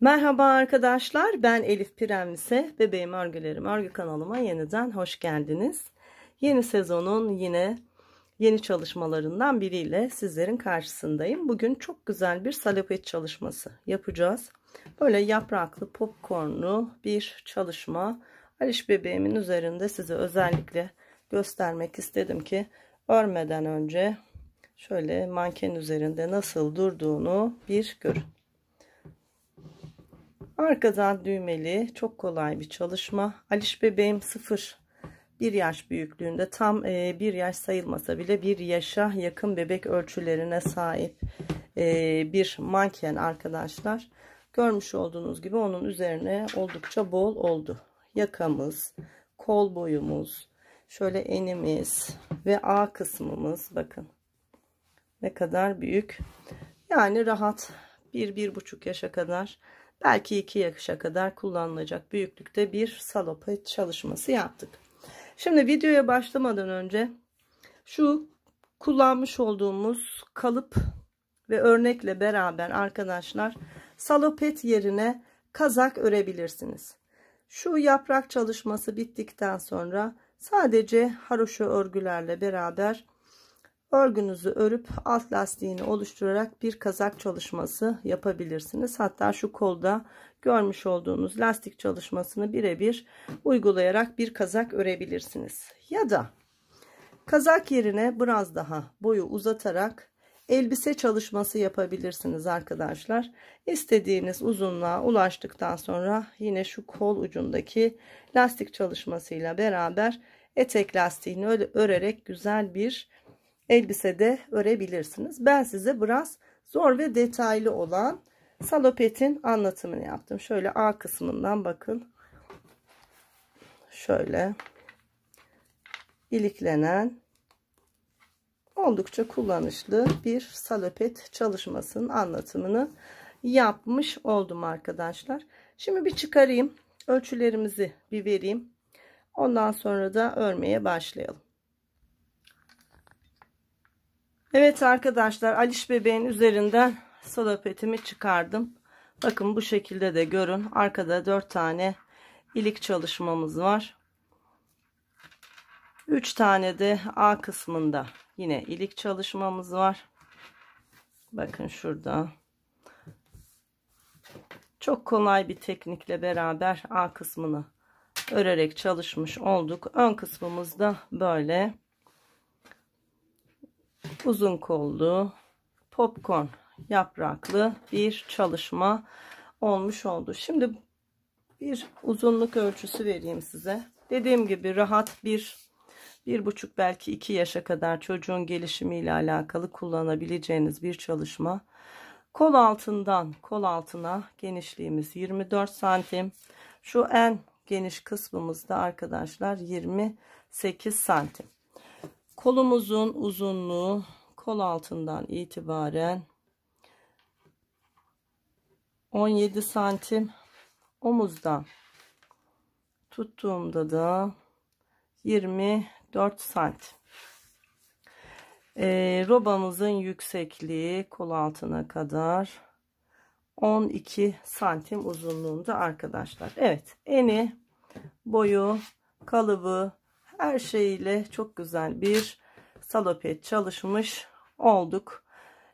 Merhaba arkadaşlar, ben Elif Piremlise. Bebeğim Örgülerim örgü kanalıma yeniden hoş geldiniz. Yeni sezonun yeni çalışmalarından biriyle sizlerin karşısındayım. Bugün çok güzel bir salopet çalışması yapacağız. Böyle yapraklı, popcornlu bir çalışma. Aliş bebeğimin üzerinde size özellikle göstermek istedim ki örmeden önce şöyle manken üzerinde nasıl durduğunu bir görün. Arkadan düğmeli, çok kolay bir çalışma. Aliş bebeğim 1 yaş büyüklüğünde, tam 1 yaş sayılmasa bile 1 yaşa yakın bebek ölçülerine sahip bir manken arkadaşlar. Görmüş olduğunuz gibi onun üzerine oldukça bol oldu. Yakamız, kol boyumuz, şöyle enimiz ve A kısmımız, bakın ne kadar büyük. Yani rahat 1-1,5 yaşa kadar, belki 2 yaşa kadar kullanılacak büyüklükte bir salopet çalışması yaptık. Şimdi videoya başlamadan önce şu kullanmış olduğumuz kalıp ve örnekle beraber arkadaşlar salopet yerine kazak örebilirsiniz. Şu yaprak çalışması bittikten sonra sadece haroşa örgülerle beraber örgünüzü örüp alt lastiğini oluşturarak bir kazak çalışması yapabilirsiniz. Hatta şu kolda görmüş olduğunuz lastik çalışmasını birebir uygulayarak bir kazak örebilirsiniz. Ya da kazak yerine biraz daha boyu uzatarak elbise çalışması yapabilirsiniz arkadaşlar. İstediğiniz uzunluğa ulaştıktan sonra yine şu kol ucundaki lastik çalışmasıyla beraber etek lastiğini örerek güzel bir elbisede örebilirsiniz. Ben size biraz zor ve detaylı olan salopetin anlatımını yaptım. Şöyle A kısmından bakın. Şöyle iliklenen oldukça kullanışlı bir salopet çalışmasının anlatımını yapmış oldum arkadaşlar. Şimdi bir çıkarayım. Ölçülerimizi bir vereyim. Ondan sonra da örmeye başlayalım. Evet arkadaşlar, Aliş bebeğin üzerinden salopetimi çıkardım. Bakın bu şekilde de görün. Arkada 4 tane ilik çalışmamız var. 3 tane de A kısmında yine ilik çalışmamız var. Bakın şurada. Çok kolay bir teknikle beraber A kısmını örerek çalışmış olduk. Ön kısmımızda böyle uzun kollu, popcorn yapraklı bir çalışma olmuş oldu. Şimdi bir uzunluk ölçüsü vereyim size. Dediğim gibi rahat 1-1,5 belki 2 yaşa kadar çocuğun gelişimiyle alakalı kullanabileceğiniz bir çalışma. Kol altından kol altına genişliğimiz 24 santim. Şu en geniş kısmımızda arkadaşlar 28 santim. Kolumuzun uzunluğu kol altından itibaren 17 santim, omuzdan tuttuğumda da 24 santim. Robamızın yüksekliği kol altına kadar 12 santim uzunluğunda arkadaşlar. Evet, eni, boyu, kalıbı, her şeyiyle çok güzel bir salopet çalışmış olduk.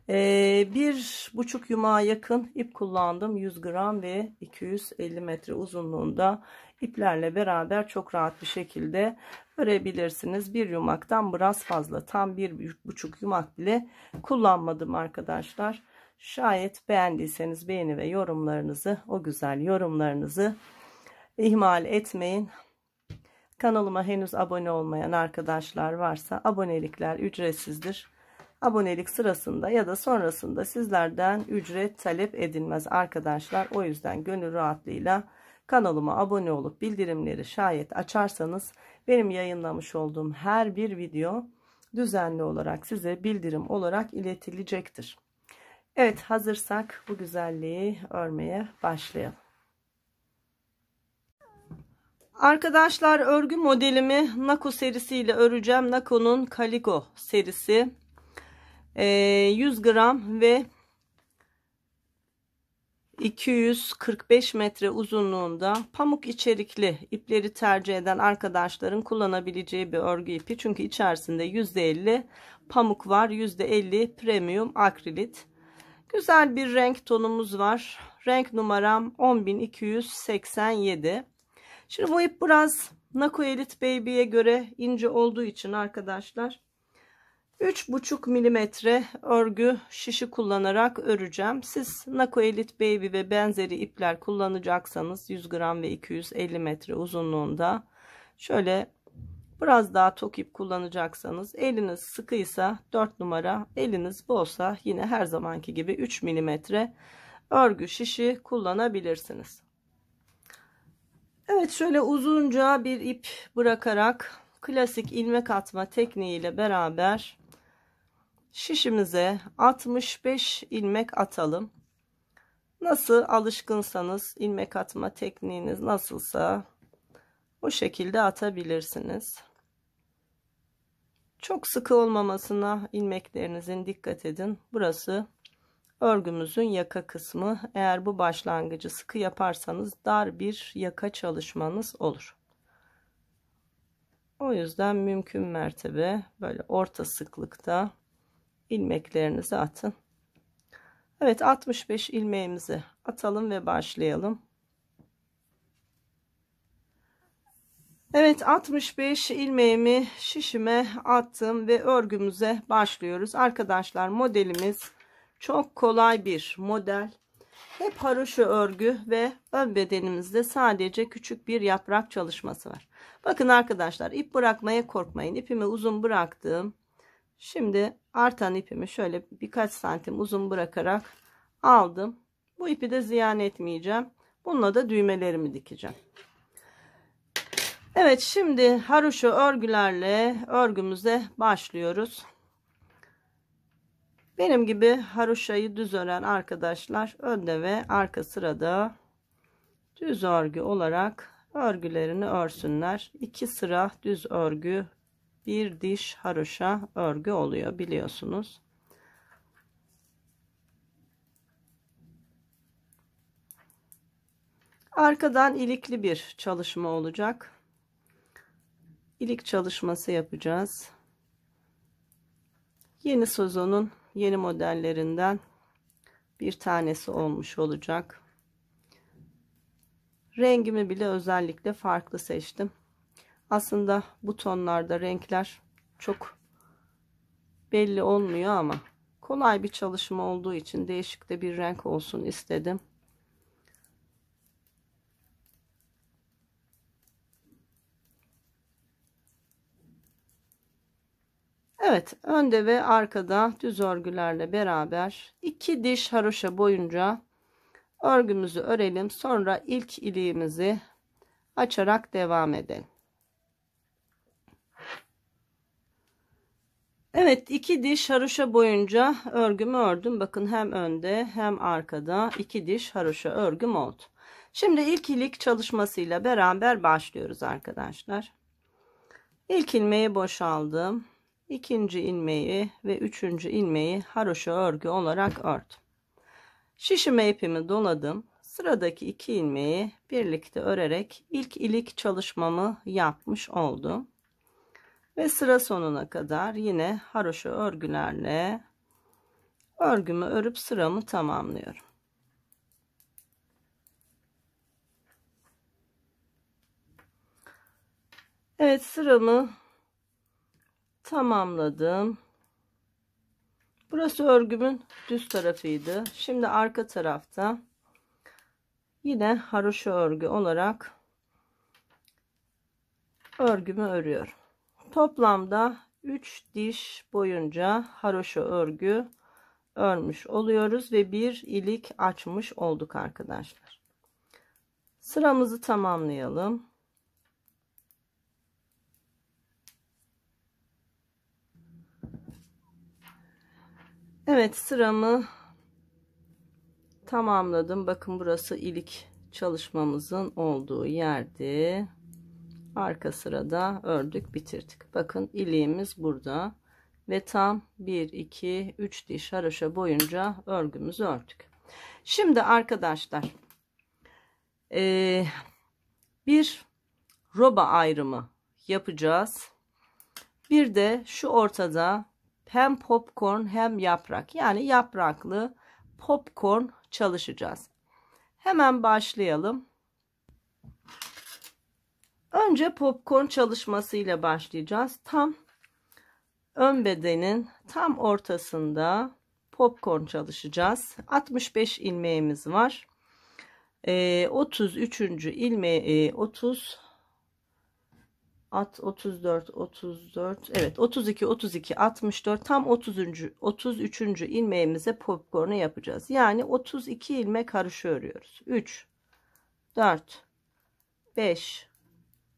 1,5 yumağa yakın ip kullandım. 100 gram ve 250 metre uzunluğunda iplerle beraber çok rahat bir şekilde örebilirsiniz. Bir yumaktan biraz fazla, tam 1,5 yumak bile kullanmadım arkadaşlar. Şayet beğendiyseniz beğeni ve yorumlarınızı, o güzel yorumlarınızı ihmal etmeyin. Kanalıma henüz abone olmayan arkadaşlar varsa abonelikler ücretsizdir. Abonelik sırasında ya da sonrasında sizlerden ücret talep edilmez arkadaşlar. O yüzden gönül rahatlığıyla kanalıma abone olup bildirimleri şayet açarsanız benim yayınlamış olduğum her bir video düzenli olarak size bildirim olarak iletilecektir. Evet, hazırsak bu güzelliği örmeye başlayalım. Arkadaşlar, örgü modelimi Nako serisiyle öreceğim. Nako'nun Calico serisi. 100 gram ve 245 metre uzunluğunda pamuk içerikli ipleri tercih eden arkadaşların kullanabileceği bir örgü ipi. Çünkü içerisinde %50 pamuk var, %50 premium akrilit. Güzel bir renk tonumuz var. Renk numaram 10287. Şimdi bu ip biraz Nako Elite Baby'ye göre ince olduğu için arkadaşlar 3,5 milimetre örgü şişi kullanarak öreceğim. Siz Nako Elite Baby ve benzeri ipler kullanacaksanız 100 gram ve 250 metre uzunluğunda şöyle biraz daha tok ip kullanacaksanız, eliniz sıkıysa 4 numara, eliniz bolsa yine her zamanki gibi 3 milimetre örgü şişi kullanabilirsiniz. Evet, şöyle uzunca bir ip bırakarak klasik ilmek atma tekniğiyle beraber şişimize 65 ilmek atalım. Nasıl alışkınsanız, ilmek atma tekniğiniz nasılsa o şekilde atabilirsiniz. Çok sıkı olmamasına ilmeklerinizin dikkat edin. Burası örgümüzün yaka kısmı. Eğer bu başlangıcı sıkı yaparsanız dar bir yaka çalışmanız olur. O yüzden mümkün mertebe böyle orta sıklıkta ilmeklerinizi atın. Evet, 65 ilmeğimizi atalım ve başlayalım. Evet, 65 ilmeğimi şişime attım ve örgümüze başlıyoruz. Arkadaşlar, modelimiz çok kolay bir model. Hep haroşa örgü ve ön bedenimizde sadece küçük bir yaprak çalışması var. Bakın arkadaşlar, ip bırakmaya korkmayın. İpimi uzun bıraktım. Şimdi artan ipimi şöyle birkaç santim uzun bırakarak aldım. Bu ipi de ziyan etmeyeceğim. Bununla da düğmelerimi dikeceğim. Evet, şimdi haroşa örgülerle örgümüze başlıyoruz. Benim gibi haroşayı düz ören arkadaşlar önde ve arka sırada düz örgü olarak örgülerini örsünler. 2 sıra düz örgü, bir diş haroşa örgü oluyor biliyorsunuz. Arkadan ilikli bir çalışma olacak. İlik çalışması yapacağız. Yeni sezonun yeni modellerinden bir tanesi olmuş olacak. Rengimi bile özellikle farklı seçtim. Aslında bu tonlarda renkler çok belli olmuyor ama kolay bir çalışma olduğu için değişik de bir renk olsun istedim. Evet, önde ve arkada düz örgülerle beraber 2 diş haroşa boyunca örgümüzü örelim. Sonra ilk iliğimizi açarak devam edelim. Evet, 2 diş haroşa boyunca örgümü ördüm. Bakın, hem önde hem arkada 2 diş haroşa örgüm oldu. Şimdi ilk ilik çalışmasıyla beraber başlıyoruz arkadaşlar. İlk ilmeği boşaldım. İkinci ilmeği ve üçüncü ilmeği haroşa örgü olarak ördüm. Şişime ipimi doladım. Sıradaki 2 ilmeği birlikte örerek ilk ilik çalışmamı yapmış oldum. Ve sıra sonuna kadar yine haroşa örgülerle örgümü örüp sıramı tamamlıyorum. Evet, sıramı tamamladım. Burası örgümün düz tarafıydı. Şimdi arka tarafta yine haroşa örgü olarak örgümü örüyorum. Toplamda 3 diş boyunca haroşa örgü örmüş oluyoruz ve bir ilik açmış olduk arkadaşlar. Sıramızı tamamlayalım. Evet, sıramı tamamladım. Bakın, burası ilik çalışmamızın olduğu yerdi. Arka sırada ördük, bitirdik. Bakın, iliğimiz burada ve tam 1 2 3 diş haroşa boyunca örgümüzü ördük. Şimdi arkadaşlar bir roba ayrımı yapacağız. Bir de şu ortada hem popcorn hem yaprak, yani yapraklı popcorn çalışacağız. Hemen başlayalım. Önce popcorn çalışmasıyla başlayacağız. Tam ön bedenin tam ortasında popcorn çalışacağız. 65 ilmeğimiz var. 33. ilmeği 34 evet 32 64 tam 33. ilmeğimize popcornu yapacağız. Yani 32 ilmek haroşa örüyoruz. 3 4 5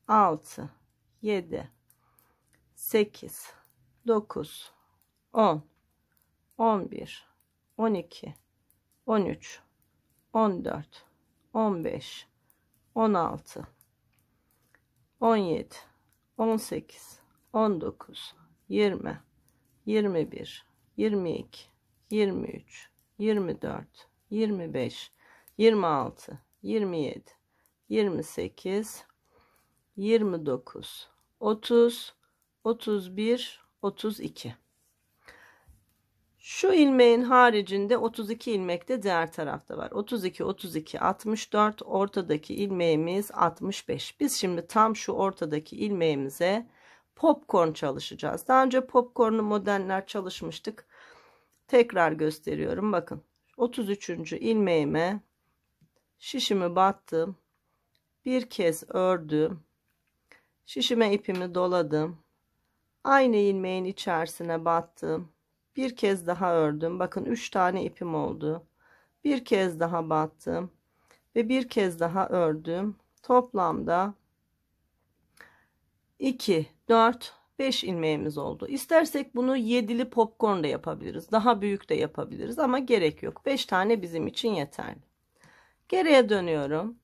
6 7 8 9 10 11 12 13 14 15 16 17 18 19 20 21 22 23 24 25 26 27 28 29 30 31 32. Şu ilmeğin haricinde 32 ilmek de diğer tarafta var. 32 32 64, ortadaki ilmeğimiz 65. Biz şimdi tam şu ortadaki ilmeğimize popcorn çalışacağız. Daha önce popcornlu modeller çalışmıştık. Tekrar gösteriyorum. Bakın 33. ilmeğime şişimi battım. Bir kez ördüm. Şişime ipimi doladım. Aynı ilmeğin içerisine battım. Bir kez daha ördüm. Bakın 3 tane ipim oldu. Bir kez daha battım ve bir kez daha ördüm. Toplamda 2 4 5 ilmeğimiz oldu. İstersek bunu 7'li popcorn da yapabiliriz. Daha büyük de yapabiliriz ama gerek yok. 5 tane bizim için yeterli. Geriye dönüyorum.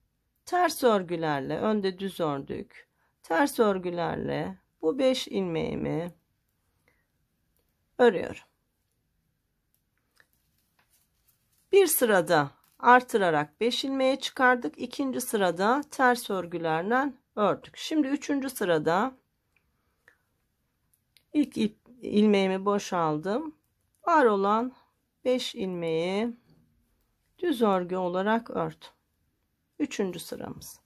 Ters örgülerle önde düz ördük. Ters örgülerle bu 5 ilmeğimi örüyorum. Bir sırada artırarak 5 ilmeğe çıkardık. İkinci sırada ters örgülerle ördük. Şimdi üçüncü sırada ilk ilmeğimi boşaldım. Var olan 5 ilmeği düz örgü olarak ördüm. Üçüncü sıramız.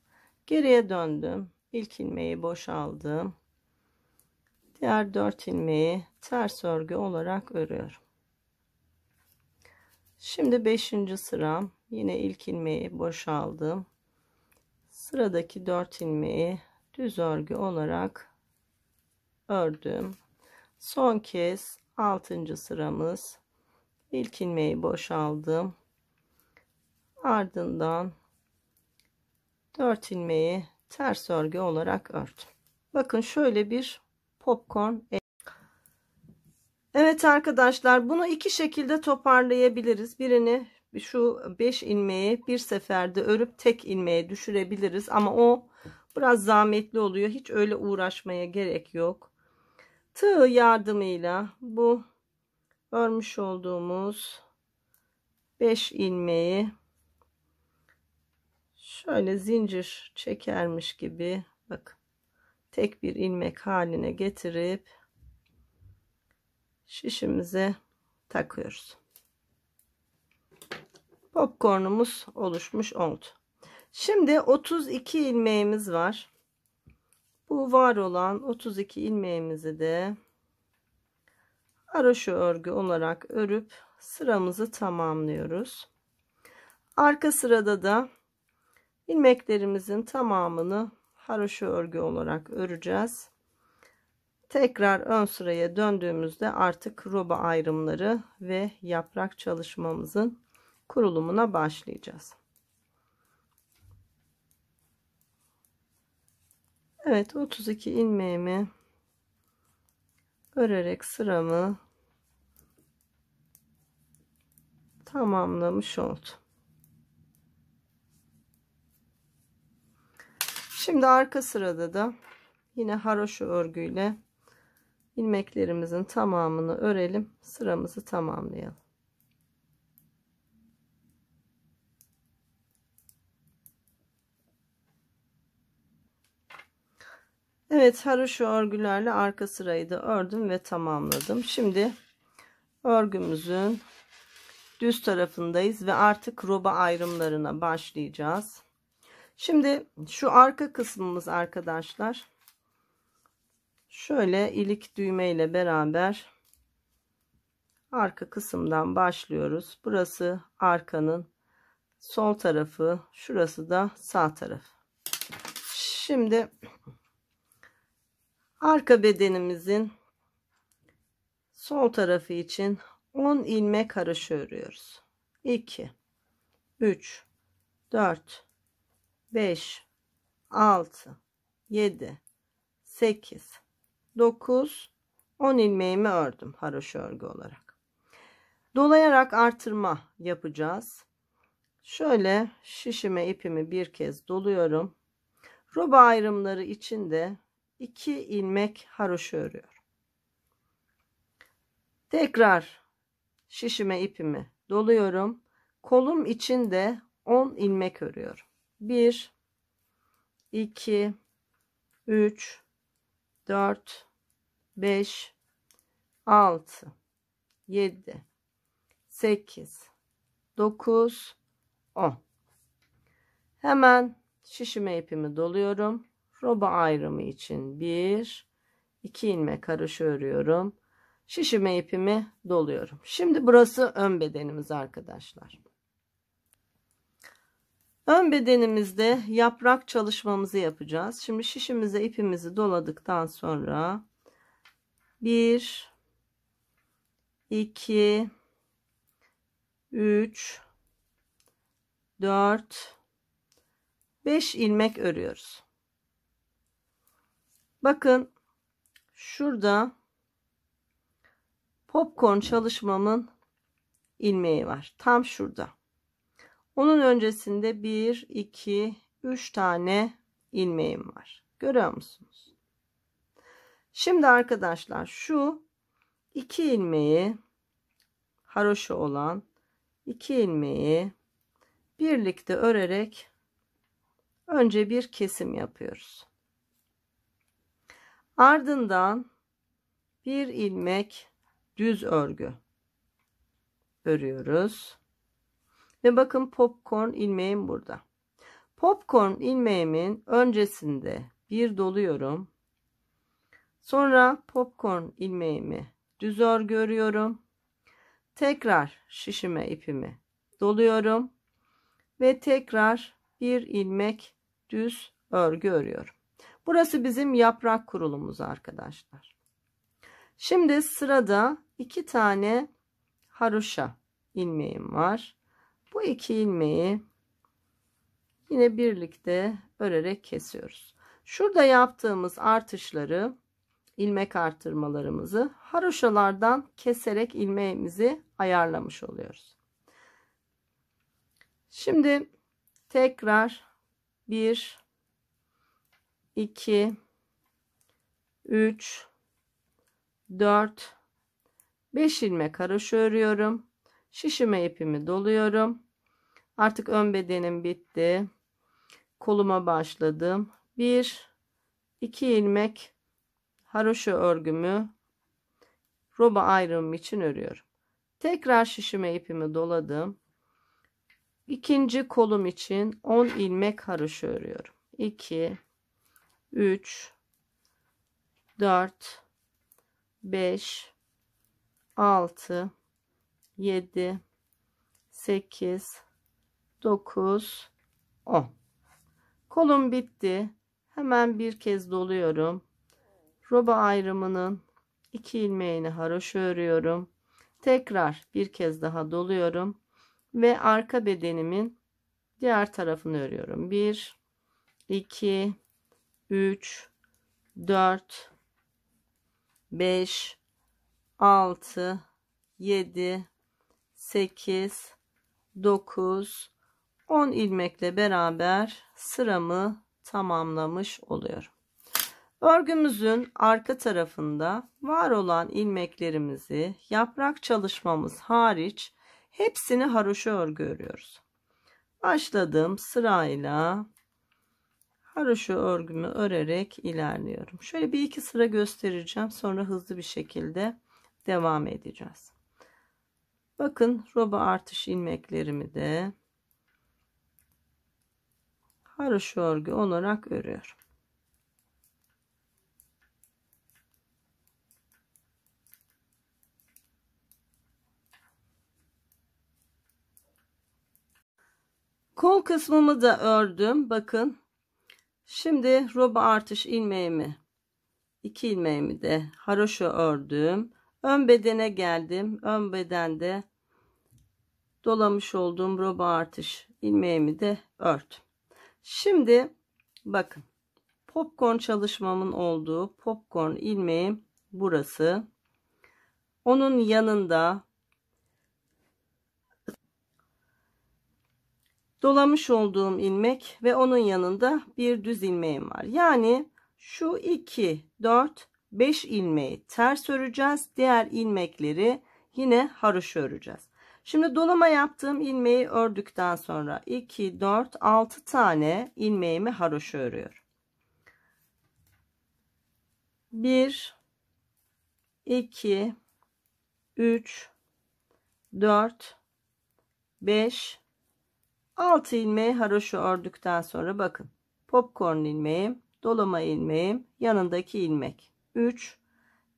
Geriye döndüm. İlk ilmeği boşaldım. Diğer 4 ilmeği ters örgü olarak örüyorum. Şimdi 5. sıram. Yine ilk ilmeği boşaldım. Sıradaki 4 ilmeği düz örgü olarak ördüm. Son kez 6. sıramız. İlk ilmeği boşaldım. Ardından 4 ilmeği ters örgü olarak ördüm. Bakın şöyle bir popcorn. Evet arkadaşlar, bunu iki şekilde toparlayabiliriz. Birini şu 5 ilmeği bir seferde örüp tek ilmeğe düşürebiliriz ama o biraz zahmetli oluyor. Hiç öyle uğraşmaya gerek yok. Tığ yardımıyla bu örmüş olduğumuz 5 ilmeği şöyle zincir çekermiş gibi bakın tek bir ilmek haline getirip şişimize takıyoruz. Popcornumuz oluşmuş oldu. Şimdi 32 ilmeğimiz var. Bu var olan 32 ilmeğimizi de haroşa örgü olarak örüp sıramızı tamamlıyoruz. Arka sırada da ilmeklerimizin tamamını haroşa örgü olarak öreceğiz. Tekrar ön sıraya döndüğümüzde artık roba ayrımları ve yaprak çalışmamızın kurulumuna başlayacağız. Evet, 32 ilmeğimi örerek sıramı tamamlamış oldum. Şimdi arka sırada da yine haroşa örgüyle ilmeklerimizin tamamını örelim, sıramızı tamamlayalım. Evet, haroşa örgülerle arka sırayı da ördüm ve tamamladım. Şimdi örgümüzün düz tarafındayız ve artık roba ayrımlarına başlayacağız. Şimdi şu arka kısmımız arkadaşlar, şöyle ilik düğme ile beraber arka kısımdan başlıyoruz. Burası arkanın sol tarafı, şurası da sağ tarafı. Şimdi arka bedenimizin sol tarafı için 10 ilmek haroşa örüyoruz. 2 3 4 5 6 7 8 9 10 ilmeğimi ördüm haroşa örgü olarak. Dolayarak artırma yapacağız. Şöyle şişime ipimi bir kez doluyorum. Roba ayrımları için de 2 ilmek haroşa örüyorum. Tekrar şişime ipimi doluyorum. Kolum için de 10 ilmek örüyorum. 1 2 3 4 5 6 7 8 9 10. Hemen şişime ipimi doluyorum. Roba ayrımı için 1 2 ilmek haroşa örüyorum. Şişime ipimi doluyorum. Şimdi burası ön bedenimiz arkadaşlar. Ön bedenimizde yaprak çalışmamızı yapacağız. Şimdi şişimize ipimizi doladıktan sonra 1 2 3 4 5 ilmek örüyoruz. Bakın şurada popcorn çalışmamın ilmeği var. Tam şurada. Onun öncesinde 1 2 3 tane ilmeğim var. Görüyor musunuz? Şimdi arkadaşlar şu 2 ilmeği, haroşa olan 2 ilmeği birlikte örerek önce bir kesim yapıyoruz. Ardından bir ilmek düz örgü örüyoruz. Ve bakın popcorn ilmeğim burada. Popcorn ilmeğimin öncesinde bir doluyorum. Sonra popcorn ilmeğimi düz örgü örüyorum. Tekrar şişime ipimi doluyorum. Ve tekrar bir ilmek düz örgü örüyorum. Burası bizim yaprak kurulumuz arkadaşlar. Şimdi sırada 2 tane haroşa ilmeğim var. Bu 2 ilmeği yine birlikte örerek kesiyoruz. Şurada yaptığımız artışları, ilmek artırmalarımızı haroşalardan keserek ilmeğimizi ayarlamış oluyoruz. Şimdi tekrar 1 2 3 4 5 ilmek haroşa örüyorum. Şişime ipimi doluyorum. Artık ön bedenim bitti. Koluma başladım. 1 2 ilmek haroşa örgümü roba ayrımım için örüyorum. Tekrar şişime ipimi doladım. İkinci kolum için 10 ilmek haroşa örüyorum. 2 3 4 5 6 7 8 9 10. Kolum bitti. Hemen bir kez doluyorum. Roba ayrımının 2 ilmeğini haroşa örüyorum. Tekrar bir kez daha doluyorum ve arka bedenimin diğer tarafını örüyorum. 1 2 3 4 5 6 7 8 9 10 ilmekle beraber sıramı tamamlamış oluyorum. Örgümüzün arka tarafında var olan ilmeklerimizi yaprak çalışmamız hariç hepsini haroşa örgü örüyoruz. Başladığım sırayla haroşa örgümü örerek ilerliyorum. Şöyle bir iki sıra göstereceğim. Sonra hızlı bir şekilde devam edeceğiz. Bakın roba artış ilmeklerimi de haroşa örgü olarak örüyorum. Kol kısmımı da ördüm. Bakın. Şimdi roba artış ilmeğimi, 2 ilmeğimi de haroşa ördüm. Ön bedene geldim. Ön bedende dolamış olduğum roba artış ilmeğimi de ördüm. Şimdi bakın. Popcorn çalışmamın olduğu popcorn ilmeğim burası. Onun yanında dolamış olduğum ilmek ve onun yanında bir düz ilmeğim var. Yani şu 2, 4, 5 ilmeği ters öreceğiz. Diğer ilmekleri yine haroşa öreceğiz. Şimdi dolama yaptığım ilmeği ördükten sonra 2, 4, 6 tane ilmeğimi haroşa örüyorum. 1, 2, 3, 4, 5, 6 ilmeği haroşa ördükten sonra bakın. Popcorn ilmeğim, dolama ilmeğim, yanındaki ilmek 3.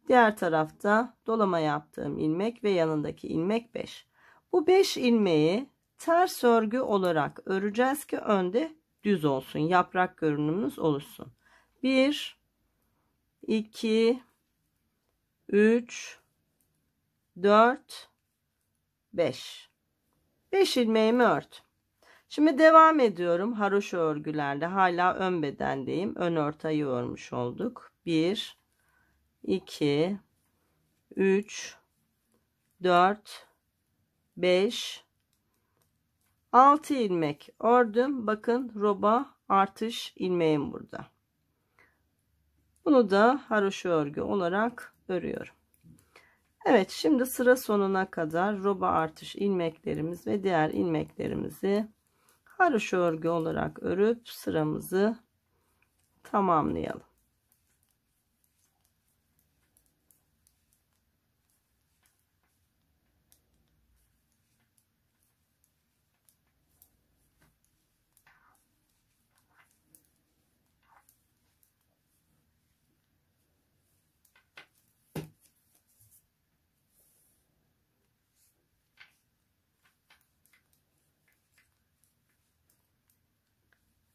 Diğer tarafta dolama yaptığım ilmek ve yanındaki ilmek 5. Bu 5 ilmeği ters örgü olarak öreceğiz ki önde düz olsun. Yaprak görünümümüz oluşsun. 1, 2, 3, 4, 5. 5 ilmeğimi ördüm. Şimdi devam ediyorum. Haroşa örgülerde hala ön bedendeyim. Ön örtayı örmüş olduk. 1, 2, 3, 4, 5, 6 ilmek ördüm. Bakın roba artış ilmeğim burada. Bunu da haroşa örgü olarak örüyorum. Evet, şimdi sıra sonuna kadar roba artış ilmeklerimiz ve diğer ilmeklerimizi haroşa örgü olarak örüp sıramızı tamamlayalım.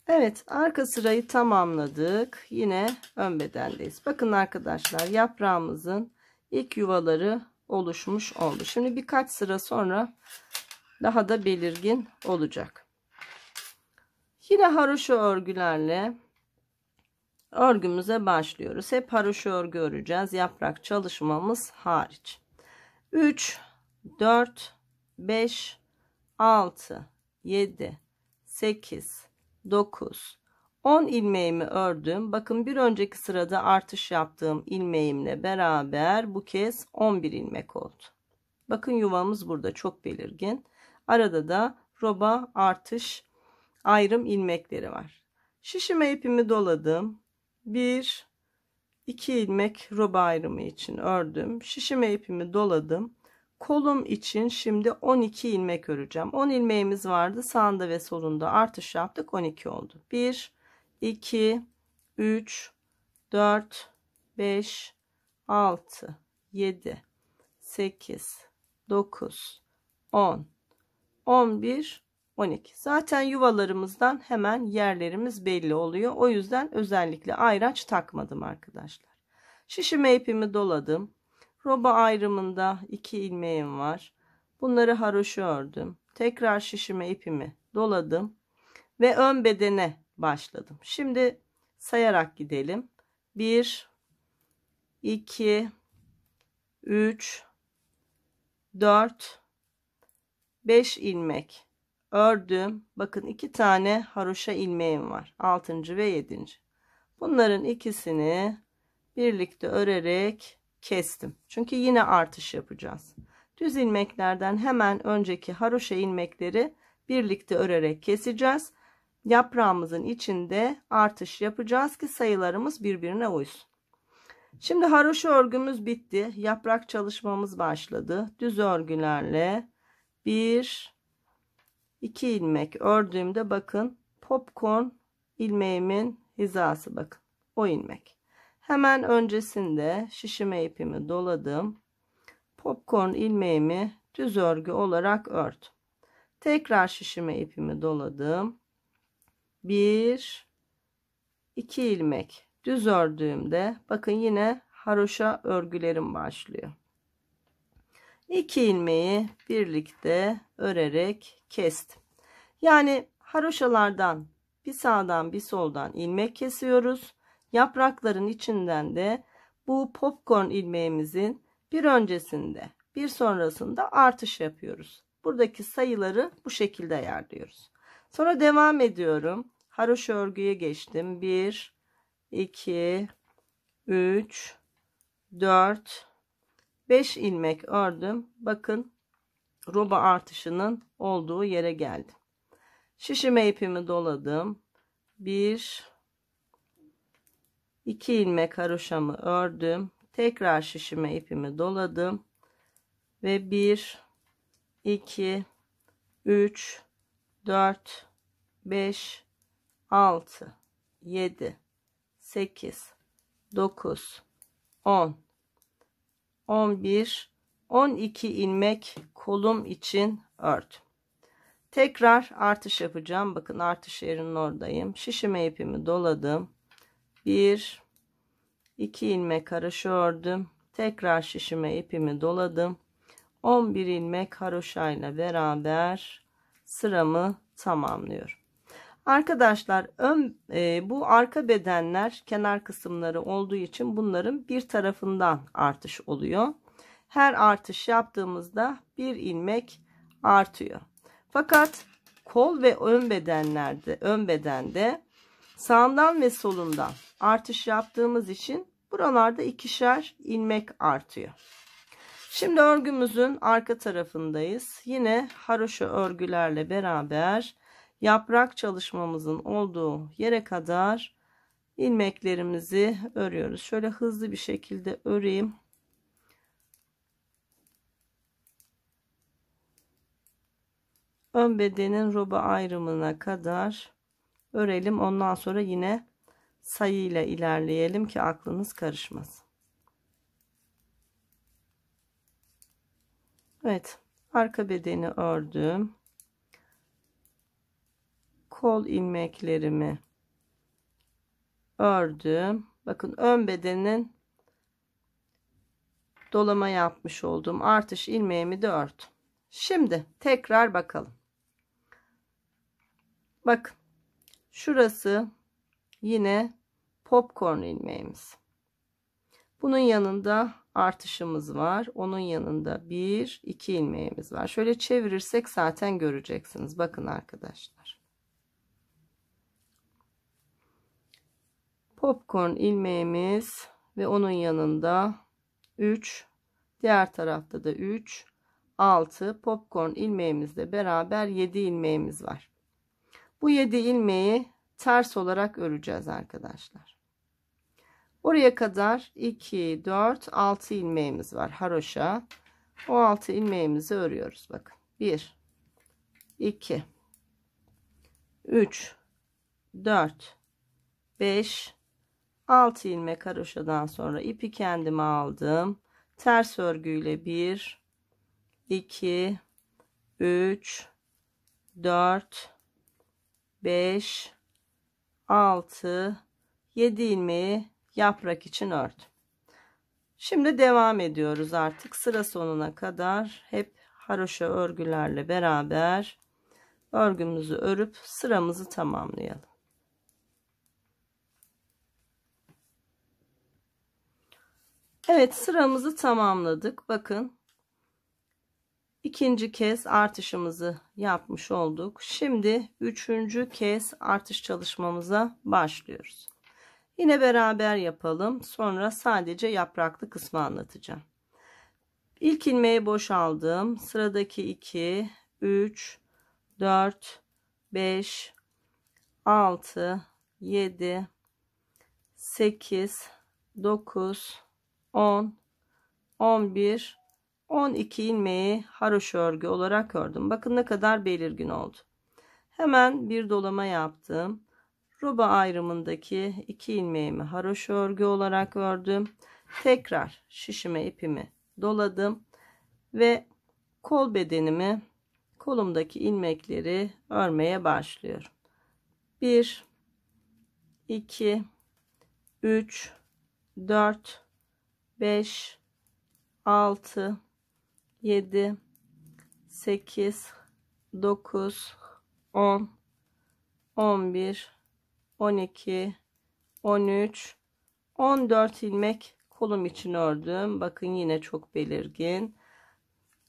Evet, arka sırayı tamamladık. Yine ön bedendeyiz. Bakın arkadaşlar, yaprağımızın ilk yuvaları oluşmuş oldu. Şimdi birkaç sıra sonra daha da belirgin olacak. Yine haroşa örgülerle örgümüze başlıyoruz. Hep haroşa örgü öreceğiz. Yaprak çalışmamız hariç. 3, 4, 5, 6, 7, 8, 9, 10 ilmeğimi ördüm. Bakın bir önceki sırada artış yaptığım ilmeğimle beraber bu kez 11 ilmek oldu. Bakın yuvamız burada çok belirgin. Arada da roba artış ayrım ilmekleri var. Şişime ipimi doladım. 1, 2 ilmek roba ayrımı için ördüm. Şişime ipimi doladım. Kolum için şimdi 12 ilmek öreceğim. 10 ilmeğimiz vardı. Sağında ve solunda artış yaptık. 12 oldu. 1, 2, 3, 4, 5, 6, 7, 8, 9, 10, 11, 12. Zaten yuvalarımızdan hemen yerlerimiz belli oluyor. O yüzden özellikle ayraç takmadım arkadaşlar. Şişime ipimi doladım. Roba ayrımında 2 ilmeğim var. Bunları haroşa ördüm. Tekrar şişime ipimi doladım ve ön bedene başladım. Şimdi sayarak gidelim. 1, 2, 3, 4, 5 ilmek ördüm. Bakın 2 tane haroşa ilmeğim var. 6. ve 7. Bunların ikisini birlikte örerek kestim. Çünkü yine artış yapacağız. Düz ilmeklerden hemen önceki haroşa ilmekleri birlikte örerek keseceğiz. yaprağımızın içinde artış yapacağız ki sayılarımız birbirine uysun. Şimdi haroşa örgümüz bitti. Yaprak çalışmamız başladı. Düz örgülerle 1 2 ilmek ördüğümde bakın popcorn ilmeğimin hizası, bakın o ilmek. Hemen öncesinde şişime ipimi doladım. Popcorn ilmeğimi düz örgü olarak ördüm. Tekrar şişime ipimi doladım. 1 2 ilmek düz ördüğümde bakın yine haroşa örgülerim başlıyor. 2 ilmeği birlikte örerek kestim. Yani haroşalardan bir sağdan bir soldan ilmek kesiyoruz. Yaprakların içinden de bu popcorn ilmeğimizin bir öncesinde bir sonrasında artış yapıyoruz. Buradaki sayıları bu şekilde ayarlıyoruz. Sonra devam ediyorum. Haroşa örgüye geçtim. 1 2 3 4 5 ilmek ördüm. Bakın roba artışının olduğu yere geldim. Şişime ipimi doladım. 1 2 ilmek haroşamı ördüm. Tekrar şişime ipimi doladım ve 1 2 3 4 5 6 7 8 9 10 11 12 ilmek kolum için ördüm. Tekrar artış yapacağım. Bakın artış yerinin oradayım. Şişime ipimi doladım. 1 2 ilmek haroşa ördüm. Tekrar şişime ipimi doladım. 11 ilmek haroşayla beraber sıramı tamamlıyorum. Arkadaşlar bu arka bedenler kenar kısımları olduğu için bunların bir tarafından artış oluyor. Her artış yaptığımızda bir ilmek artıyor. Fakat kol ve ön bedende sağından ve solundan artış yaptığımız için buralarda ikişer ilmek artıyor. Şimdi örgümüzün arka tarafındayız. Yine haroşa örgülerle beraber yaprak çalışmamızın olduğu yere kadar ilmeklerimizi örüyoruz. Şöyle hızlı bir şekilde öreyim. Ön bedenin roba ayrımına kadar örelim. Ondan sonra yine sayıyla ilerleyelim ki aklınız karışmasın. Evet, arka bedeni ördüm. Kol ilmeklerimi ördüm. Bakın ön bedenin dolama yapmış olduğum artış ilmeğimi de ördüm. Şimdi tekrar bakalım. Bakın şurası yine popcorn ilmeğimiz. Bunun yanında artışımız var. Onun yanında 1 2 ilmeğimiz var. Şöyle çevirirsek zaten göreceksiniz. Bakın arkadaşlar. Popcorn ilmeğimiz ve onun yanında 3, diğer tarafta da 3 6 popcorn ilmeğimizle beraber 7 ilmeğimiz var. Bu 7 ilmeği ters olarak öreceğiz arkadaşlar. Oraya kadar 2 4 6 ilmeğimiz var haroşa. O 6 ilmeğimizi örüyoruz. Bakın 1 2 3 4 5 6 ilmek haroşadan sonra ipi kendime aldım. Ters örgüyle 1 2 3 4 5 6 7 ilmeği yaprak için ördüm. Şimdi devam ediyoruz artık sıra sonuna kadar hep haroşa örgülerle beraber örgümüzü örüp sıramızı tamamlayalım. Evet, sıramızı tamamladık. Bakın ikinci kez artışımızı yapmış olduk. Şimdi üçüncü kez artış çalışmamıza başlıyoruz. Yine beraber yapalım. Sonra sadece yapraklı kısmı anlatacağım. İlk ilmeği boşaldım. Sıradaki 2, 3, 4, 5, 6, 7, 8, 9, 10, 11, 12 ilmeği haroşa örgü olarak ördüm. Bakın ne kadar belirgin oldu. Hemen bir dolama yaptım. Roba ayrımındaki 2 ilmeğimi haroşa örgü olarak ördüm. Tekrar şişime ipimi doladım ve kol bedenimi, kolumdaki ilmekleri örmeye başlıyorum. 1, 2, 3, 4, 5, 6, 7, 8, 9, 10, 11, 12, 13, 14 ilmek kolum için ördüm. Bakın yine çok belirgin.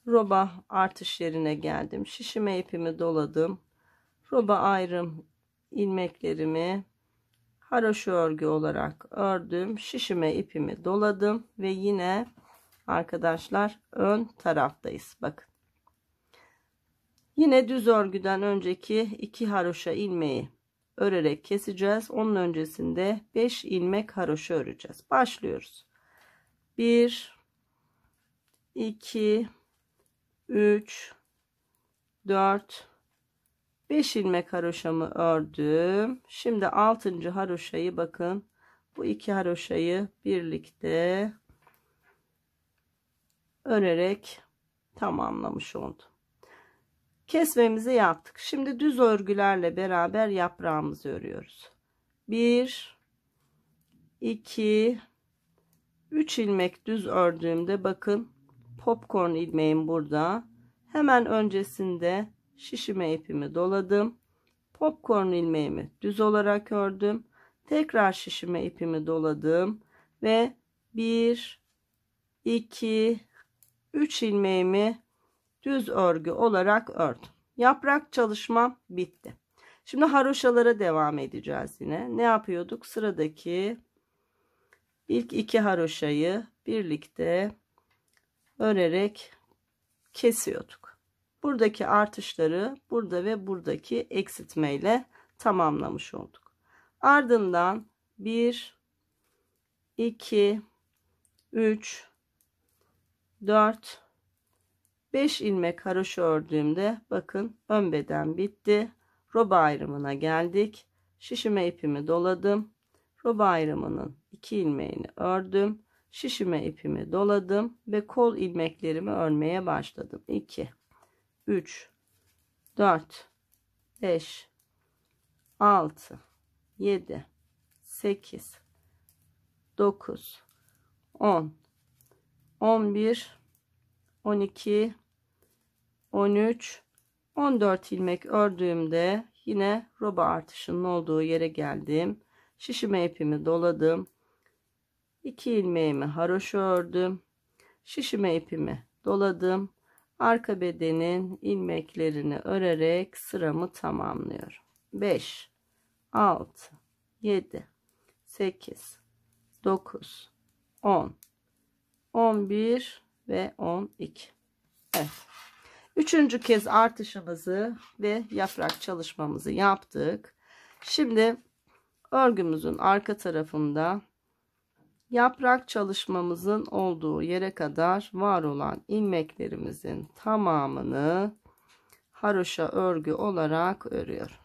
Roba artış yerine geldim. Şişime ipimi doladım. Roba ayrım ilmeklerimi haroşa örgü olarak ördüm. Şişime ipimi doladım ve yine arkadaşlar ön taraftayız. Bakın. Yine düz örgüden önceki 2 haroşa ilmeği örerek keseceğiz. Onun öncesinde 5 ilmek haroşa öreceğiz. Başlıyoruz. 1, 2, 3, 4, 5 ilmek haroşamı ördüm. Şimdi 6. haroşayı bakın. Bu 2 haroşayı birlikte örerek tamamlamış oldum. Kesmemizi yaptık. Şimdi düz örgülerle beraber yaprağımızı örüyoruz. 1, 2, 3 ilmek düz ördüğümde bakın popcorn ilmeğim burada. Hemen öncesinde şişime ipimi doladım. Popcorn ilmeğimi düz olarak ördüm. Tekrar şişime ipimi doladım ve 1, 2, 3 ilmeğimi düz örgü olarak ördüm. Yaprak çalışmam bitti. Şimdi haroşalara devam edeceğiz yine. Ne yapıyorduk? Sıradaki ilk 2 haroşayı birlikte örerek kesiyorduk. Buradaki artışları burada ve buradaki eksiltmeyle tamamlamış olduk. Ardından 1, 2, 3, 4, 5 ilmek haroşa ördüğümde bakın ön beden bitti. Roba ayrımına geldik. Şişime ipimi doladım. Roba ayrımının 2 ilmeğini ördüm. Şişime ipimi doladım ve kol ilmeklerimi örmeye başladım. 2, 3, 4, 5, 6, 7, 8, 9, 10, 11, 12, 13, 14 ilmek ördüğümde yine roba artışının olduğu yere geldim. Şişime ipimi doladım. 2 ilmeğimi haroşa ördüm. Şişime ipimi doladım. Arka bedenin ilmeklerini örerek sıramı tamamlıyorum. 5, 6, 7, 8, 9, 10, 11 ve 12. Evet. Üçüncü kez artışımızı ve yaprak çalışmamızı yaptık. Şimdi örgümüzün arka tarafında yaprak çalışmamızın olduğu yere kadar var olan ilmeklerimizin tamamını haroşa örgü olarak örüyorum.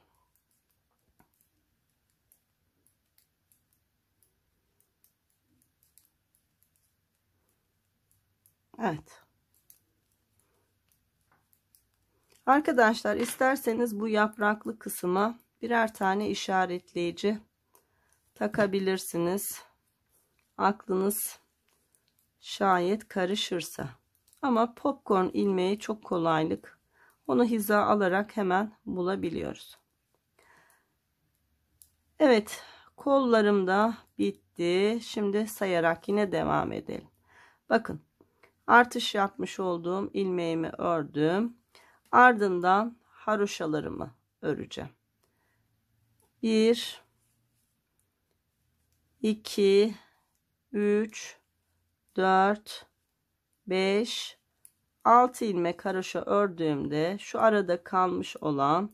Evet. Arkadaşlar isterseniz bu yapraklı kısma birer tane işaretleyici takabilirsiniz. Aklınız şayet karışırsa. Ama popcorn ilmeği çok kolaylık. Onu hiza alarak hemen bulabiliyoruz. Evet, kollarım da bitti. Şimdi sayarak yine devam edelim. Bakın, artış yapmış olduğum ilmeğimi ördüm. Ardından haroşalarımı öreceğim. 1, 2, 3, 4, 5, 6 ilmek haroşa ördüğümde şu arada kalmış olan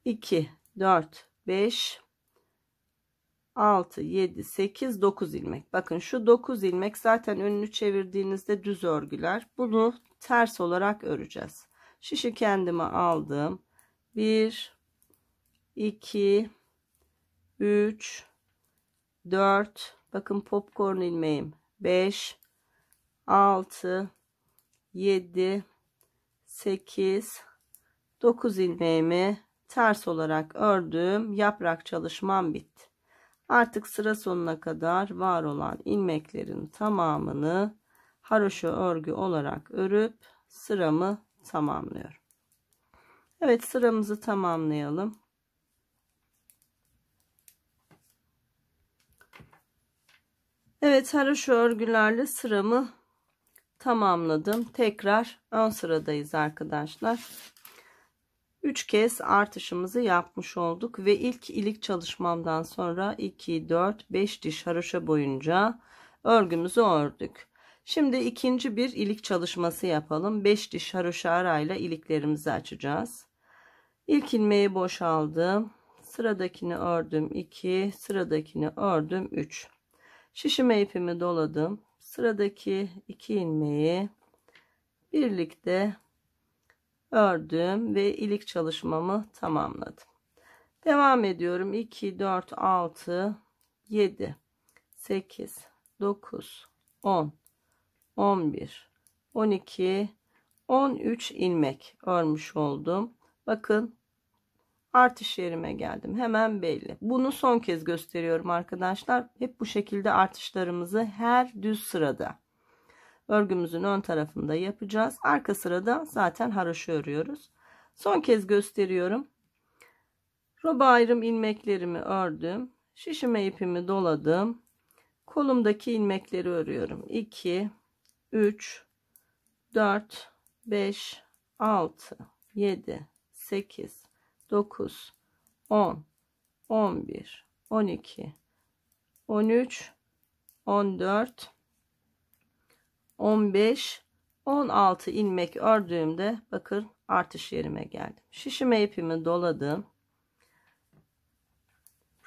2, 4, 5, 6, 7, 8, 9 ilmek. Bakın şu 9 ilmek zaten önünü çevirdiğinizde düz örgüler. Bunu ters olarak öreceğiz. Şişi kendime aldım. 1, 2, 3, 4. Bakın popcorn ilmeğim. 5, 6, 7, 8, 9 ilmeğimi ters olarak ördüm. Yaprak çalışmam bitti. Artık sıra sonuna kadar var olan ilmeklerin tamamını haroşa örgü olarak örüp sıramı tamamlıyorum. Evet, sıramızı tamamlayalım. Evet, haroşa örgülerle sıramı tamamladım. Tekrar ön sıradayız arkadaşlar. 3 kez artışımızı yapmış olduk ve ilk ilik çalışmamdan sonra 2, 4, 5 diş haroşa boyunca örgümüzü ördük. Şimdi ikinci bir ilik çalışması yapalım. 5 diş haroşa arayla iliklerimizi açacağız. İlk ilmeği boşaldım. Sıradakini ördüm 2, sıradakini ördüm 3. Şişime ipimi doladım. Sıradaki 2 ilmeği birlikte ördüm ve ilik çalışmamı tamamladım. Devam ediyorum. 2, 4, 6, 7, 8, 9, 10, 11, 12, 13 ilmek örmüş oldum. Bakın artış yerime geldim. Hemen belli. Bunu son kez gösteriyorum arkadaşlar. Hep bu şekilde artışlarımızı her düz sırada örgümüzün ön tarafında yapacağız. Arka sırada zaten haroşa örüyoruz. Son kez gösteriyorum. Roba ayrım ilmeklerimi ördüm. Şişime ipimi doladım. Kolumdaki ilmekleri örüyorum. 2, 3, 4, 5, 6, 7, 8, 9, 10, 11, 12, 13, 14, 15, 16 ilmek ördüğümde bakın artış yerime geldim. Şişime ipimi doladım.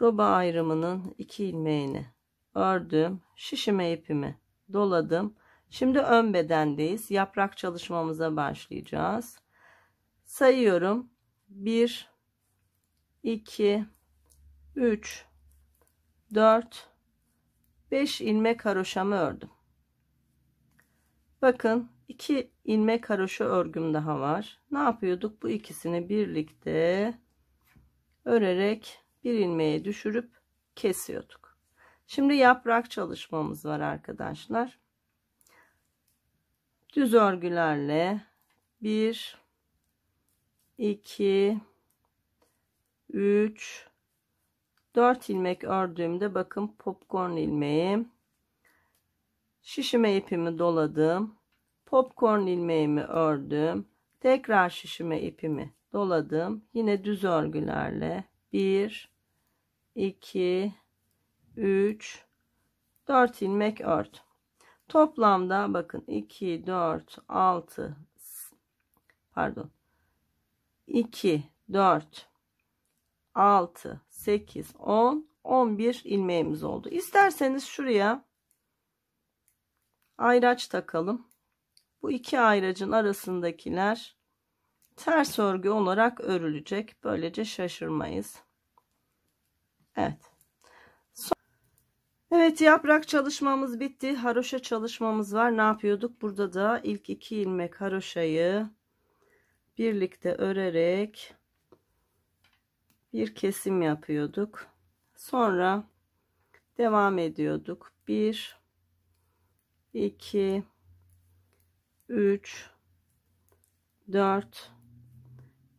Roba ayrımının 2 ilmeğini ördüm. Şişime ipimi doladım. Şimdi ön bedendeyiz. Yaprak çalışmamıza başlayacağız. Sayıyorum. 1, 2, 3, 4, 5 ilmek haroşamı ördüm. Bakın 2 ilmek haroşa örgüm daha var. Ne yapıyorduk? Bu ikisini birlikte örerek bir ilmeğe düşürüp kesiyorduk. Şimdi yaprak çalışmamız var arkadaşlar. Düz örgülerle 1, 2, 3, 4 ilmek ördüğümde bakın popcorn ilmeğim. Şişime ipimi doladım. Popcorn ilmeğimi ördüm. Tekrar şişime ipimi doladım. Yine düz örgülerle 1, 2, 3, 4 ilmek ördüm. Toplamda bakın 2, 4, 6, pardon. 2, 4, 6, 8, 10, 11 ilmeğimiz oldu. İsterseniz şuraya ayraç takalım. Bu iki ayracın arasındakiler ters örgü olarak örülecek. Böylece şaşırmayız. Evet. Evet, yaprak çalışmamız bitti. Haroşa çalışmamız var. Ne yapıyorduk? Burada da ilk 2 ilmek haroşayı birlikte örerek bir kesim yapıyorduk. Sonra devam ediyorduk. 1, 2, 3, 4,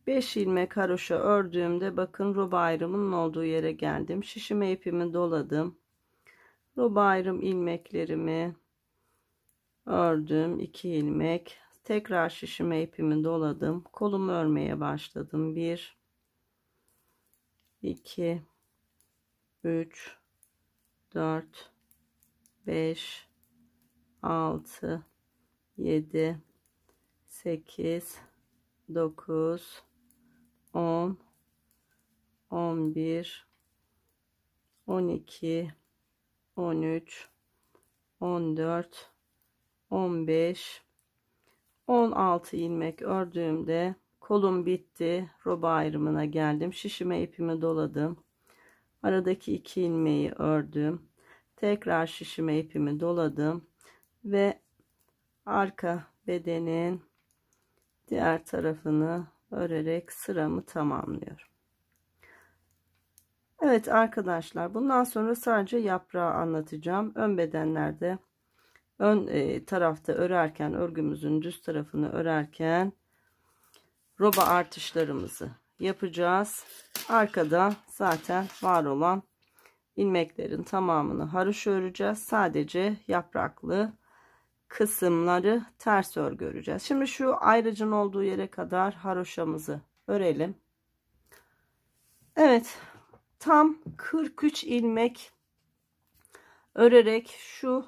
5 ilmek haroşa ördüğümde bakın roba ayrımının olduğu yere geldim. Şişime ipimi doladım. Roba ayrım ilmeklerimi ördüm. 2 ilmek. Tekrar şişime ipimi doladım. Kolumu örmeye başladım. 1, 2, 3, 4, 5, 6, 7, 8, 9, 10, 11, 12, 13, 14, 15, 16 ilmek ördüğümde kolum bitti. Roba ayrımına geldim. Şişime ipimi doladım. Aradaki 2 ilmeği ördüm. Tekrar şişime ipimi doladım ve arka bedenin diğer tarafını örerek sıramı tamamlıyorum. Evet arkadaşlar, bundan sonra sadece yaprağı anlatacağım. Ön bedenlerde ön tarafta örerken, örgümüzün düz tarafını örerken roba artışlarımızı yapacağız. Arkada zaten var olan ilmeklerin tamamını haroşa öreceğiz. Sadece yapraklı kısımları ters örgü öreceğiz. Şimdi şu ayrıcın olduğu yere kadar haroşamızı örelim. Evet, tam 43 ilmek örerek şu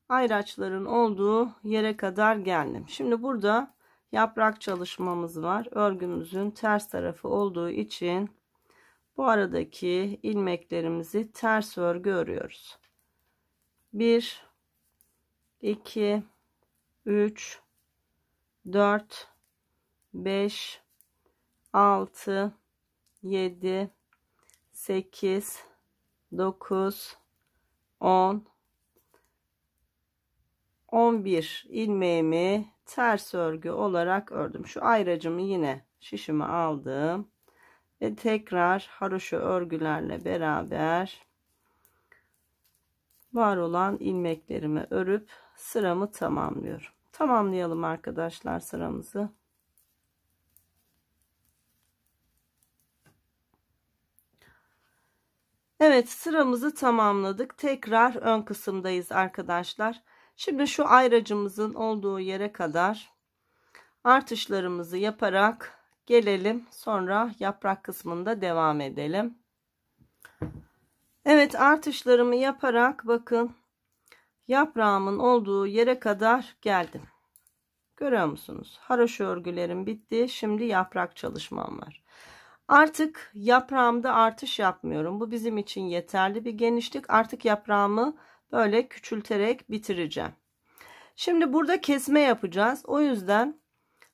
ayraçların olduğu yere kadar geldim. Şimdi burada yaprak çalışmamız var. Örgümüzün ters tarafı olduğu için bu aradaki ilmeklerimizi ters örgü örüyoruz. 1, 2, 3, 4, 5, 6, 7, 8, 9, 10, 11 ilmeğimi ters örgü olarak ördüm. Şu ayracımı yine şişime aldım ve tekrar haroşa örgülerle beraber var olan ilmeklerimi örüp sıramı tamamlıyorum. Tamamlayalım arkadaşlar sıramızı. Evet, sıramızı tamamladık. Tekrar ön kısımdayız arkadaşlar. Şimdi şu ayracımızın olduğu yere kadar artışlarımızı yaparak gelelim. Sonra yaprak kısmında devam edelim. Evet, artışlarımı yaparak bakın yaprağımın olduğu yere kadar geldim. Görüyor musunuz? Haroşa örgülerim bitti. Şimdi yaprak çalışmam var. Artık yaprağımda artış yapmıyorum. Bu bizim için yeterli bir genişlik. Artık yaprağımı böyle küçülterek bitireceğim. Şimdi burada kesme yapacağız. O yüzden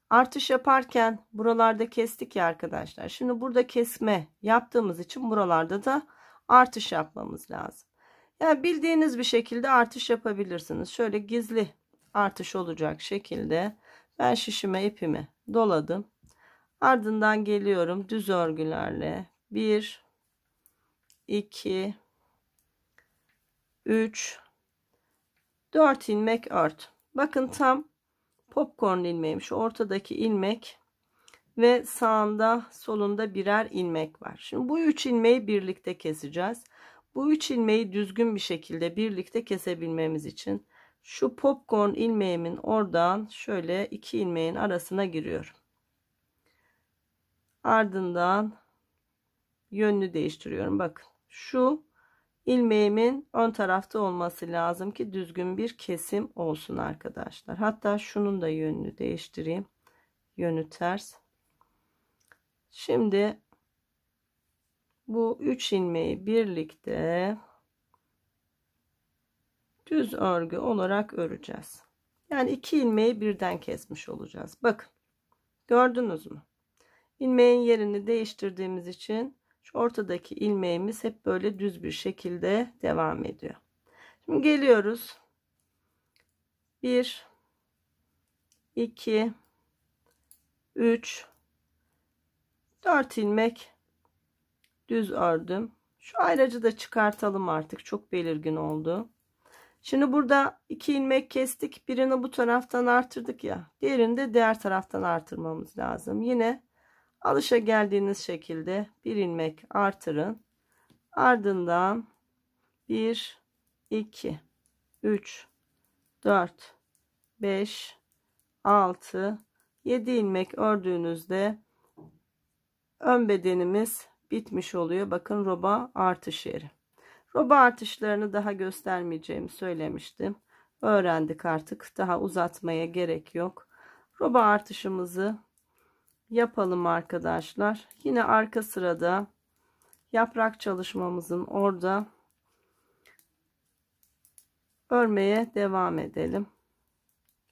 artış yaparken buralarda kestik ya arkadaşlar. Şimdi burada kesme yaptığımız için buralarda da artış yapmamız lazım. Yani bildiğiniz bir şekilde artış yapabilirsiniz. Şöyle gizli artış olacak şekilde ben şişime ipimi doladım. Ardından geliyorum düz örgülerle 1, 2, 3, 4 ilmek ört. Bakın tam popcorn ilmeğim şu ortadaki ilmek ve sağında solunda birer ilmek var. Şimdi bu 3 ilmeği birlikte keseceğiz. Bu 3 ilmeği düzgün bir şekilde birlikte kesebilmemiz için şu popcorn ilmeğimin oradan şöyle 2 ilmeğin arasına giriyorum. Ardından yönünü değiştiriyorum. Bakın şu ilmeğimin ön tarafta olması lazım ki düzgün bir kesim olsun arkadaşlar. Hatta şunun da yönünü değiştireyim. Yönü ters. Şimdi bu 3 ilmeği birlikte düz örgü olarak öreceğiz. Yani 2 ilmeği birden kesmiş olacağız. Bakın gördünüz mü? İlmeğin yerini değiştirdiğimiz için şu ortadaki ilmeğimiz hep böyle düz bir şekilde devam ediyor. Şimdi geliyoruz. 1, 2, 3, 4 ilmek düz ördüm. Şu ayracı da çıkartalım artık. Çok belirgin oldu. Şimdi burada 2 ilmek kestik. Birini bu taraftan artırdık ya. Diğerini de diğer taraftan artırmamız lazım. Yine alışa geldiğiniz şekilde bir ilmek artırın. Ardından 1, 2, 3, 4, 5, 6, 7 ilmek ördüğünüzde ön bedenimiz bitmiş oluyor. Bakın roba artış yeri. Roba artışlarını daha göstermeyeceğimi söylemiştim. Öğrendik artık. Daha uzatmaya gerek yok. Roba artışımızı yapalım arkadaşlar. Yine arka sırada yaprak çalışmamızın orada örmeye devam edelim.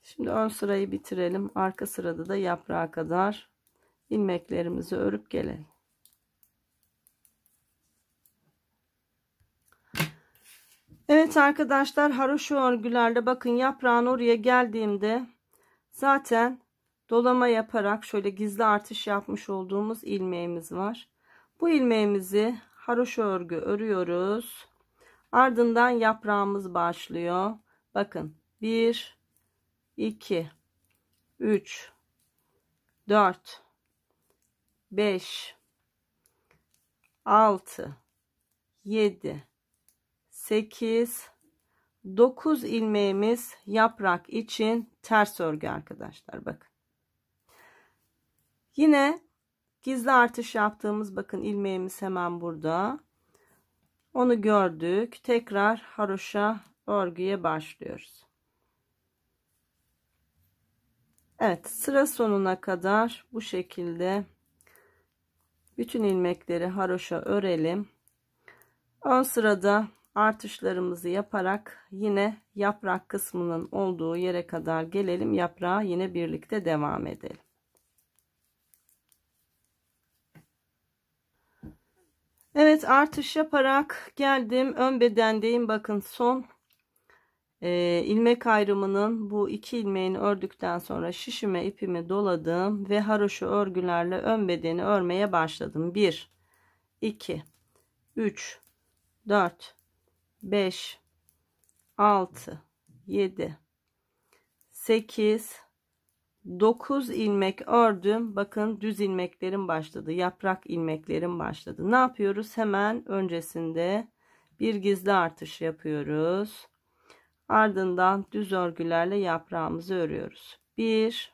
Şimdi ön sırayı bitirelim. Arka sırada da yaprağa kadar ilmeklerimizi örüp gelelim. Evet arkadaşlar, haroşa örgülerde bakın yaprağın oraya geldiğimde zaten dolama yaparak şöyle gizli artış yapmış olduğumuz ilmeğimiz var. Bu ilmeğimizi haroşa örgü örüyoruz. Ardından yaprağımız başlıyor. Bakın 1, 2, 3, 4, 5, 6, 7, 8, 9 ilmeğimiz yaprak için ters örgü arkadaşlar. Bakın. Yine gizli artış yaptığımız bakın ilmeğimiz hemen burada. Onu gördük. Tekrar haroşa örgüye başlıyoruz. Evet, sıra sonuna kadar bu şekilde bütün ilmekleri haroşa örelim. Ön sırada artışlarımızı yaparak yine yaprak kısmının olduğu yere kadar gelelim. Yaprağa yine birlikte devam edelim. Evet, artış yaparak geldim. Ön bedendeyim. Bakın son ilmek ayrımının bu iki ilmeğini ördükten sonra şişime ipimi doladım ve haroşa örgülerle ön bedeni örmeye başladım. 1, 2, 3, 4, 5, 6, 7, 8, 9 ilmek ördüm. Bakın düz ilmeklerim başladı. Yaprak ilmeklerim başladı. Ne yapıyoruz? Hemen öncesinde bir gizli artış yapıyoruz. Ardından düz örgülerle yaprağımızı örüyoruz. 1,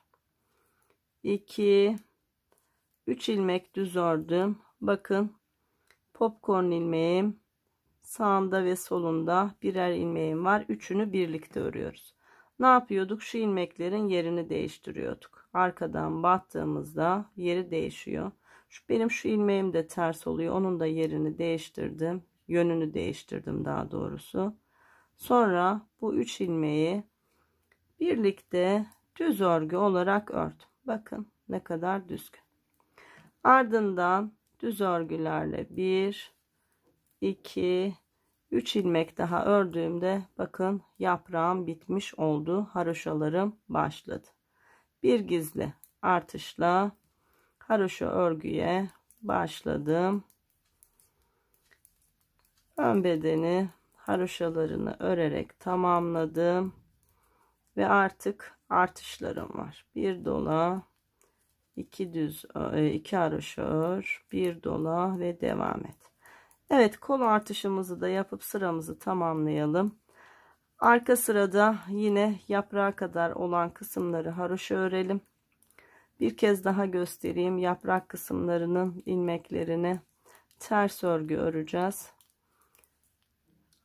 2, 3 ilmek düz ördüm. Bakın popcorn ilmeğim sağında ve solunda birer ilmeğim var. Üçünü birlikte örüyoruz. Ne yapıyorduk? Şu ilmeklerin yerini değiştiriyorduk. Arkadan battığımızda yeri değişiyor. Benim şu ilmeğim de ters oluyor. Onun da yerini değiştirdim. Yönünü değiştirdim daha doğrusu. Sonra bu 3 ilmeği birlikte düz örgü olarak ördüm. Bakın ne kadar düzgün. Ardından düz örgülerle 1, 2, 3 ilmek daha ördüğümde bakın yaprağım bitmiş oldu. Haroşalarım başladı. Bir gizli artışla haroşa örgüye başladım. Ön bedeni haroşalarını örerek tamamladım ve artık artışlarım var. Bir dola, 2 düz, 2 haroşa ör, bir dola ve devam et. Evet, kol artışımızı da yapıp sıramızı tamamlayalım. Arka sırada yine yaprağa kadar olan kısımları haroşa örelim. Bir kez daha göstereyim. Yaprak kısımlarının ilmeklerini ters örgü öreceğiz.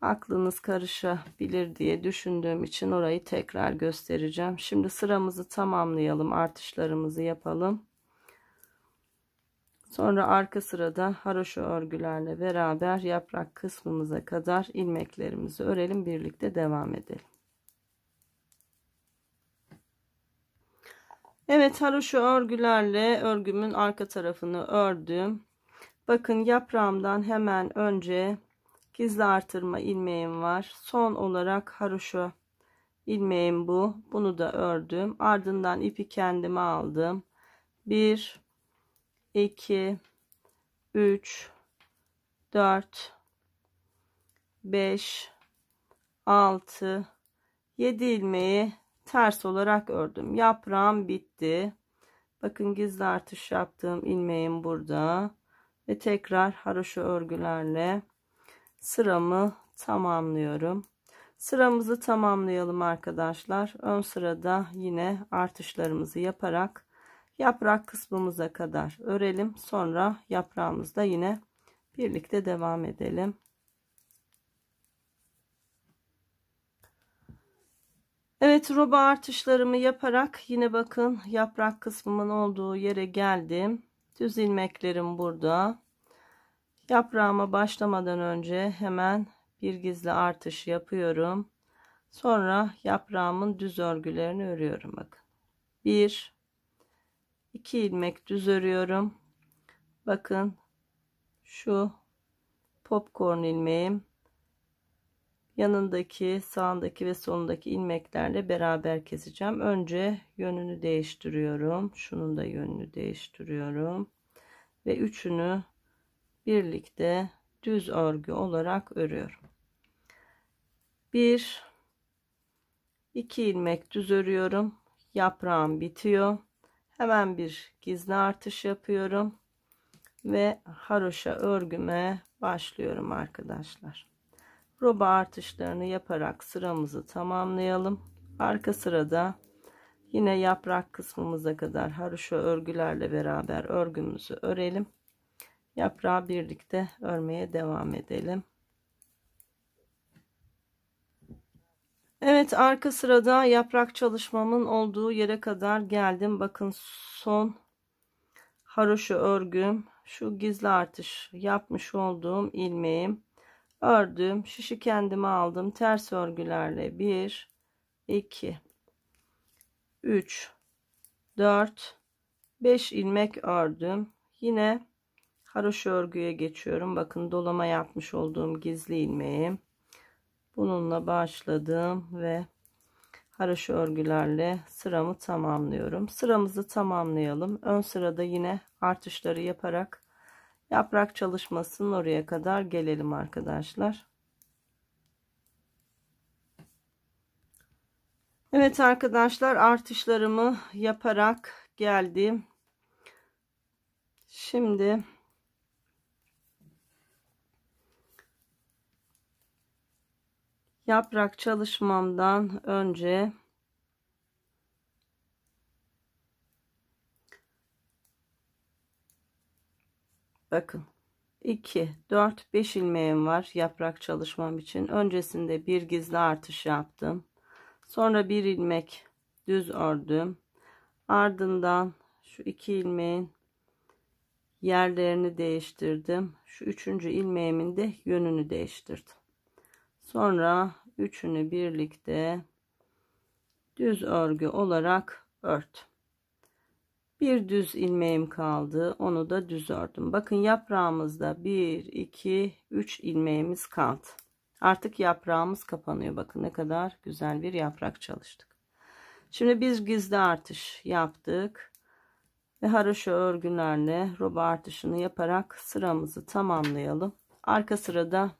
Aklınız karışabilir diye düşündüğüm için orayı tekrar göstereceğim. Şimdi sıramızı tamamlayalım. Artışlarımızı yapalım. Sonra arka sırada haroşa örgülerle beraber yaprak kısmımıza kadar ilmeklerimizi örelim. Birlikte devam edelim. Evet, haroşa örgülerle örgümün arka tarafını ördüm. Bakın yaprağımdan hemen önce gizli artırma ilmeğim var. Son olarak haroşa ilmeğim bu. Bunu da ördüm. Ardından ipi kendime aldım. 1, 2, 3, 4, 5, 6, 7 ilmeği ters olarak ördüm. Yaprağım bitti. Bakın gizli artış yaptığım ilmeğim burada. Ve tekrar haroşa örgülerle sıramı tamamlıyorum. Sıramızı tamamlayalım arkadaşlar. Ön sırada yine artışlarımızı yaparak yaprak kısmımıza kadar örelim. Sonra yaprağımızda yine birlikte devam edelim. Evet, roba artışlarımı yaparak yine bakın yaprak kısmımın olduğu yere geldim. Düz ilmeklerim burada. Yaprağıma başlamadan önce hemen bir gizli artış yapıyorum. Sonra yaprağımın düz örgülerini örüyorum. Bakın. 1 2 ilmek düz örüyorum. Bakın şu popcorn ilmeğim yanındaki, sağındaki ve solundaki ilmeklerle beraber keseceğim. Önce yönünü değiştiriyorum. Şunun da yönünü değiştiriyorum. Ve üçünü birlikte düz örgü olarak örüyorum. 1 2 ilmek düz örüyorum. Yaprağım bitiyor. Hemen bir gizli artış yapıyorum ve haroşa örgüme başlıyorum arkadaşlar. Roba artışlarını yaparak sıramızı tamamlayalım. Arka sırada yine yaprak kısmımıza kadar haroşa örgülerle beraber örgümüzü örelim. Yaprağı birlikte örmeye devam edelim. Evet, arka sırada yaprak çalışmamın olduğu yere kadar geldim. Bakın son haroşa örgüm, şu gizli artış yapmış olduğum ilmeğim, ördüm, şişi kendime aldım, ters örgülerle 1 2 3 4 5 ilmek ördüm. Yine haroşa örgüye geçiyorum. Bakın dolama yapmış olduğum gizli ilmeğim, bununla başladım ve haroşa örgülerle sıramı tamamlıyorum. Sıramızı tamamlayalım. Ön sırada yine artışları yaparak yaprak çalışmasının oraya kadar gelelim arkadaşlar. Evet arkadaşlar, artışlarımı yaparak geldim. Şimdi yaprak çalışmamdan önce bakın 2 4 5 ilmeğim var yaprak çalışmam için. Öncesinde bir gizli artış yaptım. Sonra bir ilmek düz ördüm. Ardından şu 2 ilmeğin yerlerini değiştirdim. Şu 3. ilmeğimin de yönünü değiştirdim. Sonra üçünü birlikte düz örgü olarak ördüm. Bir düz ilmeğim kaldı. Onu da düz ördüm. Bakın yaprağımızda 1 2 3 ilmeğimiz kaldı. Artık yaprağımız kapanıyor. Bakın ne kadar güzel bir yaprak çalıştık. Şimdi biz gizli artış yaptık ve haroşa örgülerle roba artışını yaparak sıramızı tamamlayalım. Arka sırada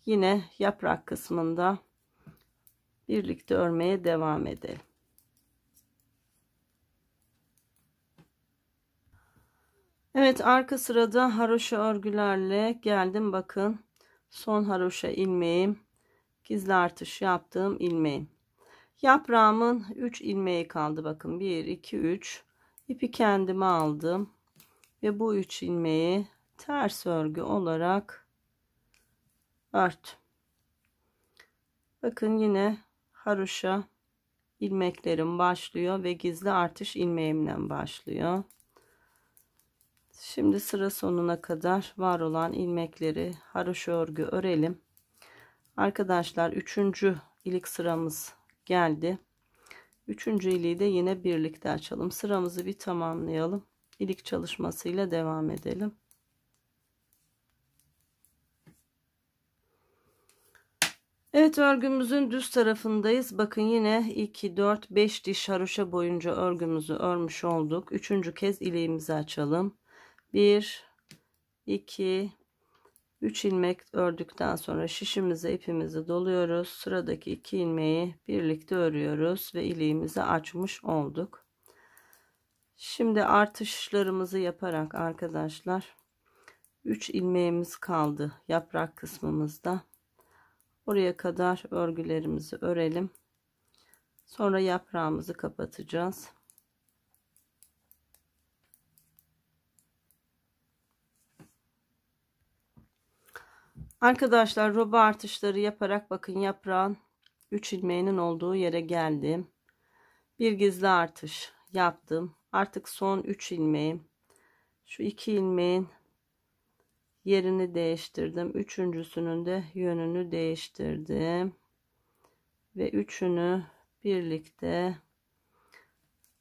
yine yaprak kısmında birlikte örmeye devam edelim. Evet, arka sırada haroşa örgülerle geldim. Bakın son haroşa ilmeğim, gizli artış yaptığım ilmeğim. Yaprağımın 3 ilmeği kaldı. Bakın 1 2 3 ipi kendime aldım ve bu 3 ilmeği ters örgü olarak örttüm. Bakın yine haroşa ilmeklerim başlıyor ve gizli artış ilmeğimden başlıyor. Şimdi sıra sonuna kadar var olan ilmekleri haroşa örgü örelim. Arkadaşlar 3. ilik sıramız geldi. 3. iliği de yine birlikte açalım. Sıramızı bir tamamlayalım. İlik çalışmasıyla devam edelim. Evet, örgümüzün düz tarafındayız. Bakın yine 2 4 5 diş haroşa boyunca örgümüzü örmüş olduk. 3. kez iliğimizi açalım. 1 2 3 ilmek ördükten sonra şişimize ipimizi doluyoruz. Sıradaki 2 ilmeği birlikte örüyoruz ve iliğimizi açmış olduk. Şimdi artışlarımızı yaparak arkadaşlar 3 ilmeğimiz kaldı yaprak kısmımızda. Oraya kadar örgülerimizi örelim. Sonra yaprağımızı kapatacağız. Arkadaşlar roba artışları yaparak bakın yaprağın 3 ilmeğinin olduğu yere geldim. Bir gizli artış yaptım. Artık son 3 ilmeğim. Şu 2 ilmeğin yerini değiştirdim. Üçüncüsünün de yönünü değiştirdim. Ve üçünü birlikte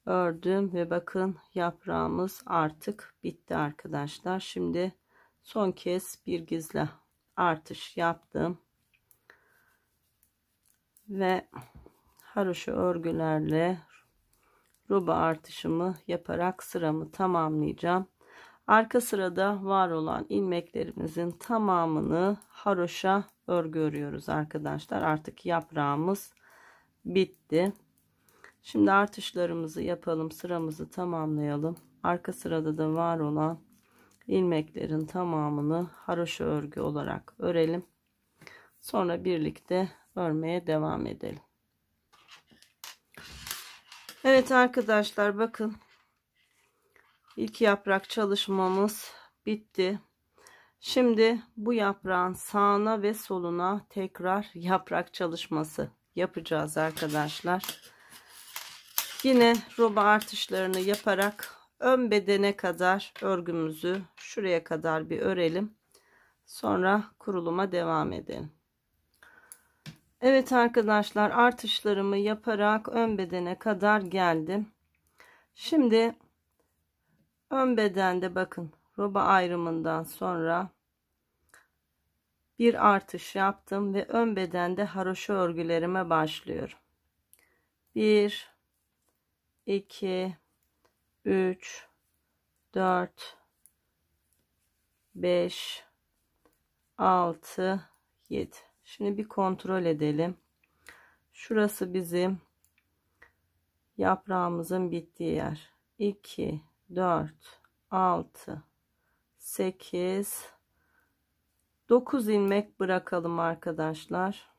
ördüm ve bakın yaprağımız artık bitti arkadaşlar. Şimdi son kez bir gizli artış yaptım ve haroşa örgülerle roba artışımı yaparak sıramı tamamlayacağım. Arka sırada var olan ilmeklerimizin tamamını haroşa örgü örüyoruz arkadaşlar. Artık yaprağımız bitti. Şimdi artışlarımızı yapalım, sıramızı tamamlayalım. Arka sırada da var olan ilmeklerin tamamını haroşa örgü olarak örelim. Sonra birlikte örmeye devam edelim. Evet arkadaşlar, bakın ilk yaprak çalışmamız bitti. Şimdi bu yaprağın sağına ve soluna tekrar yaprak çalışması yapacağız arkadaşlar. Yine roba artışlarını yaparak ön bedene kadar örgümüzü şuraya kadar bir örelim. Sonra kuruluma devam edelim. Evet arkadaşlar, artışlarımı yaparak ön bedene kadar geldim. Şimdi ön bedende bakın roba ayrımından sonra bir artış yaptım ve ön bedende haroşa örgülerime başlıyorum. 1 2 3 4 5 6 7. Şimdi bir kontrol edelim. Şurası bizim yaprağımızın bittiği yer. 2 4 6 8 9 ilmek bırakalım arkadaşlar.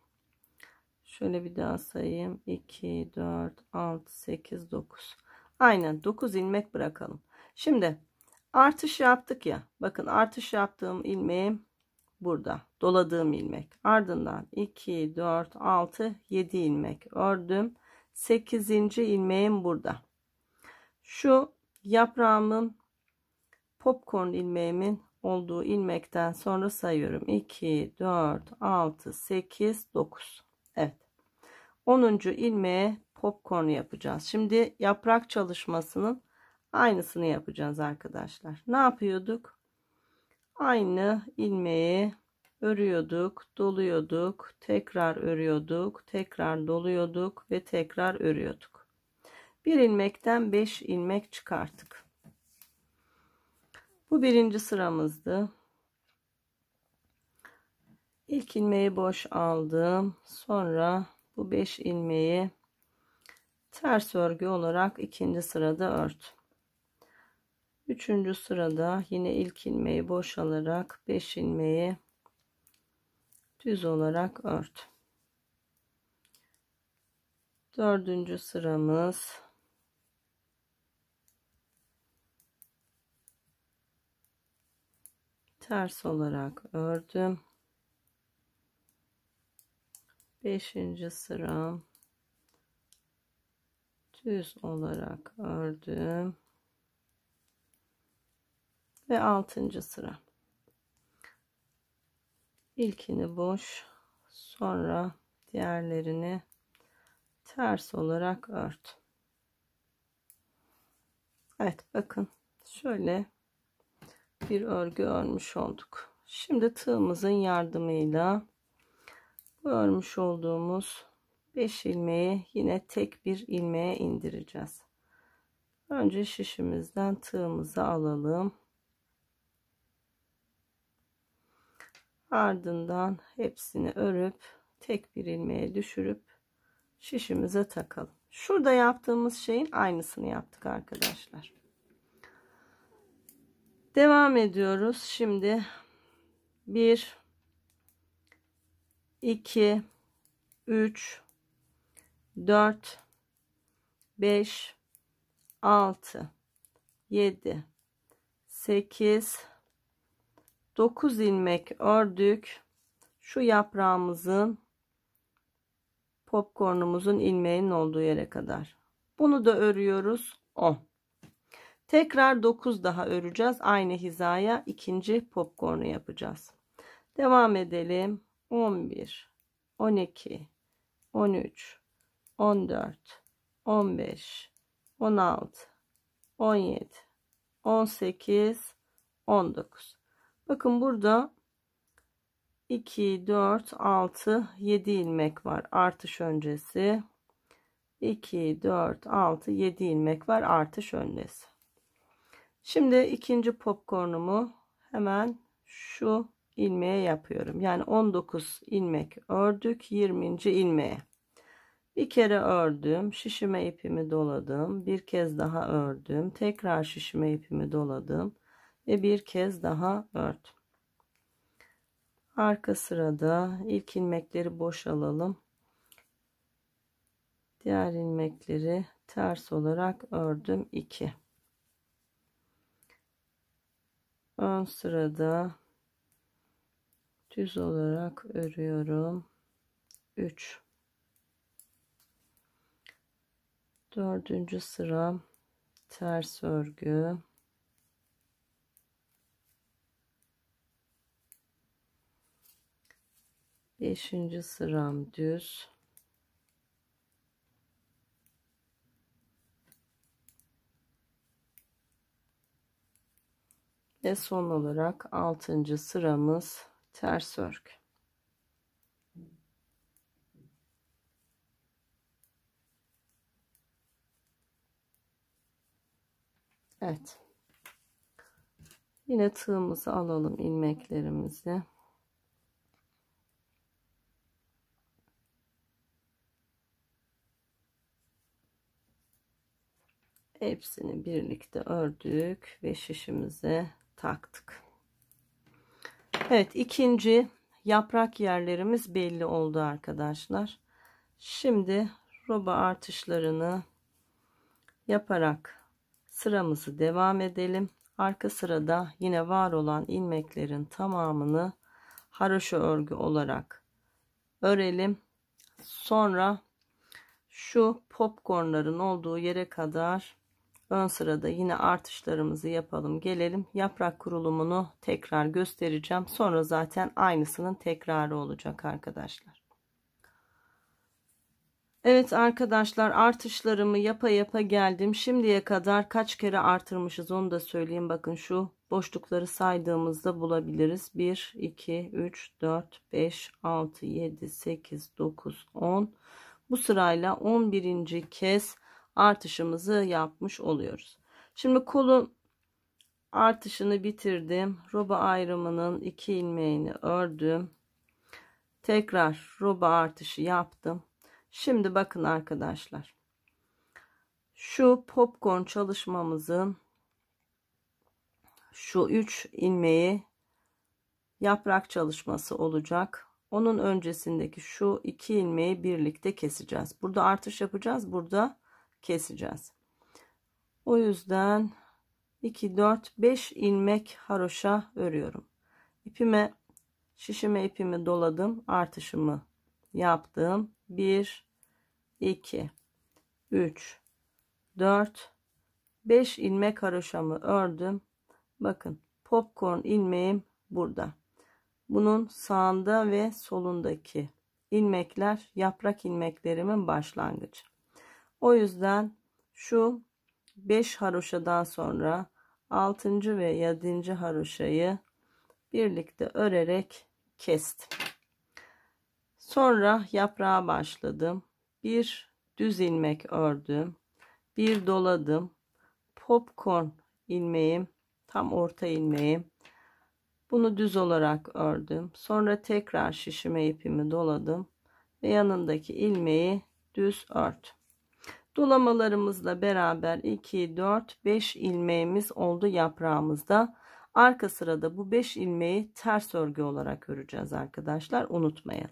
Şöyle bir daha sayayım. 2 4 6 8 9. Aynen 9 ilmek bırakalım. Şimdi artış yaptık ya. Bakın artış yaptığım ilmeğim burada. Doladığım ilmek. Ardından 2 4 6 7 ilmek ördüm. 8. ilmeğim burada. Şu yaprağımın popcorn ilmeğimin olduğu ilmekten sonra sayıyorum. 2 4 6 8 9. Evet. 10. ilmeğe popcorn yapacağız. Şimdi yaprak çalışmasının aynısını yapacağız arkadaşlar. Ne yapıyorduk? Aynı ilmeği örüyorduk, doluyorduk, tekrar örüyorduk, tekrar doluyorduk ve tekrar örüyorduk. Bir ilmekten 5 ilmek çıkarttık. Bu birinci sıramızdı. İlk ilmeği boş aldım. Sonra bu 5 ilmeği ters örgü olarak ikinci sırada ördüm. Üçüncü sırada yine ilk ilmeği boş alarak 5 ilmeği düz olarak ördüm. Dördüncü sıramız ters olarak ördüm. Beşinci sıram düz olarak ördüm. Ve 6. sıra. İlkini boş, sonra diğerlerini ters olarak ördüm. Evet, bakın şöyle bir örgü örmüş olduk. Şimdi tığımızın yardımıyla bu örmüş olduğumuz 5 ilmeği yine tek bir ilmeğe indireceğiz. Önce şişimizden tığımızı alalım. Ardından hepsini örüp tek bir ilmeğe düşürüp şişimize takalım. Şurada yaptığımız şeyin aynısını yaptık arkadaşlar. Devam ediyoruz. Şimdi 1 2 3 4 5 6 7 8 9 ilmek ördük. Şu yaprağımızın popcornumuzun ilmeğinin olduğu yere kadar. Bunu da örüyoruz 10. Tekrar 9 daha öreceğiz. Aynı hizaya ikinci popcornu yapacağız. Devam edelim. 11, 12, 13, 14, 15, 16, 17, 18, 19. Bakın burada 2, 4, 6, 7 ilmek var. Artış öncesi. 2, 4, 6, 7 ilmek var. Artış öncesi. Şimdi ikinci popcornumu hemen şu ilmeğe yapıyorum. Yani 19 ilmek ördük. 20. ilmeğe. Bir kere ördüm. Şişime ipimi doladım. Bir kez daha ördüm. Tekrar şişime ipimi doladım. Ve bir kez daha ördüm. Arka sırada ilk ilmekleri boş alalım. Diğer ilmekleri ters olarak ördüm. 2. Ön sırada düz olarak örüyorum. 3. Dördüncü sıra ters örgü. 5. sıram düz. Ve son olarak 6. sıramız ters örgü. Evet. Yine tığımızı alalım, ilmeklerimizi. Hepsini birlikte ördük ve şişimize taktık. Evet, ikinci yaprak yerlerimiz belli oldu arkadaşlar. Şimdi roba artışlarını yaparak sıramızı devam edelim. Arka sırada yine var olan ilmeklerin tamamını haroşa örgü olarak örelim. Sonra şu popcornların olduğu yere kadar ön sırada yine artışlarımızı yapalım, gelelim. Yaprak kurulumunu tekrar göstereceğim. Sonra zaten aynısının tekrarı olacak arkadaşlar. Evet arkadaşlar, artışlarımı yapa yapa geldim. Şimdiye kadar kaç kere artırmışız onu da söyleyeyim. Bakın şu boşlukları saydığımızda bulabiliriz. 1, 2, 3, 4, 5, 6, 7, 8, 9, 10. Bu sırayla 11. kez artışımızı yapmış oluyoruz. Şimdi kolun artışını bitirdim. Roba ayrımının 2 ilmeğini ördüm. Tekrar roba artışı yaptım. Şimdi bakın arkadaşlar. Şu popcorn çalışmamızın şu 3 ilmeği yaprak çalışması olacak. Onun öncesindeki şu 2 ilmeği birlikte keseceğiz. Burada artış yapacağız. Burada keseceğiz. O yüzden 2, 4, 5 ilmek haroşa örüyorum. İpime, şişime ipimi doladım. Artışımı yaptım. 1, 2, 3, 4, 5 ilmek haroşamı ördüm. Bakın popcorn ilmeğim burada. Bunun sağında ve solundaki ilmekler yaprak ilmeklerimin başlangıcı. O yüzden şu 5 haroşadan sonra 6. ve 7. haroşayı birlikte örerek kestim. Sonra yaprağa başladım. Bir düz ilmek ördüm. Bir doladım. Popcorn ilmeğim, tam orta ilmeğim. Bunu düz olarak ördüm. Sonra tekrar şişime ipimi doladım ve yanındaki ilmeği düz ördüm. Dolamalarımızla beraber 2, 4, 5 ilmeğimiz oldu yaprağımızda. Arka sırada bu 5 ilmeği ters örgü olarak öreceğiz arkadaşlar. Unutmayın.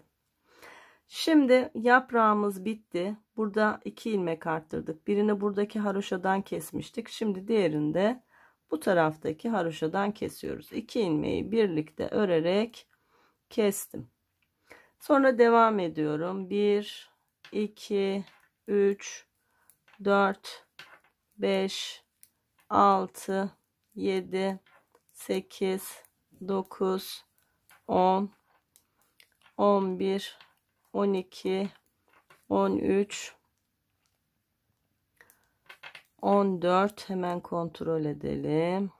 Şimdi yaprağımız bitti. Burada 2 ilmek arttırdık. Birini buradaki haroşadan kesmiştik. Şimdi diğerini de bu taraftaki haroşadan kesiyoruz. 2 ilmeği birlikte örerek kestim. Sonra devam ediyorum. 1, 2, 3, 4, 5, 6, 7, 8, 9, 10, 11, 12, 13, 14. Hemen kontrol edelim.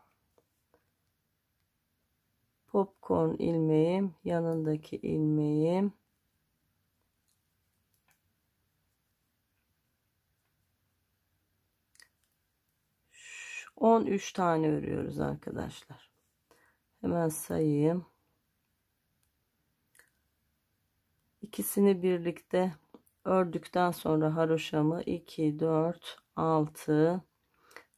Popcorn ilmeğim, yanındaki ilmeğim. 13 tane örüyoruz arkadaşlar. Hemen sayayım. İkisini birlikte ördükten sonra haroşamı 2, 4, 6,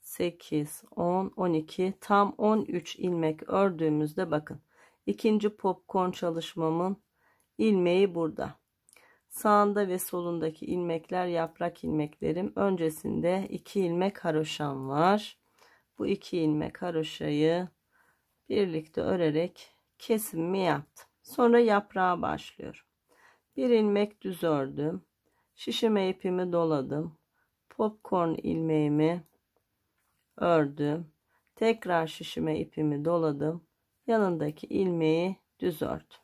8, 10, 12, tam 13 ilmek ördüğümüzde bakın. İkinci popcorn çalışmamın ilmeği burada. Sağında ve solundaki ilmekler yaprak ilmeklerim. Öncesinde 2 ilmek haroşam var. Bu 2 ilmek haroşayı birlikte örerek kesimimi yaptım. Sonra yaprağa başlıyorum. 1 ilmek düz ördüm. Şişime ipimi doladım. Popcorn ilmeğimi ördüm. Tekrar şişime ipimi doladım. Yanındaki ilmeği düz ördüm.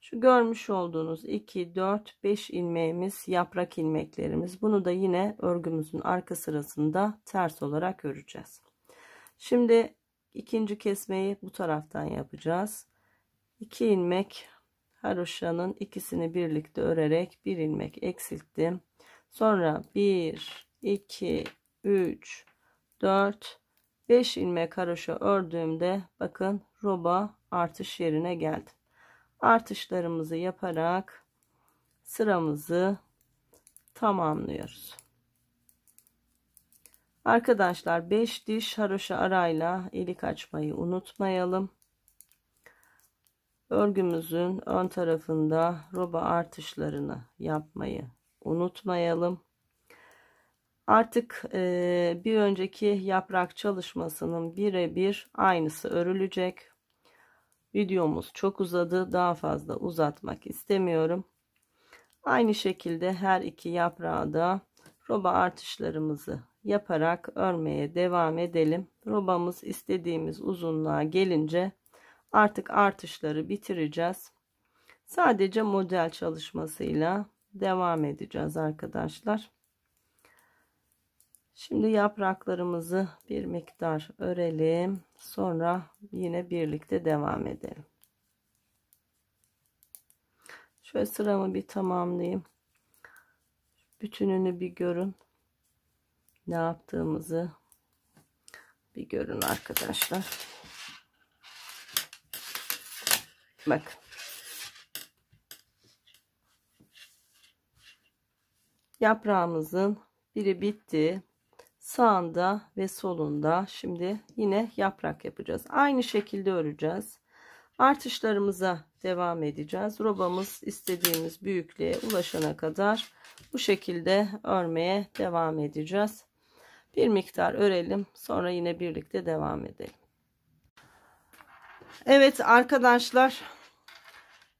Şu görmüş olduğunuz 2, 4, 5 ilmeğimiz yaprak ilmeklerimiz. Bunu da yine örgümüzün arka sırasında ters olarak öreceğiz. Şimdi ikinci kesmeyi bu taraftan yapacağız. 2 ilmek haroşanın ikisini birlikte örerek 1 ilmek eksilttim. Sonra 1, 2, 3, 4, 5 ilmek haroşa ördüğümde bakın roba artış yerine geldim. Artışlarımızı yaparak sıramızı tamamlıyoruz. Arkadaşlar 5 diş haroşa arayla ilik açmayı unutmayalım. Örgümüzün ön tarafında roba artışlarını yapmayı unutmayalım. Artık bir önceki yaprak çalışmasının birebir aynısı örülecek. Videomuz çok uzadı. Daha fazla uzatmak istemiyorum. Aynı şekilde her iki yaprağı da roba artışlarımızı yaparak örmeye devam edelim. Robamız istediğimiz uzunluğa gelince artık artışları bitireceğiz. Sadece model çalışmasıyla devam edeceğiz arkadaşlar. Şimdi yapraklarımızı bir miktar örelim. Sonra yine birlikte devam edelim. Şöyle sıramı bir tamamlayayım. Bütününü bir görün. Ne yaptığımızı bir görün arkadaşlar. Bakın. Yaprağımızın biri bitti. Sağında ve solunda şimdi yine yaprak yapacağız. Aynı şekilde öreceğiz. Artışlarımıza devam edeceğiz. Robamız istediğimiz büyüklüğe ulaşana kadar bu şekilde örmeye devam edeceğiz. Bir miktar örelim. Sonra yine birlikte devam edelim. Evet arkadaşlar.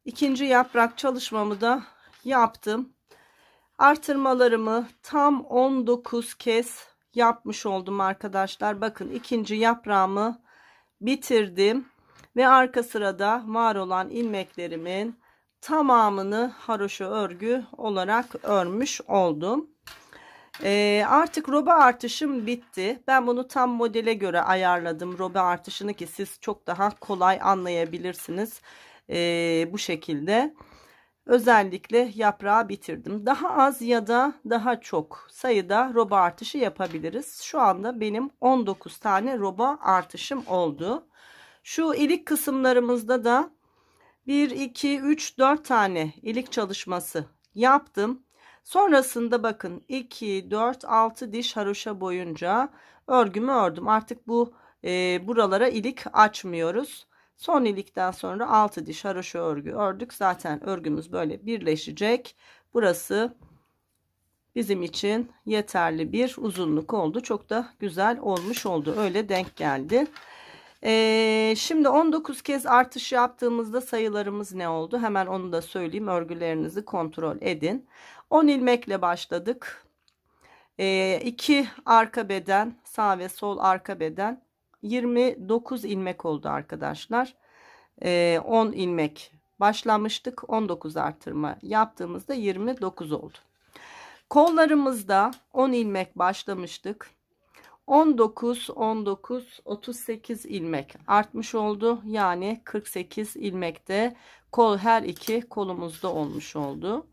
İkinci yaprak çalışmamı da yaptım. Artırmalarımı tam 19 kez yapmış oldum arkadaşlar. Bakın ikinci yaprağımı bitirdim. Ve arka sırada var olan ilmeklerimin tamamını haroşa örgü olarak örmüş oldum. Artık roba artışım bitti. Ben bunu tam modele göre ayarladım. Roba artışını ki siz çok daha kolay anlayabilirsiniz. Bu şekilde. Özellikle yaprağı bitirdim. Daha az ya da daha çok sayıda roba artışı yapabiliriz. Şu anda benim 19 tane roba artışım oldu. Şu ilik kısımlarımızda da 1, 2, 3, 4 tane ilik çalışması yaptım. Sonrasında bakın 2, 4, 6 diş haroşa boyunca örgümü ördüm. Artık bu buralara ilik açmıyoruz. Son ilikten sonra 6 diş haroşa örgü ördük. Zaten örgümüz böyle birleşecek. Burası bizim için yeterli bir uzunluk oldu. Çok da güzel olmuş oldu. Öyle denk geldi. Şimdi 19 kez artış yaptığımızda sayılarımız ne oldu? Hemen onu da söyleyeyim. Örgülerinizi kontrol edin. 10 ilmekle başladık. 2 arka beden, sağ ve sol arka beden 29 ilmek oldu arkadaşlar. 10 ilmek başlamıştık. 19 artırma yaptığımızda 29 oldu. Kollarımızda 10 ilmek başlamıştık. 19, 19, 38 ilmek artmış oldu. Yani 48 ilmekte kol, her iki kolumuzda olmuş oldu.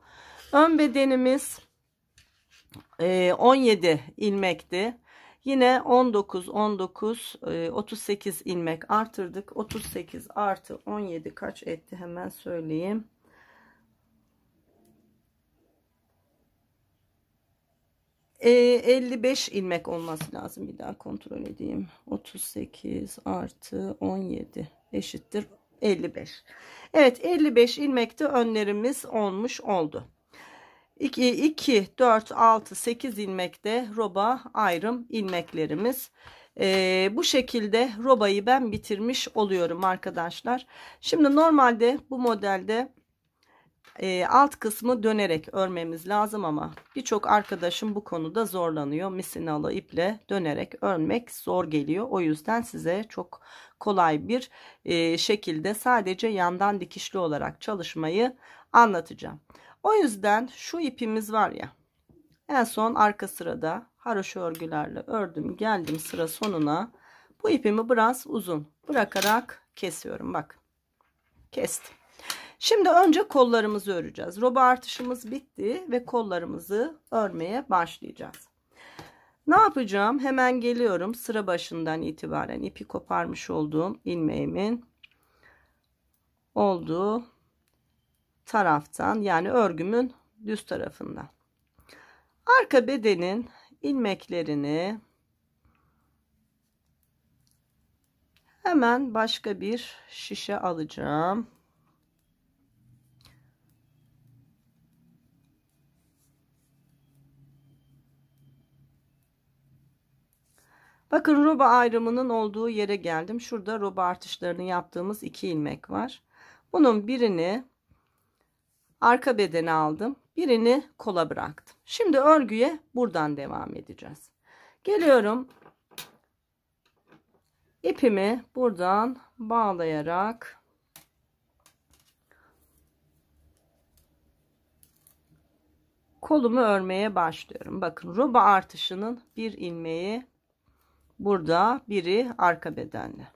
Ön bedenimiz 17 ilmekti. Yine 19, 19, 38 ilmek artırdık. 38 artı 17 kaç etti hemen söyleyeyim. 55 ilmek olması lazım. Bir daha kontrol edeyim. 38 artı 17 eşittir 55. Evet, 55 ilmekte önlerimiz olmuş oldu. 2, 4, 6, 8 ilmekte roba ayrım ilmeklerimiz. Bu şekilde robayı ben bitirmiş oluyorum arkadaşlar. Şimdi normalde bu modelde alt kısmı dönerek örmemiz lazım ama birçok arkadaşım bu konuda zorlanıyor. Misinalı iple dönerek örmek zor geliyor. O yüzden size çok kolay bir şekilde sadece yandan dikişli olarak çalışmayı anlatacağım. O yüzden şu ipimiz var ya, en son arka sırada haroşa örgülerle ördüm, geldim sıra sonuna. Bu ipimi biraz uzun bırakarak kesiyorum. Bak, kestim. Şimdi önce kollarımızı öreceğiz. Roba artışımız bitti ve kollarımızı örmeye başlayacağız. Ne yapacağım? Hemen geliyorum sıra başından itibaren ipi koparmış olduğum ilmeğimin olduğu taraftan, yani örgümün düz tarafından arka bedenin ilmeklerini hemen başka bir şişe alacağım. Bakın, roba ayrımının olduğu yere geldim. Şurada roba artışlarını yaptığımız 2 ilmek var. Bunun birini arka bedene aldım. Birini kola bıraktım. Şimdi örgüye buradan devam edeceğiz. Geliyorum. İpimi buradan bağlayarak kolumu örmeye başlıyorum. Bakın, roba artışının bir ilmeği burada, biri arka bedende.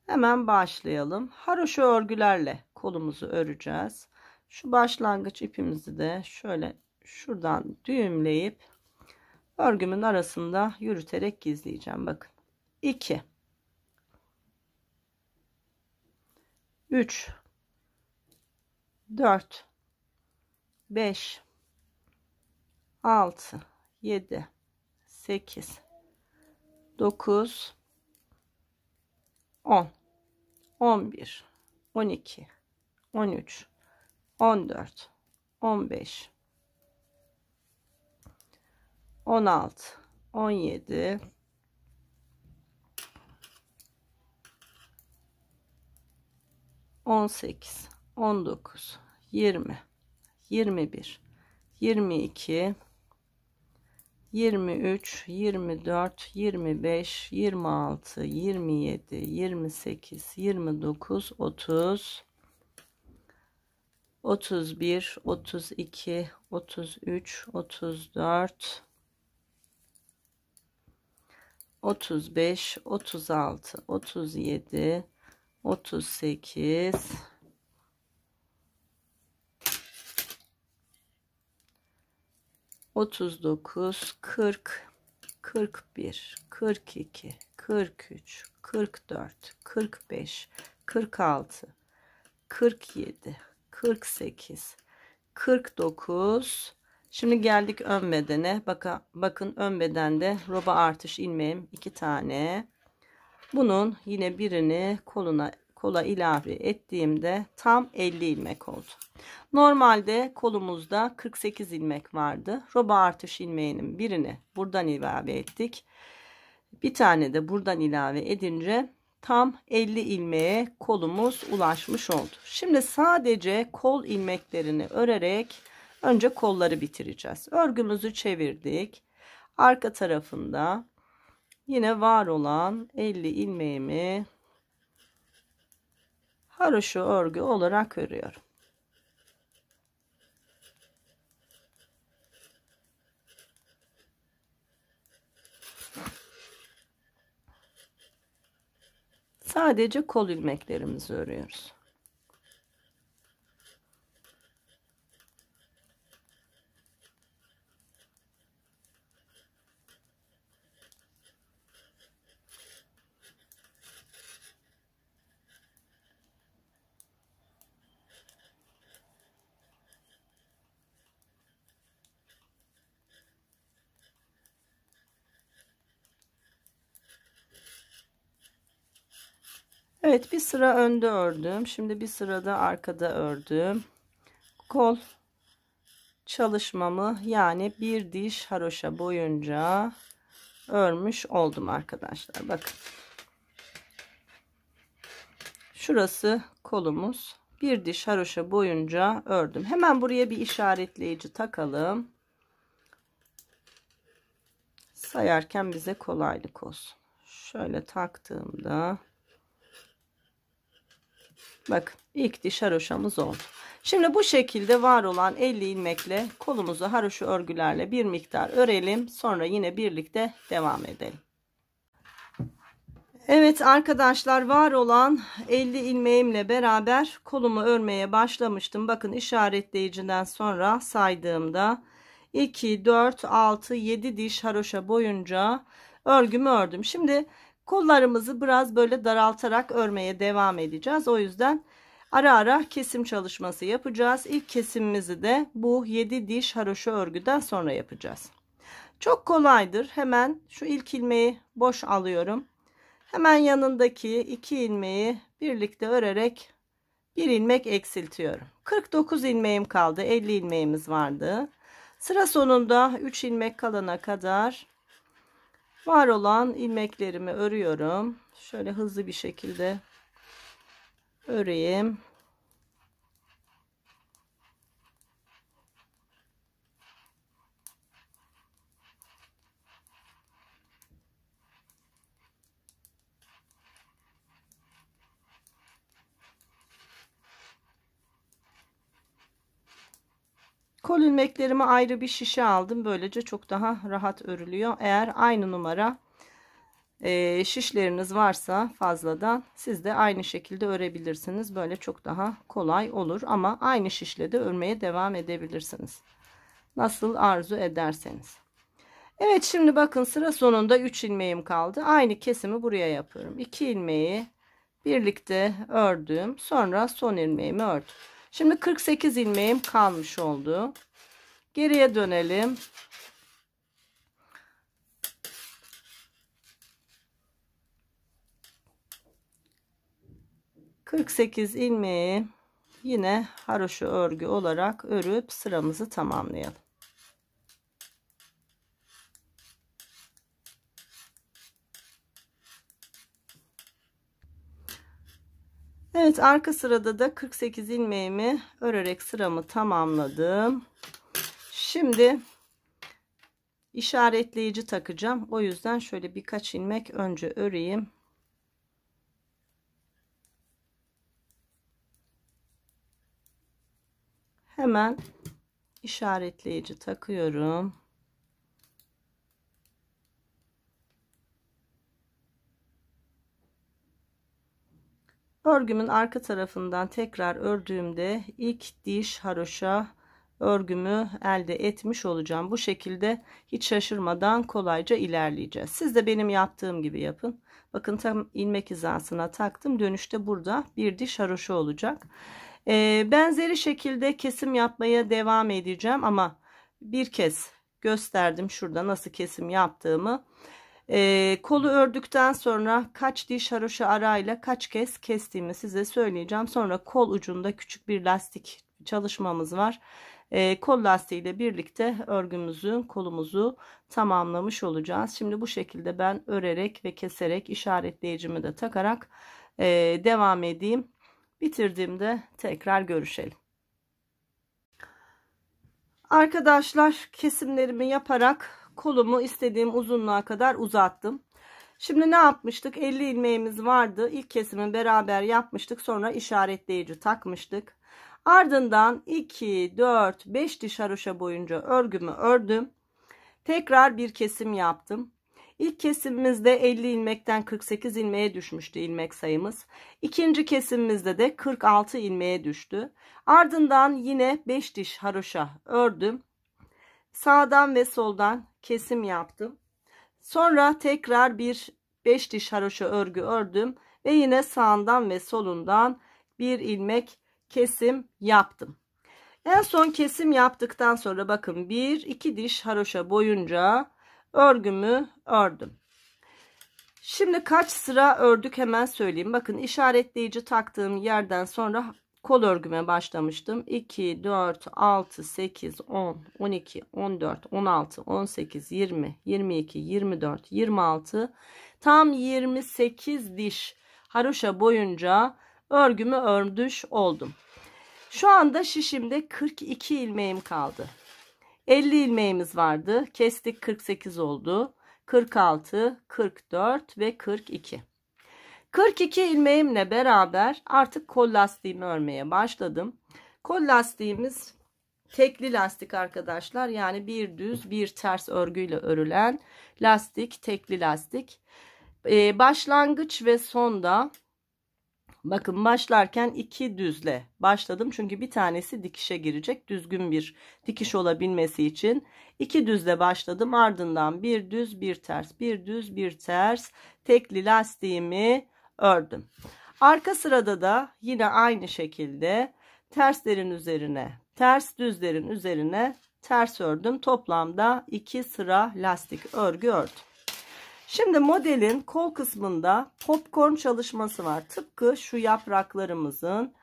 Hemen başlayalım. Haroşa örgülerle kolumuzu öreceğiz. Şu başlangıç ipimizi de şöyle şuradan düğümleyip örgümün arasında yürüterek gizleyeceğim. Bakın, 2, 3, 4, 5, 6, 7, 8, 9, 10, 11, 12, 13, 14, 15, 16, 17, 18, 19, 20, 21, 22, 23, 24, 25, 26, 27, 28, 29, 30, 31, 32, 33, 34, 35, 36, 37, 38, 39, 40, 41, 42, 43, 44, 45, 46, 47, 48, 49. Şimdi geldik ön bedene. Bakın, ön bedende roba artış ilmeğim 2 tane. Bunun yine birini kola ilave ettiğimde tam 50 ilmek oldu. Normalde kolumuzda 48 ilmek vardı. Roba artış ilmeğinin birini buradan ilave ettik. Bir tane de buradan ilave edince tam 50 ilmeğe kolumuz ulaşmış oldu. Şimdi sadece kol ilmeklerini örerek Önce kolları bitireceğiz. Örgümüzü çevirdik. Arka tarafında yine var olan 50 ilmeğimi haroşa örgü olarak örüyorum. Sadece kol ilmeklerimizi örüyoruz. Evet, bir sıra önde ördüm. Şimdi bir sırada arkada ördüm. Kol çalışmamı yani bir diş haroşa boyunca örmüş oldum arkadaşlar. Bakın. Şurası kolumuz. Bir diş haroşa boyunca ördüm. Hemen buraya bir işaretleyici takalım. Sayarken bize kolaylık olsun. Şöyle taktığımda bakın ilk diş haroşamız oldu. Şimdi bu şekilde var olan 50 ilmekle kolumuzu haroşa örgülerle bir miktar örelim. Sonra yine birlikte devam edelim. Evet arkadaşlar, var olan 50 ilmeğimle beraber kolumu örmeye başlamıştım. Bakın işaretleyiciden sonra saydığımda 2, 4, 6, 7 diş haroşa boyunca örgümü ördüm. Şimdi kollarımızı biraz böyle daraltarak örmeye devam edeceğiz. O yüzden ara ara kesim çalışması yapacağız. İlk kesimimizi de bu 7 diş haroşa örgüden sonra yapacağız. Çok kolaydır. Hemen şu ilk ilmeği boş alıyorum. Hemen yanındaki 2 ilmeği birlikte örerek bir ilmek eksiltiyorum. 49 ilmeğim kaldı. 50 ilmeğimiz vardı. Sıra sonunda 3 ilmek kalana kadar var olan ilmeklerimi örüyorum. Şöyle hızlı bir şekilde öreyim. Kol ilmeklerimi ayrı bir şişe aldım. Böylece çok daha rahat örülüyor. Eğer aynı numara şişleriniz varsa fazladan siz de aynı şekilde örebilirsiniz. Böyle çok daha kolay olur ama aynı şişle de örmeye devam edebilirsiniz. Nasıl arzu ederseniz. Evet, şimdi bakın sıra sonunda 3 ilmeğim kaldı. Aynı kesimi buraya yapıyorum. 2 ilmeği birlikte ördüm. Sonra son ilmeğimi ördüm. Şimdi 48 ilmeğim kalmış oldu. Geriye dönelim. ...48 ilmeği yine haroşa örgü olarak örüp sıramızı tamamlayalım. Evet, arka sırada da 48 ilmeğimi örerek sıramı tamamladım. Şimdi işaretleyici takacağım. O yüzden şöyle birkaç ilmek önce öreyim. Hemen işaretleyici takıyorum. Örgümün arka tarafından tekrar ördüğümde ilk diş haroşa örgümü elde etmiş olacağım. Bu şekilde hiç şaşırmadan kolayca ilerleyeceğiz. Siz de benim yaptığım gibi yapın. Bakın tam ilmek hizasına taktım. Dönüşte burada bir diş haroşa olacak. Benzeri şekilde kesim yapmaya devam edeceğim ama bir kez gösterdim şurada nasıl kesim yaptığımı. Kolu ördükten sonra kaç diş haroşa arayla kaç kez kestiğimi size söyleyeceğim. Sonra kol ucunda küçük bir lastik çalışmamız var. Kol lastiği ile birlikte örgümüzü, kolumuzu tamamlamış olacağız. Şimdi bu şekilde ben örerek ve keserek işaretleyicimi de takarak devam edeyim. Bitirdiğimde tekrar görüşelim. Arkadaşlar, kesimlerimi yaparak kolumu istediğim uzunluğa kadar uzattım. Şimdi ne yapmıştık? 50 ilmeğimiz vardı. İlk kesimi beraber yapmıştık. Sonra işaretleyici takmıştık. Ardından 2, 4, 5 diş haroşa boyunca örgümü ördüm. Tekrar bir kesim yaptım. İlk kesimimizde 50 ilmekten 48 ilmeğe düşmüştü ilmek sayımız. İkinci kesimimizde de 46 ilmeğe düştü. Ardından yine 5 diş haroşa ördüm. Sağdan ve soldan kesim yaptım. Sonra tekrar bir 5 diş haroşa örgü ördüm ve yine sağından ve solundan bir ilmek kesim yaptım. En son kesim yaptıktan sonra bakın 1-2 diş haroşa boyunca örgümü ördüm. Şimdi kaç sıra ördük hemen söyleyeyim. Bakın, işaretleyici taktığım yerden sonra kol örgüme başlamıştım. 2, 4, 6, 8, 10, 12, 14, 16, 18, 20, 22, 24, 26, tam 28 diş haroşa boyunca örgümü örmüş oldum. Şu anda şişimde 42 ilmeğim kaldı. 50 ilmeğimiz vardı. Kestik, 48 oldu. 46, 44 ve 42. 42 ilmeğimle beraber artık kol lastiğimi örmeye başladım. Kol lastiğimiz tekli lastik arkadaşlar. Yani bir düz bir ters örgüyle örülen lastik, tekli lastik. Başlangıç ve sonda bakın, başlarken 2 düzle başladım. Çünkü bir tanesi dikişe girecek. Düzgün bir dikiş olabilmesi için 2 düzle başladım. Ardından bir düz bir ters, bir düz bir ters tekli lastiğimi ördüm. Arka sırada da yine aynı şekilde terslerin üzerine ters, düzlerin üzerine ters ördüm. Toplamda 2 sıra lastik örgü ördüm. Şimdi modelin kol kısmında popcorn çalışması var. Tıpkı şu yapraklarımızın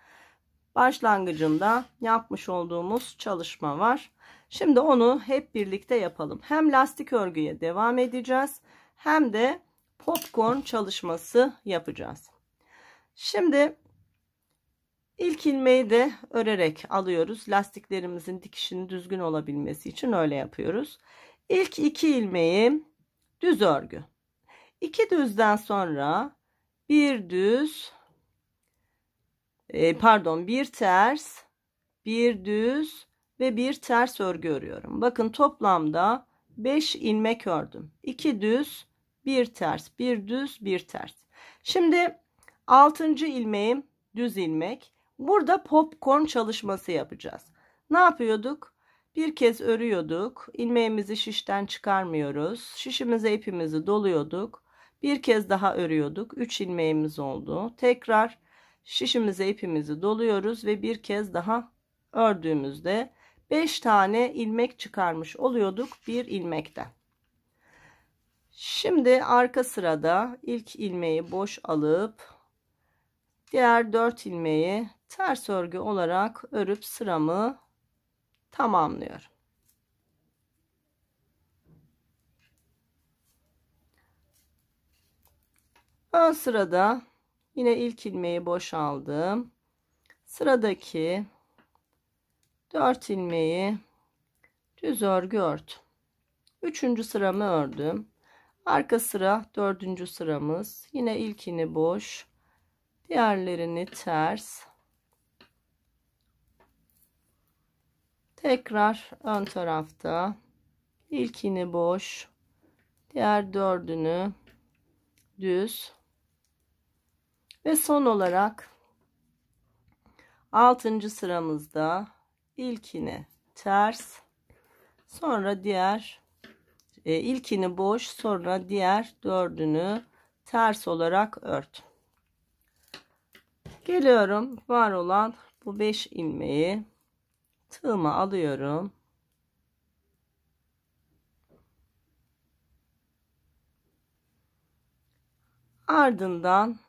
başlangıcında yapmış olduğumuz çalışma var. Şimdi onu hep birlikte yapalım. Hem lastik örgüye devam edeceğiz, hem de popcorn çalışması yapacağız. Şimdi ilk ilmeği de örerek alıyoruz. Lastiklerimizin dikişinin düzgün olabilmesi için öyle yapıyoruz. İlk 2 ilmeği düz örgü. 2 düzden sonra bir düz, bir ters, bir düz ve bir ters örgü örüyorum. Bakın, toplamda 5 ilmek ördüm. 2 düz, bir ters, bir düz, bir ters. Şimdi 6. ilmeğim düz ilmek. Burada popcorn çalışması yapacağız. Ne yapıyorduk? Bir kez örüyorduk. İlmeğimizi şişten çıkarmıyoruz. Şişimize ipimizi doluyorduk. Bir kez daha örüyorduk. 3 ilmeğimiz oldu. Tekrar şişimize ipimizi doluyoruz ve bir kez daha ördüğümüzde 5 tane ilmek çıkarmış oluyorduk bir ilmekten. Şimdi arka sırada ilk ilmeği boş alıp diğer 4 ilmeği ters örgü olarak örüp sıramı tamamlıyorum. Ön sırada yine ilk ilmeği boşaldım. Sıradaki 4 ilmeği düz örgü ördüm. 3. sıramı ördüm. Arka sıra 4. sıramız. Yine ilkini boş, diğerlerini ters. Tekrar ön tarafta ilkini boş, diğer 4'ünü düz ve son olarak 6. sıramızda ilkini ters, sonra diğer ilkini boş, sonra diğer 4'ünü ters olarak ördüm. Geliyorum, var olan bu 5 ilmeği tığıma alıyorum. Ardından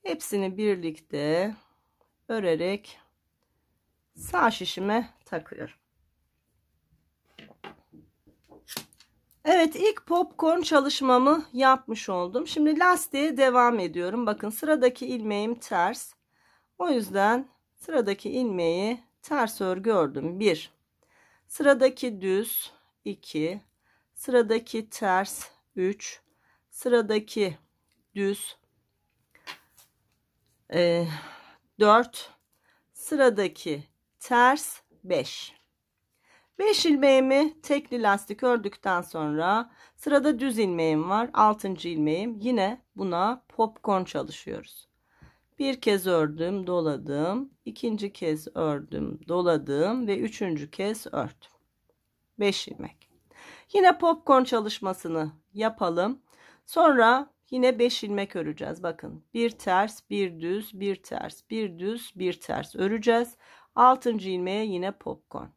hepsini birlikte örerek sağ şişime takıyorum. Evet, ilk popcorn çalışmamı yapmış oldum. Şimdi lastiğe devam ediyorum. Bakın, sıradaki ilmeğim ters. O yüzden sıradaki ilmeği ters örgü ördüm. 1. Sıradaki düz 2, sıradaki ters 3, sıradaki düz 4, sıradaki ters 5. 5 ilmeğimi tekli lastik ördükten sonra sırada düz ilmeğim var. 6. ilmeğim. Yine buna popcorn çalışıyoruz. Bir kez ördüm, doladım. İkinci kez ördüm, doladım ve üçüncü kez ördüm. 5 ilmek. Yine popcorn çalışmasını yapalım. Sonra yine 5 ilmek öreceğiz. Bakın, bir ters, bir düz, bir ters, bir düz, bir ters öreceğiz. 6. ilmeğe yine popcorn.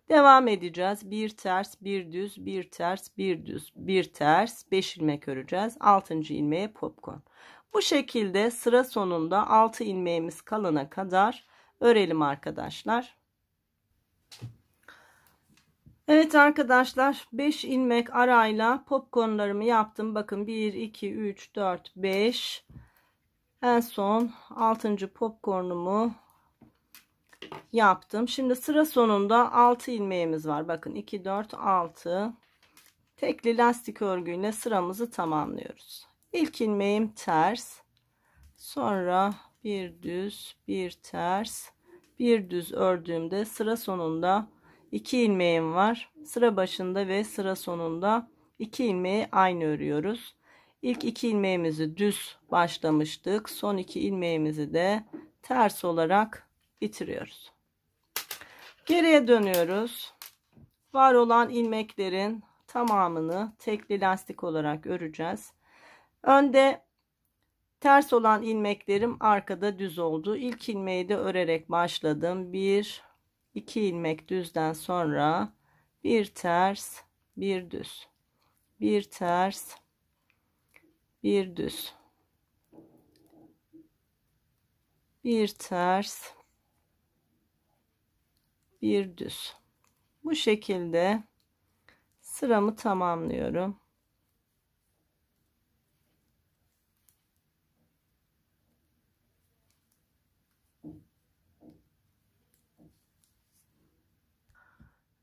Devam edeceğiz. Bir ters, bir düz, bir ters, bir düz, bir ters, 5 ilmek öreceğiz. 6. ilmeğe popcorn. Bu şekilde sıra sonunda 6 ilmeğimiz kalana kadar örelim arkadaşlar. Evet arkadaşlar, 5 ilmek arayla popcornlarımı yaptım. Bakın 1, 2, 3, 4, 5. En son 6. popcornumu yaptım. Şimdi sıra sonunda 6 ilmeğimiz var. Bakın 2, 4, 6. Tekli lastik örgüyle sıramızı tamamlıyoruz. İlk ilmeğim ters. Sonra bir düz, bir ters, bir düz ördüğümde sıra sonunda 2 ilmeğim var. Sıra başında ve sıra sonunda 2 ilmeği aynı örüyoruz. İlk 2 ilmeğimizi düz başlamıştık. Son 2 ilmeğimizi de ters olarak bitiriyoruz. Geriye dönüyoruz. Var olan ilmeklerin tamamını tekli lastik olarak öreceğiz. Önde ters olan ilmeklerim arkada düz oldu. İlk ilmeği de örerek başladım. 1, 2 ilmek düzden sonra bir ters, bir düz, bir ters, bir düz, bir ters, bir düz. Bu şekilde sıramı tamamlıyorum.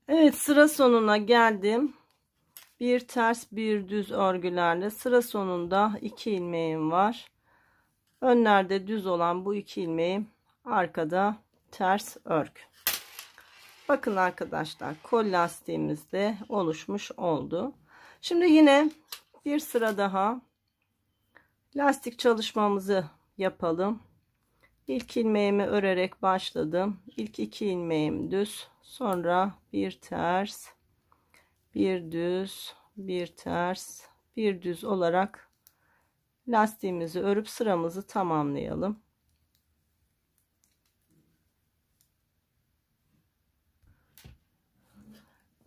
Evet, sıra sonuna geldim. Bir ters, bir düz örgülerle sıra sonunda 2 ilmeğim var. Önlerde düz olan bu 2 ilmeğim arkada ters örgü. Bakın arkadaşlar, kol lastiğimiz de oluşmuş oldu. Şimdi yine bir sıra daha lastik çalışmamızı yapalım. İlk ilmeğimi örerek başladım. İlk 2 ilmeğim düz, sonra bir ters, bir düz, bir ters, bir düz olarak lastiğimizi örüp sıramızı tamamlayalım.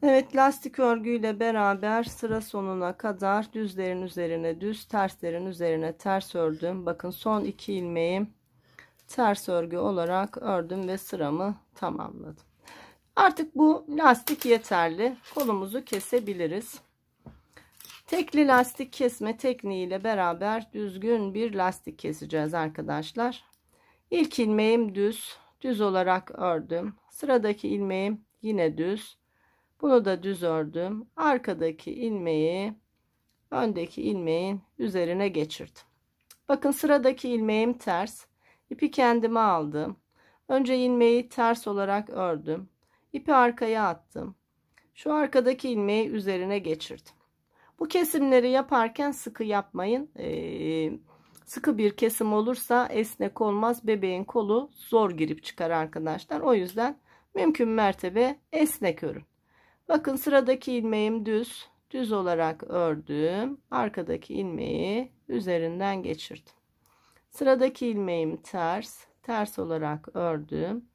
Evet, lastik örgüyle beraber sıra sonuna kadar düzlerin üzerine düz, terslerin üzerine ters ördüm. Bakın, son 2 ilmeğim ters örgü olarak ördüm ve sıramı tamamladım. Artık bu lastik yeterli. Kolumuzu kesebiliriz. Tekli lastik kesme tekniğiyle beraber düzgün bir lastik keseceğiz arkadaşlar. İlk ilmeğim düz, düz olarak ördüm. Sıradaki ilmeğim yine düz. Bunu da düz ördüm. Arkadaki ilmeği öndeki ilmeğin üzerine geçirdim. Bakın, sıradaki ilmeğim ters. İpi kendime aldım. Önce ilmeği ters olarak ördüm. İpi arkaya attım. Şu arkadaki ilmeği üzerine geçirdim. Bu kesimleri yaparken sıkı yapmayın. Sıkı bir kesim olursa esnek olmaz. Bebeğin kolu zor girip çıkar arkadaşlar. O yüzden mümkün mertebe esnek örün. Bakın, sıradaki ilmeğim düz. Düz olarak ördüm. Arkadaki ilmeği üzerinden geçirdim. Sıradaki ilmeğim ters. Ters olarak ördüm.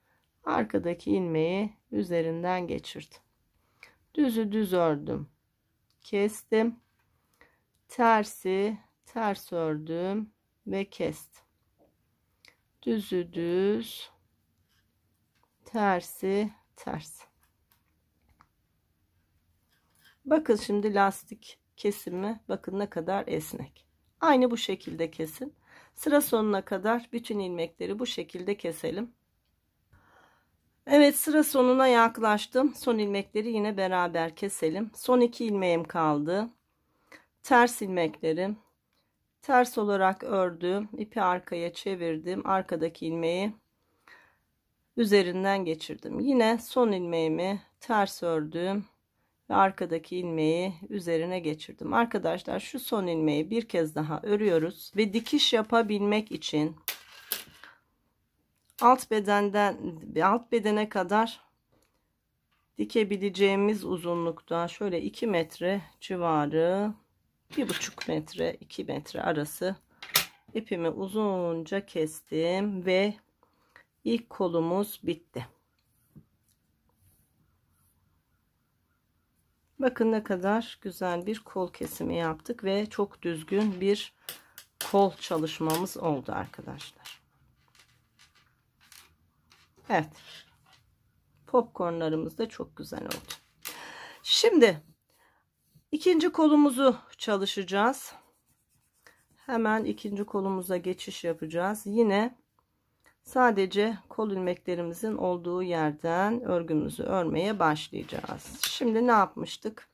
Arkadaki ilmeği üzerinden geçirdim. Düzü düz ördüm. Kestim. Tersi ters ördüm ve kestim. Düzü düz. Tersi ters. Bakın şimdi lastik kesimi, bakın ne kadar esnek. Aynı bu şekilde kesin. Sıra sonuna kadar bütün ilmekleri bu şekilde keselim. Evet, sıra sonuna yaklaştım. Son ilmekleri yine beraber keselim. Son 2 ilmeğim kaldı. Ters ilmeklerim. Ters olarak ördüm. İpi arkaya çevirdim. Arkadaki ilmeği üzerinden geçirdim. Yine son ilmeğimi ters ördüm ve arkadaki ilmeği üzerine geçirdim. Arkadaşlar, şu son ilmeği bir kez daha örüyoruz ve dikiş yapabilmek için alt bedene kadar dikebileceğimiz uzunlukta şöyle 2 metre civarı, 1,5 metre 2 metre arası ipimi uzunca kestim ve ilk kolumuz bitti. Bakın ne kadar güzel bir kol kesimi yaptık ve çok düzgün bir kol çalışmamız oldu arkadaşlar. Evet. Popcornlarımız da çok güzel oldu. Şimdi ikinci kolumuzu çalışacağız. Hemen ikinci kolumuza geçiş yapacağız. Yine sadece kol ilmeklerimizin olduğu yerden örgümüzü örmeye başlayacağız. Şimdi ne yapmıştık?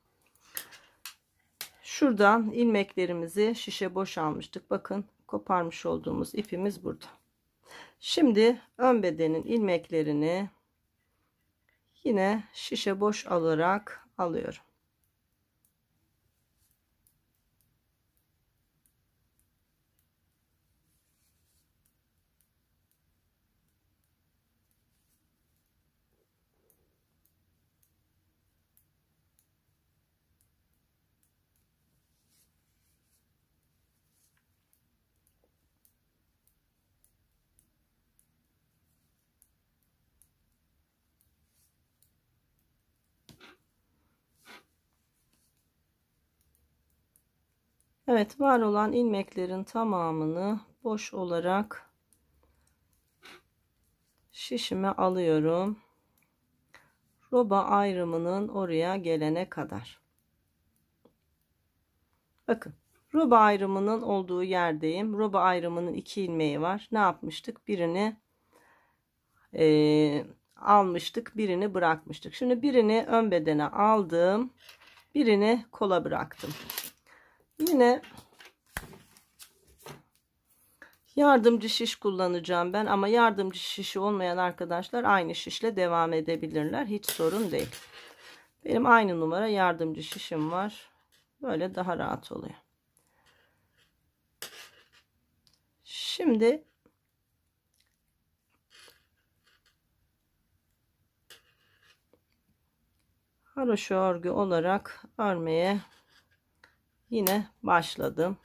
Şuradan ilmeklerimizi şişe boşalmıştık. Bakın, koparmış olduğumuz ipimiz burada. Şimdi ön bedenin ilmeklerini yine şişe boş alarak alıyorum. Evet, var olan ilmeklerin tamamını boş olarak şişime alıyorum. Roba ayrımının oraya gelene kadar. Bakın, roba ayrımının olduğu yerdeyim. Roba ayrımının 2 ilmeği var. Ne yapmıştık? Birini almıştık, birini bırakmıştık. Şimdi birini ön bedene aldım, birini kola bıraktım. Yine yardımcı şiş kullanacağım ben, ama yardımcı şişi olmayan arkadaşlar aynı şişle devam edebilirler. Hiç sorun değil. Benim aynı numara yardımcı şişim var. Böyle daha rahat oluyor. Şimdi haroşa örgü olarak örmeye yine başladım.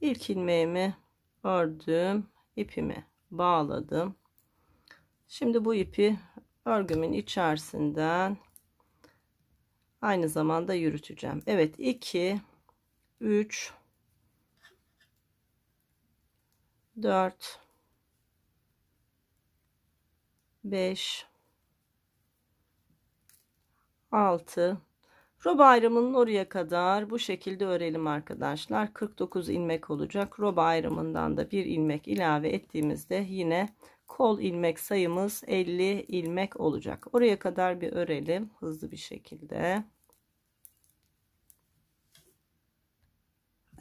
İlk ilmeğimi ördüm, ipimi bağladım. Şimdi bu ipi örgümün içerisinden aynı zamanda yürüteceğim. Evet, 2 3 4 5 6. Roba ayrımının oraya kadar bu şekilde örelim arkadaşlar. 49 ilmek olacak. Roba ayrımından da bir ilmek ilave ettiğimizde yine kol ilmek sayımız 50 ilmek olacak. Oraya kadar bir örelim hızlı bir şekilde.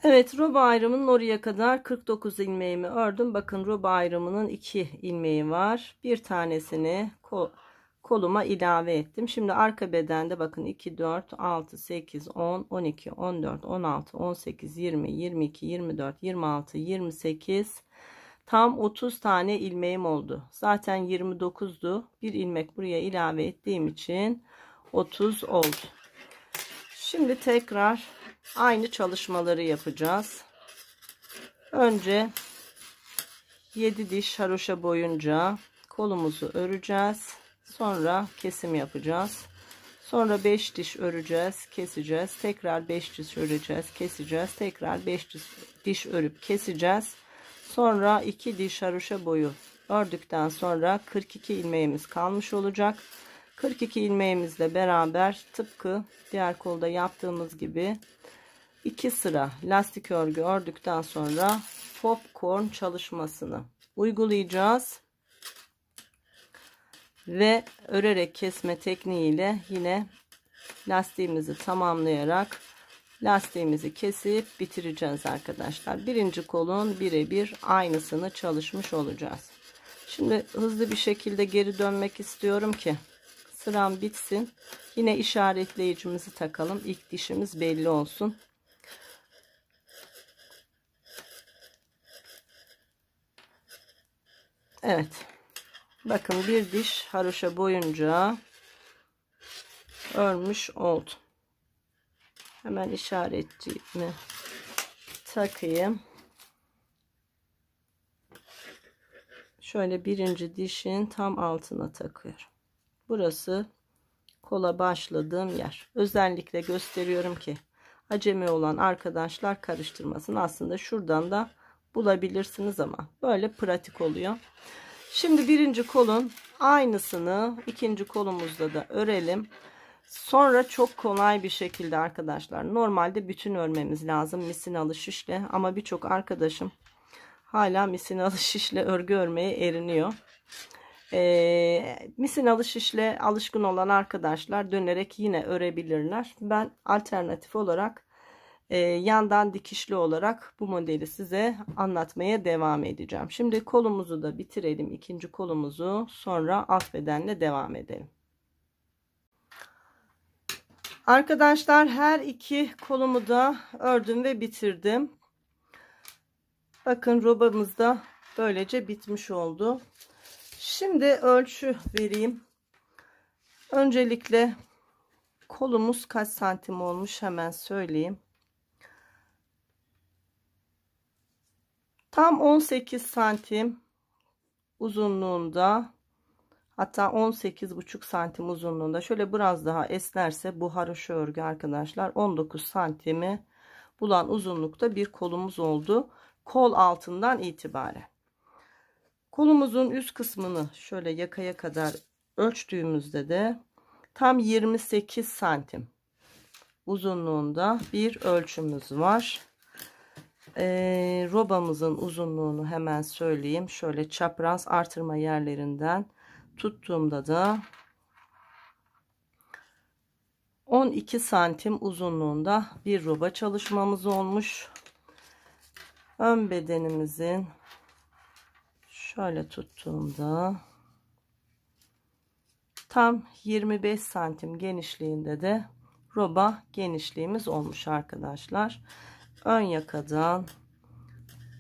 Evet, roba ayrımının oraya kadar 49 ilmeğimi ördüm. Bakın, roba ayrımının 2 ilmeği var. Bir tanesini koluma ilave ettim. Şimdi arka bedende bakın, 2 4 6 8 10 12 14 16 18 20 22 24 26 28, tam 30 tane ilmeğim oldu. Zaten 29'du. Bir ilmek buraya ilave ettiğim için 30 oldu. Şimdi tekrar aynı çalışmaları yapacağız. Önce 7 diş haroşa boyunca kolumuzu öreceğiz. Sonra kesim yapacağız. Sonra 5 diş öreceğiz, keseceğiz. Tekrar 5 diş öreceğiz, keseceğiz. Tekrar 5 diş örüp keseceğiz. Sonra 2 diş haroşa boyu ördükten sonra 42 ilmeğimiz kalmış olacak. 42 ilmeğimizle beraber tıpkı diğer kolda yaptığımız gibi 2 sıra lastik örgü ördükten sonra popcorn çalışmasını uygulayacağız. Ve örerek kesme tekniğiyle yine lastiğimizi tamamlayarak lastiğimizi kesip bitireceğiz arkadaşlar. Birinci kolun birebir aynısını çalışmış olacağız. Şimdi hızlı bir şekilde geri dönmek istiyorum ki sıram bitsin. Yine işaretleyicimizi takalım. İlk dişimiz belli olsun. Evet. Bakın bir diş haroşa boyunca örmüş oldum. Hemen işaretimi takayım. Şöyle birinci dişin tam altına takıyorum. Burası kola başladığım yer. Özellikle gösteriyorum ki acemi olan arkadaşlar karıştırmasın. Aslında şuradan da bulabilirsiniz ama böyle pratik oluyor. Şimdi birinci kolun aynısını ikinci kolumuzda da örelim. Sonra çok kolay bir şekilde arkadaşlar, normalde bütün örmemiz lazım misinalı şişle ama birçok arkadaşım hala misinalı şişle örgü örmeye eriniyor. Misinalı şişle alışkın olan arkadaşlar dönerek yine örebilirler. Ben alternatif olarak yandan dikişli olarak bu modeli size anlatmaya devam edeceğim. Şimdi kolumuzu da bitirelim, ikinci kolumuzu, sonra alt bedenle devam edelim. Arkadaşlar her iki kolumu da ördüm ve bitirdim. Bakın robamız da böylece bitmiş oldu. Şimdi ölçü vereyim. Öncelikle kolumuz kaç santim olmuş hemen söyleyeyim. Tam 18 santim uzunluğunda, hatta 18,5 santim uzunluğunda, şöyle biraz daha esnerse bu haroşa örgü arkadaşlar 19 santimi bulan uzunlukta bir kolumuz oldu. Kol altından itibaren. Kolumuzun üst kısmını şöyle yakaya kadar ölçtüğümüzde de tam 28 santim uzunluğunda bir ölçümüz var. Robamızın uzunluğunu hemen söyleyeyim. Şöyle çapraz artırma yerlerinden tuttuğumda da 12 santim uzunluğunda bir roba çalışmamız olmuş. Ön bedenimizin şöyle tuttuğumda tam 25 santim genişliğinde de roba genişliğimiz olmuş arkadaşlar. Ön yakadan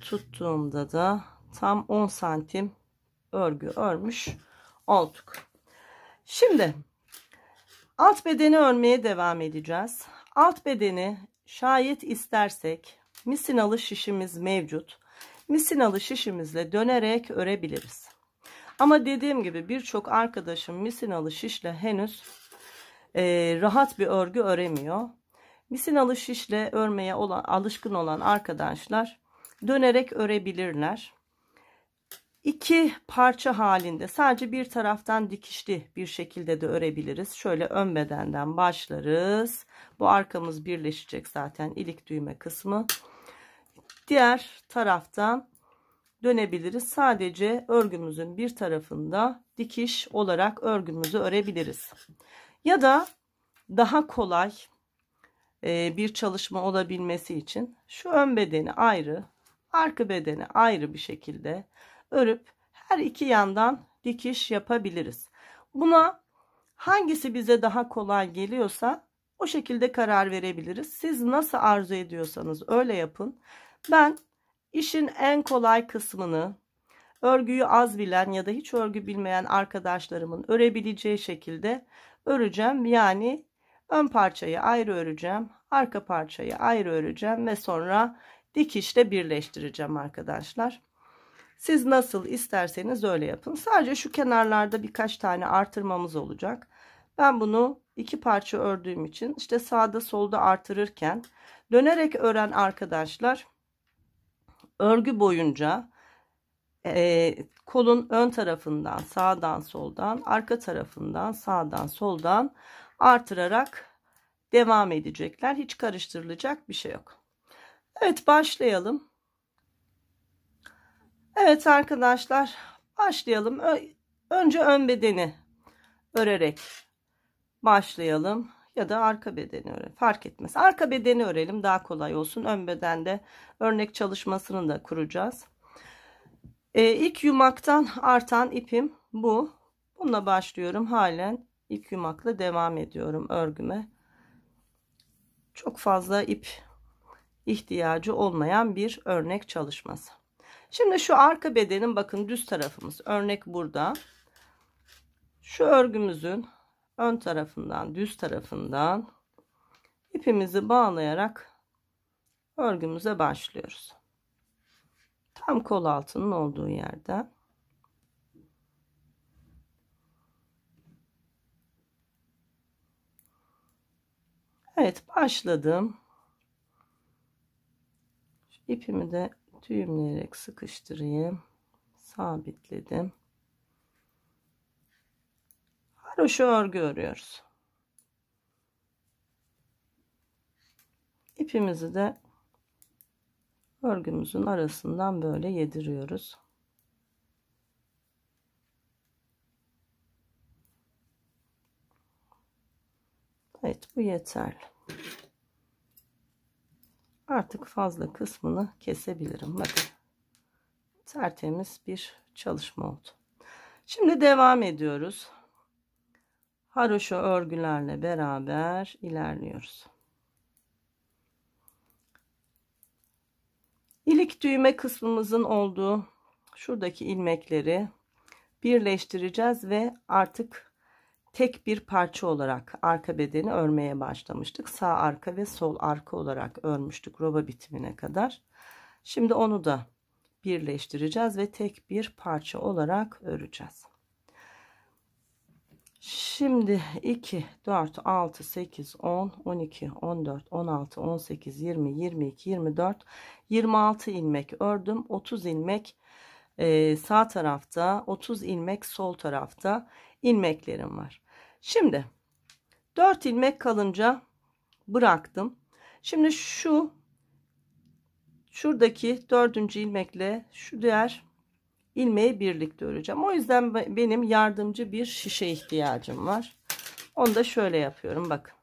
tuttuğumda da tam 10 santim örgü örmüş olduk. Şimdi alt bedeni örmeye devam edeceğiz. Alt bedeni şayet istersek misinalı şişimiz mevcut. Misinalı şişimizle dönerek örebiliriz. Ama dediğim gibi birçok arkadaşım misinalı şişle henüz rahat bir örgü öremiyor. Misinalı şişle örmeye alışkın olan arkadaşlar dönerek örebilirler. İki parça halinde sadece bir taraftan dikişli bir şekilde de örebiliriz. Şöyle ön bedenden başlarız. Bu arkamız birleşecek zaten, ilik düğme kısmı. Diğer taraftan dönebiliriz. Sadece örgümüzün bir tarafında dikiş olarak örgümüzü örebiliriz. Ya da daha kolay bir çalışma olabilmesi için şu ön bedeni ayrı, arka bedeni ayrı bir şekilde örüp her iki yandan dikiş yapabiliriz. Buna hangisi bize daha kolay geliyorsa o şekilde karar verebiliriz. Siz nasıl arzu ediyorsanız öyle yapın. Ben işin en kolay kısmını örgüyü az bilen ya da hiç örgü bilmeyen arkadaşlarımın örebileceği şekilde öreceğim. Yani ön parçayı ayrı öreceğim, arka parçayı ayrı öreceğim ve sonra dikişle birleştireceğim arkadaşlar. Siz nasıl isterseniz öyle yapın. Sadece şu kenarlarda birkaç tane artırmamız olacak. Ben bunu iki parça ördüğüm için işte sağda solda artırırken dönerek ören arkadaşlar örgü boyunca kolun ön tarafından sağdan soldan, arka tarafından sağdan soldan artırarak devam edecekler. Hiç karıştırılacak bir şey yok. Evet, başlayalım. Evet arkadaşlar, başlayalım. Önce ön bedeni örerek başlayalım ya da arka bedeni örelim, fark etmez. Arka bedeni örelim, daha kolay olsun. Ön bedende örnek çalışmasını da kuracağız. İlk yumaktan artan ipim bu. Bununla başlıyorum. Halen ilk yumakla devam ediyorum örgüme. Çok fazla ip ihtiyacı olmayan bir örnek çalışması. Şimdi şu arka bedenin, bakın düz tarafımız, örnek burada. Şu örgümüzün ön tarafından, düz tarafından ipimizi bağlayarak örgümüze başlıyoruz. Tam kol altının olduğu yerden. Evet, başladım. İpimi de düğümleyerek sıkıştırayım. Sabitledim. Haroşa örgü örüyoruz. İpimizi de örgümüzün arasından böyle yediriyoruz. Evet, bu yeterli. Artık fazla kısmını kesebilirim. Bakın, tertemiz bir çalışma oldu. Şimdi devam ediyoruz. Haroşa örgülerle beraber ilerliyoruz. İlik düğme kısmımızın olduğu şuradaki ilmekleri birleştireceğiz ve artık tek bir parça olarak arka bedeni örmeye başlamıştık. Sağ arka ve sol arka olarak örmüştük roba bitimine kadar. Şimdi onu da birleştireceğiz ve tek bir parça olarak öreceğiz. Şimdi 2, 4, 6, 8, 10, 12, 14, 16, 18, 20, 22, 24, 26 ilmek ördüm. 30 ilmek sağ tarafta, 30 ilmek sol tarafta ilmeklerim var. Şimdi 4 ilmek kalınca bıraktım. Şimdi şuradaki 4. ilmekle şu diğer ilmeği birlikte öreceğim. O yüzden benim yardımcı bir şişe ihtiyacım var. Onu da şöyle yapıyorum. Bakın.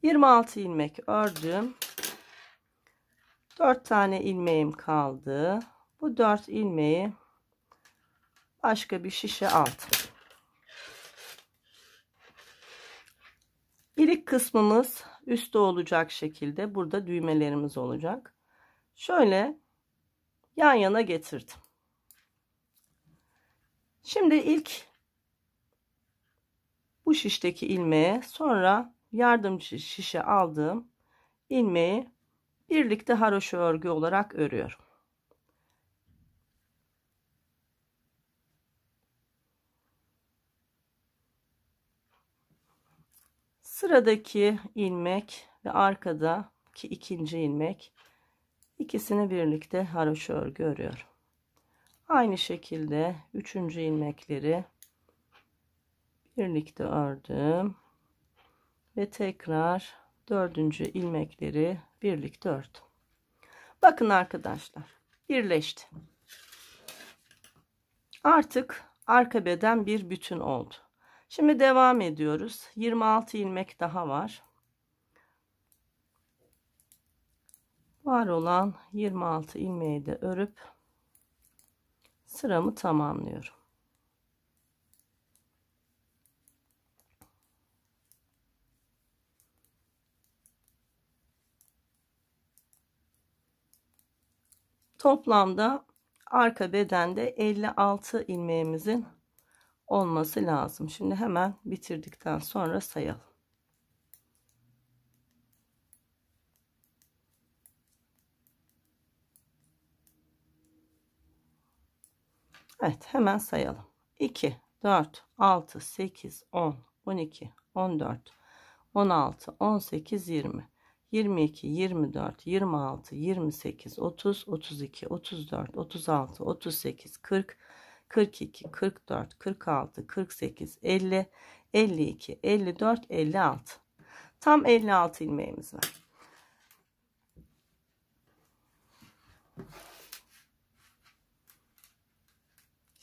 26 ilmek ördüm. 4 tane ilmeğim kaldı. Bu 4 ilmeği başka bir şişe aldım. İlik kısmımız üstte olacak şekilde burada düğmelerimiz olacak. Şöyle yan yana getirdim. Şimdi ilk bu şişteki ilmeğe, sonra yardımcı şişe aldığım ilmeği birlikte haroşa örgü olarak örüyorum. Sıradaki ilmek ve arkadaki ikinci ilmek, ikisini birlikte haroşa örgü örüyorum. Aynı şekilde 3. ilmekleri birlikte ördüm ve tekrar 4. ilmekleri birlikte ördüm. Bakın arkadaşlar, birleşti. Artık arka beden bir bütün oldu. Şimdi devam ediyoruz. 26 ilmek daha var. Var olan 26 ilmeği de örüp sıramı tamamlıyorum. Toplamda arka bedende 56 ilmeğimizin olması lazım. Şimdi hemen bitirdikten sonra sayalım. Evet, hemen sayalım. 2, 4, 6, 8, 10, 12, 14, 16, 18, 20, 22, 24, 26, 28, 30, 32, 34, 36, 38, 40, 42, 44, 46, 48, 50, 52, 54, 56. Tam 56 ilmeğimiz var.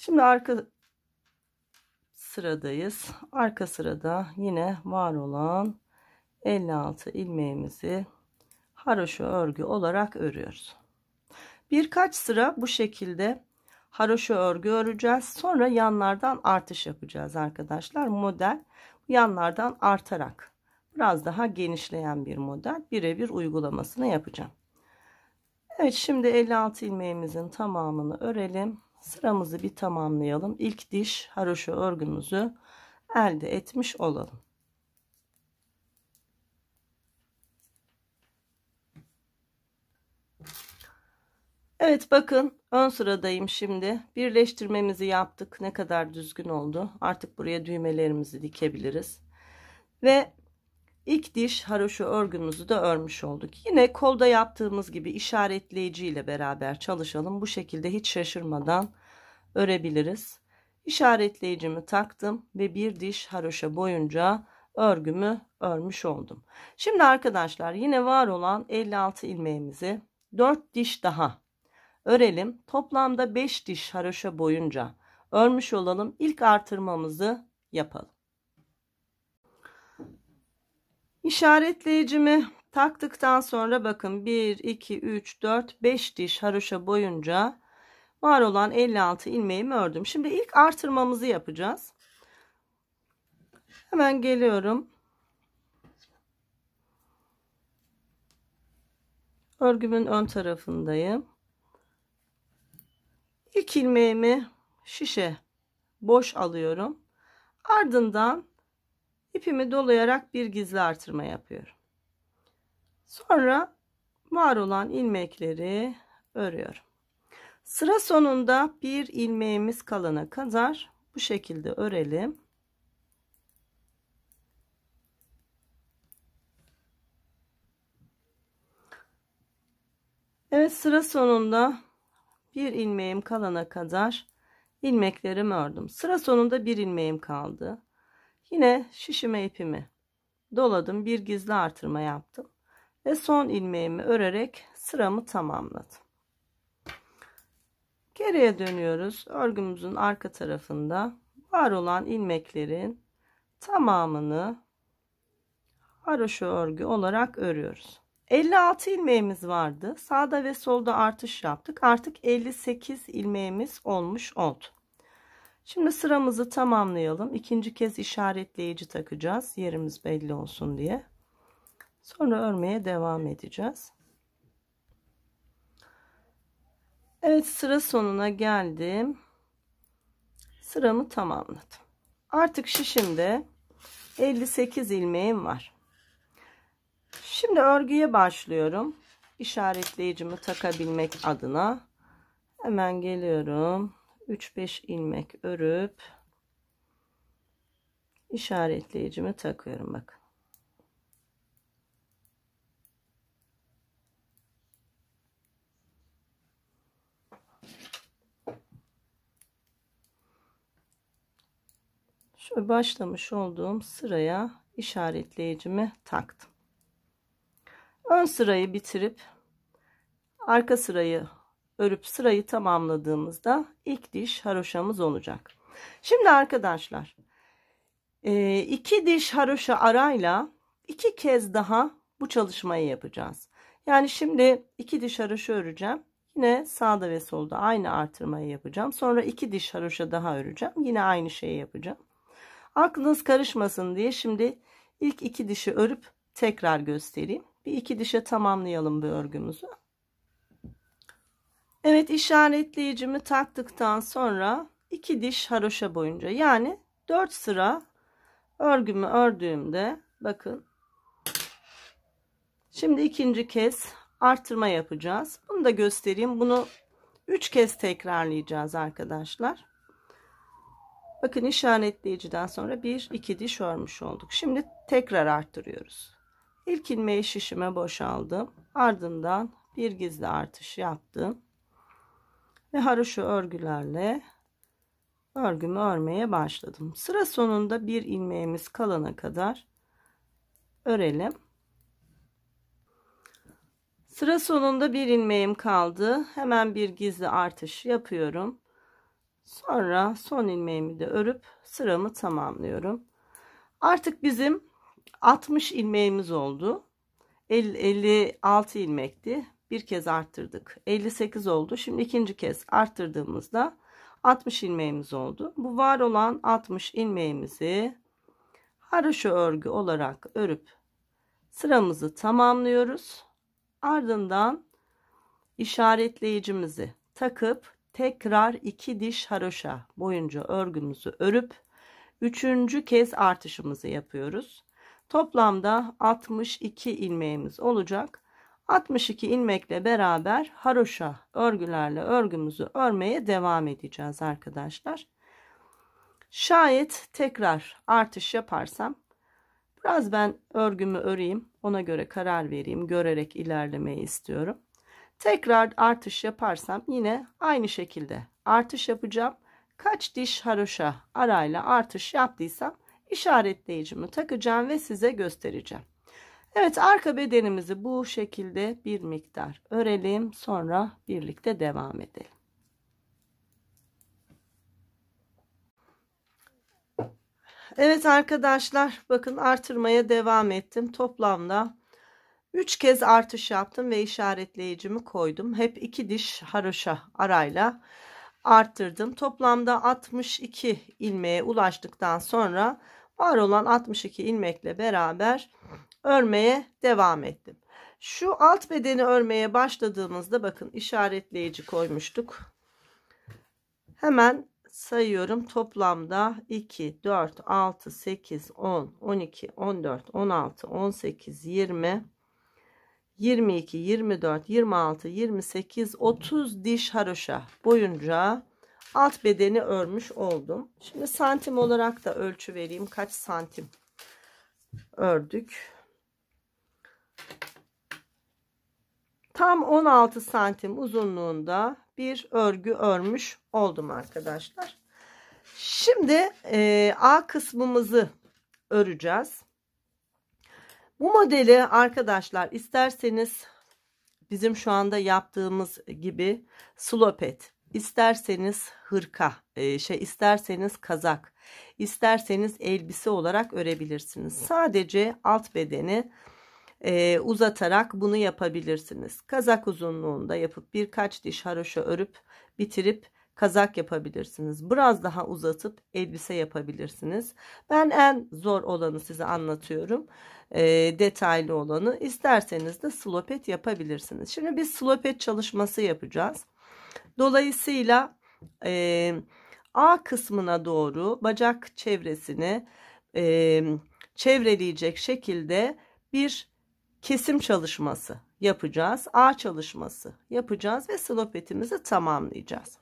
Şimdi arka sıradayız. Arka sırada yine var olan 56 ilmeğimizi haroşa örgü olarak örüyoruz. Birkaç sıra bu şekilde haroşa örgü öreceğiz. Sonra yanlardan artış yapacağız arkadaşlar. Model yanlardan artarak biraz daha genişleyen bir model. Birebir uygulamasını yapacağım. Evet, şimdi 56 ilmeğimizin tamamını örelim. Sıramızı bir tamamlayalım. İlk diş haroşa örgümüzü elde etmiş olalım. Evet, bakın ön sıradayım şimdi. Birleştirmemizi yaptık. Ne kadar düzgün oldu. Artık buraya düğmelerimizi dikebiliriz. Ve ilk diş haroşa örgümüzü de örmüş olduk. Yine kolda yaptığımız gibi işaretleyici ile beraber çalışalım. Bu şekilde hiç şaşırmadan örebiliriz. İşaretleyicimi taktım ve bir diş haroşa boyunca örgümü örmüş oldum. Şimdi arkadaşlar yine var olan 56 ilmeğimizi 4 diş daha örelim. Toplamda 5 diş haroşa boyunca örmüş olalım. İlk artırmamızı yapalım. İşaretleyicimi taktıktan sonra bakın 1, 2, 3, 4, 5 diş haroşa boyunca var olan 56 ilmeğimi ördüm. Şimdi ilk artırmamızı yapacağız. Hemen geliyorum. Örgümün ön tarafındayım. İlk ilmeğimi şişe boş alıyorum. Ardından ipimi dolayarak bir gizli artırma yapıyorum. Sonra var olan ilmekleri örüyorum. Sıra sonunda bir ilmeğimiz kalana kadar bu şekilde örelim. Evet, sıra sonunda bir ilmeğim kalana kadar ilmeklerimi ördüm. Sıra sonunda bir ilmeğim kaldı. Yine şişime ipimi doladım, bir gizli artırma yaptım ve son ilmeğimi örerek sıramı tamamladım. Geriye dönüyoruz. Örgümüzün arka tarafında var olan ilmeklerin tamamını haroşa örgü olarak örüyoruz. 56 ilmeğimiz vardı. Sağda ve solda artış yaptık. Artık 58 ilmeğimiz olmuş oldu. Şimdi sıramızı tamamlayalım. İkinci kez işaretleyici takacağız. Yerimiz belli olsun diye. Sonra örmeye devam edeceğiz. Evet, sıra sonuna geldim. Sıramı tamamladım. Artık şişimde 58 ilmeğim var. Şimdi örgüye başlıyorum. İşaretleyicimi takabilmek adına hemen geliyorum. 3-5 ilmek örüp işaretleyicimi takıyorum. Bakın. Şöyle başlamış olduğum sıraya işaretleyicimi taktım. Ön sırayı bitirip arka sırayı örüp sırayı tamamladığımızda ilk diş haroşamız olacak. Şimdi arkadaşlar 2 diş haroşa arayla 2 kez daha bu çalışmayı yapacağız. Yani şimdi 2 diş haroşa öreceğim. Yine sağda ve solda aynı artırmayı yapacağım. Sonra 2 diş haroşa daha öreceğim. Yine aynı şeyi yapacağım. Aklınız karışmasın diye şimdi ilk 2 dişi örüp tekrar göstereyim. Bir 2 dişe tamamlayalım bu örgümüzü. Evet, işaretleyicimi taktıktan sonra 2 diş haroşa boyunca yani 4 sıra örgümü ördüğümde bakın şimdi ikinci kez artırma yapacağız. Bunu da göstereyim. Bunu 3 kez tekrarlayacağız arkadaşlar. Bakın işaretleyiciden sonra 1-2 diş örmüş olduk. Şimdi tekrar arttırıyoruz. İlk ilmeği şişime boşaldım. Ardından bir gizli artış yaptım. Ve haroşa örgülerle örgümü örmeye başladım. Sıra sonunda bir ilmeğimiz kalana kadar örelim. Sıra sonunda bir ilmeğim kaldı. Hemen bir gizli artış yapıyorum. Sonra son ilmeğimi de örüp sıramı tamamlıyorum. Artık bizim 60 ilmeğimiz oldu. 56 ilmekti. Bir kez arttırdık. 58 oldu. Şimdi ikinci kez arttırdığımızda 60 ilmeğimiz oldu. Bu var olan 60 ilmeğimizi haroşa örgü olarak örüp sıramızı tamamlıyoruz. Ardından işaretleyicimizi takıp tekrar 2 diş haroşa boyunca örgümüzü örüp üçüncü kez artışımızı yapıyoruz. Toplamda 62 ilmeğimiz olacak. 62 ilmekle beraber haroşa örgülerle örgümüzü örmeye devam edeceğiz arkadaşlar. Şayet tekrar artış yaparsam biraz ben örgümü öreyim, ona göre karar vereyim, görerek ilerlemeyi istiyorum. Tekrar artış yaparsam yine aynı şekilde artış yapacağım. Kaç diş haroşa arayla artış yaptıysam işaretleyicimi takacağım ve size göstereceğim. Evet, arka bedenimizi bu şekilde bir miktar örelim, sonra birlikte devam edelim. Evet arkadaşlar, bakın artırmaya devam ettim. Toplamda 3 kez artış yaptım ve işaretleyicimi koydum. Hep 2 diş haroşa arayla arttırdım. Toplamda 62 ilmeğe ulaştıktan sonra var olan 62 ilmekle beraber örmeye devam ettim. Şu alt bedeni örmeye başladığımızda bakın işaretleyici koymuştuk. Hemen sayıyorum. Toplamda 2, 4, 6, 8, 10, 12, 14, 16, 18, 20, 22, 24, 26, 28, 30 diş haroşa boyunca alt bedeni örmüş oldum. Şimdi santim olarak da ölçü vereyim. Kaç santim ördük? Tam 16 santim uzunluğunda bir örgü örmüş oldum arkadaşlar. Şimdi A kısmımızı öreceğiz. Bu modeli arkadaşlar isterseniz bizim şu anda yaptığımız gibi slopet, isterseniz hırka, isterseniz kazak, isterseniz elbise olarak örebilirsiniz. Sadece alt bedeni uzatarak bunu yapabilirsiniz. Kazak uzunluğunda yapıp birkaç diş haroşa örüp bitirip kazak yapabilirsiniz. Biraz daha uzatıp elbise yapabilirsiniz. Ben en zor olanı size anlatıyorum. Detaylı olanı. İsterseniz de slopet yapabilirsiniz. Şimdi biz slopet çalışması yapacağız. Dolayısıyla A kısmına doğru bacak çevresini çevreleyecek şekilde bir kesim çalışması yapacağız. A çalışması yapacağız ve slopetimizi tamamlayacağız.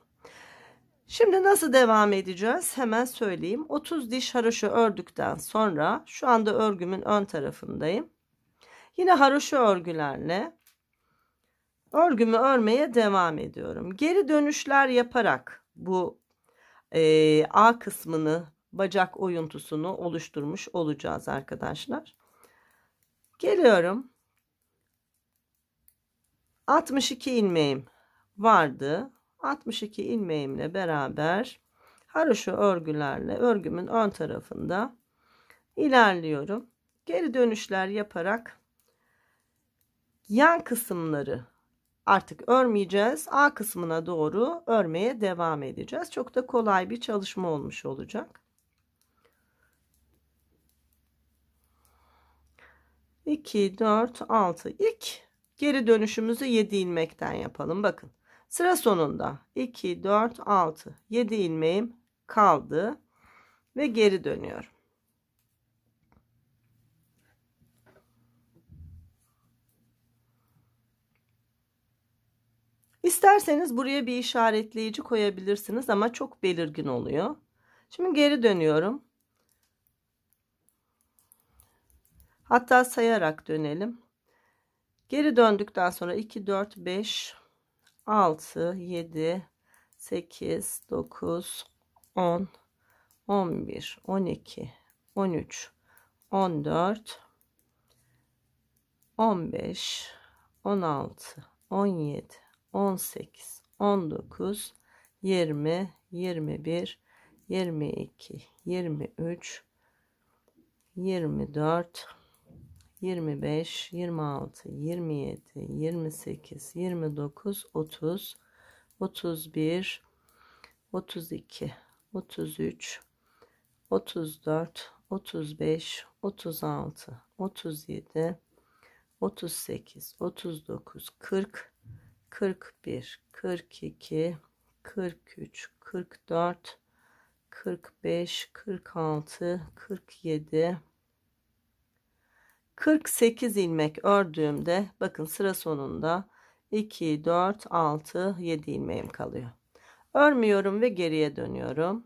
Şimdi nasıl devam edeceğiz? Hemen söyleyeyim. 30 diş haroşa ördükten sonra şu anda örgümün ön tarafındayım. Yine haroşa örgülerle örgümü örmeye devam ediyorum. Geri dönüşler yaparak bu A kısmını, bacak oyuntusunu oluşturmuş olacağız arkadaşlar. Geliyorum. 62 ilmeğim vardı. 62 ilmeğimle beraber haroşa örgülerle örgümün ön tarafında ilerliyorum. Geri dönüşler yaparak yan kısımları artık örmeyeceğiz. A kısmına doğru örmeye devam edeceğiz. Çok da kolay bir çalışma olmuş olacak. 2, 4, 6. İlk geri dönüşümüzü 7 ilmekten yapalım. Bakın. Sıra sonunda 2, 4, 6, 7 ilmeğim kaldı ve geri dönüyorum. İsterseniz buraya bir işaretleyici koyabilirsiniz ama çok belirgin oluyor. Şimdi geri dönüyorum. Hatta sayarak dönelim. Geri döndükten sonra 2, 4, 5, 6, 7, 8, 9, 10, 11, 12, 13, 14, 15, 16, 17, 18, 19, 20, 21, 22, 23, 24, 25, 26, 27, 28, 29, 30, 31, 32, 33, 34, 35, 36, 37, 38, 39, 40, 41, 42, 43, 44, 45, 46, 47, 48 ilmek ördüğümde bakın sıra sonunda 2, 4, 6, 7 ilmeğim kalıyor. Örmüyorum ve geriye dönüyorum.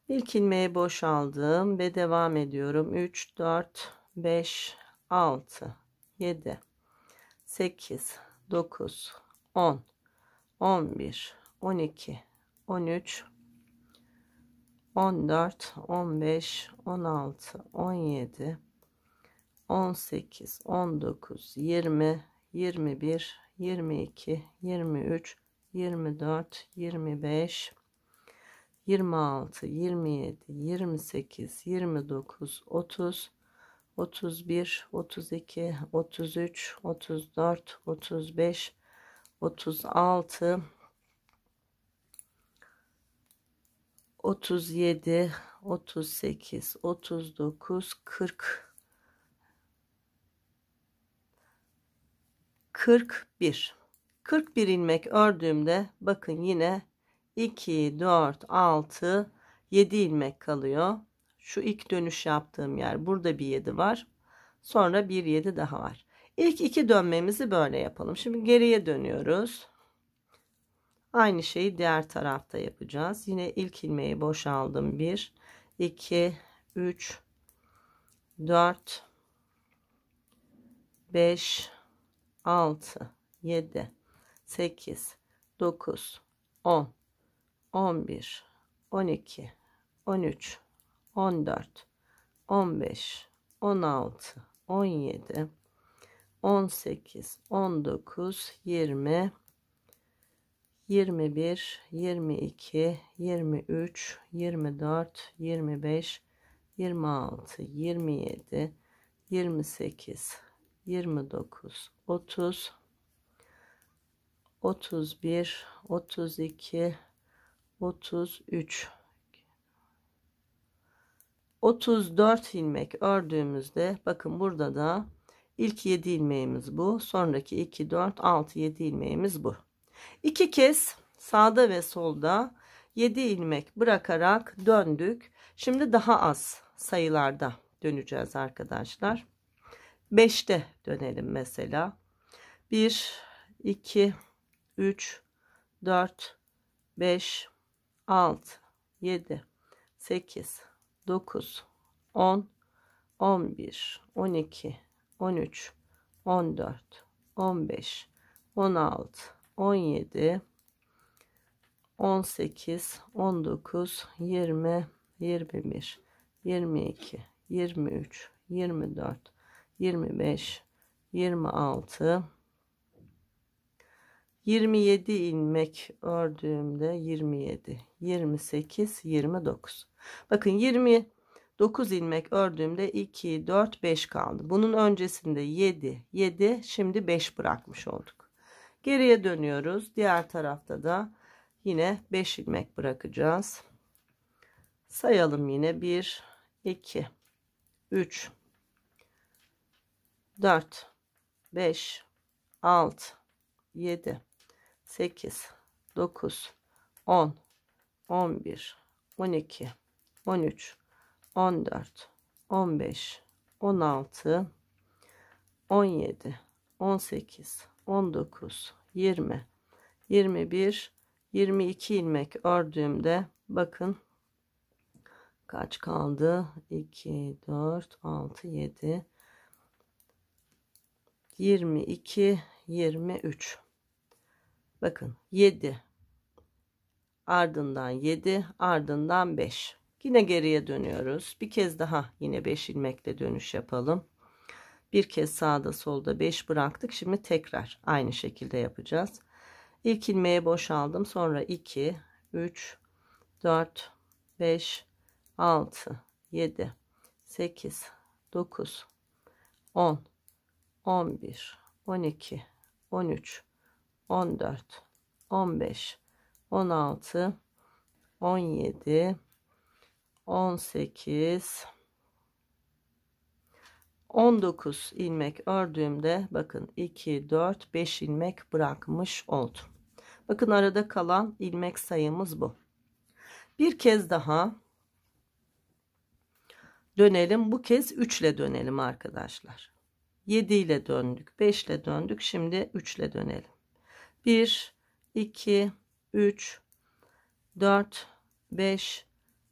İlk ilmeği boşaldım ve devam ediyorum. 3, 4, 5, 6, 7, 8, 9, 10, 11, 12, 13, 14, 15, 16, 17, 18, 19, 20, 21, 22, 23, 24, 25, 26, 27, 28, 29, 30, 31, 32, 33, 34, 35, 36, 37, 38, 39, 40, 41. 41 ilmek ördüğümde bakın yine 2, 4, 6, 7 ilmek kalıyor. Şu ilk dönüş yaptığım yer, burada bir 7 var. Sonra bir 7 daha var. İlk iki dönmemizi böyle yapalım. Şimdi geriye dönüyoruz. Aynı şeyi diğer tarafta yapacağız. Yine ilk ilmeği boşaldım. 1, 2, 3, 4, 5, 6, 7, 8, 9, 10, 11, 12, 13, 14, 15, 16, 17, 18, 19, 20, 21, 22, 23, 24, 25, 26, 27, 28, 29, 30, 31, 32, 33, 34 ilmek ördüğümüzde bakın burada da ilk 7 ilmeğimiz bu. Sonraki 2, 4, 6, 7 ilmeğimiz bu. 2 kez sağda ve solda 7 ilmek bırakarak döndük. Şimdi daha az sayılarda döneceğiz arkadaşlar. 5'te dönelim mesela. 1, 2, 3, 4, 5, 6, 7, 8, 9, 10, 11, 12, 13, 14, 15, 16, 17, 18, 19, 20, 21, 22, 23, 24, 25, 26, 27 ilmek ördüğümde 27, 28, 29. Bakın 29 ilmek ördüğümde 2, 4, 5 kaldı. Bunun öncesinde 7, 7, şimdi 5 bırakmış olduk. Geriye dönüyoruz. Diğer tarafta da yine 5 ilmek bırakacağız. Sayalım yine 1, 2, 3, 4, 5, 6, 7, 8, 9, 10, 11, 12, 13, 14, 15, 16, 17, 18, 19, 20, 21, 22 ilmek ördüğümde bakın kaç kaldı? 2, 4, 6, 7, 22, 23. Bakın 7 ardından 7 ardından 5. Yine geriye dönüyoruz. Bir kez daha yine 5 ilmekle dönüş yapalım. Bir kez sağda solda 5 bıraktık. Şimdi tekrar aynı şekilde yapacağız. İlk ilmeği boşaldım. Sonra 2, 3, 4, 5, 6, 7, 8, 9, 10, 11, 12, 13, 14, 15, 16, 17, 18, 19 ilmek ördüğümde bakın 2, 4, 5 ilmek bırakmış oldum. Bakın arada kalan ilmek sayımız bu. Bir kez daha dönelim. Bu kez 3 ile dönelim arkadaşlar. 7 ile döndük, 5 ile döndük. Şimdi 3 ile dönelim. 1, 2, 3, 4, 5,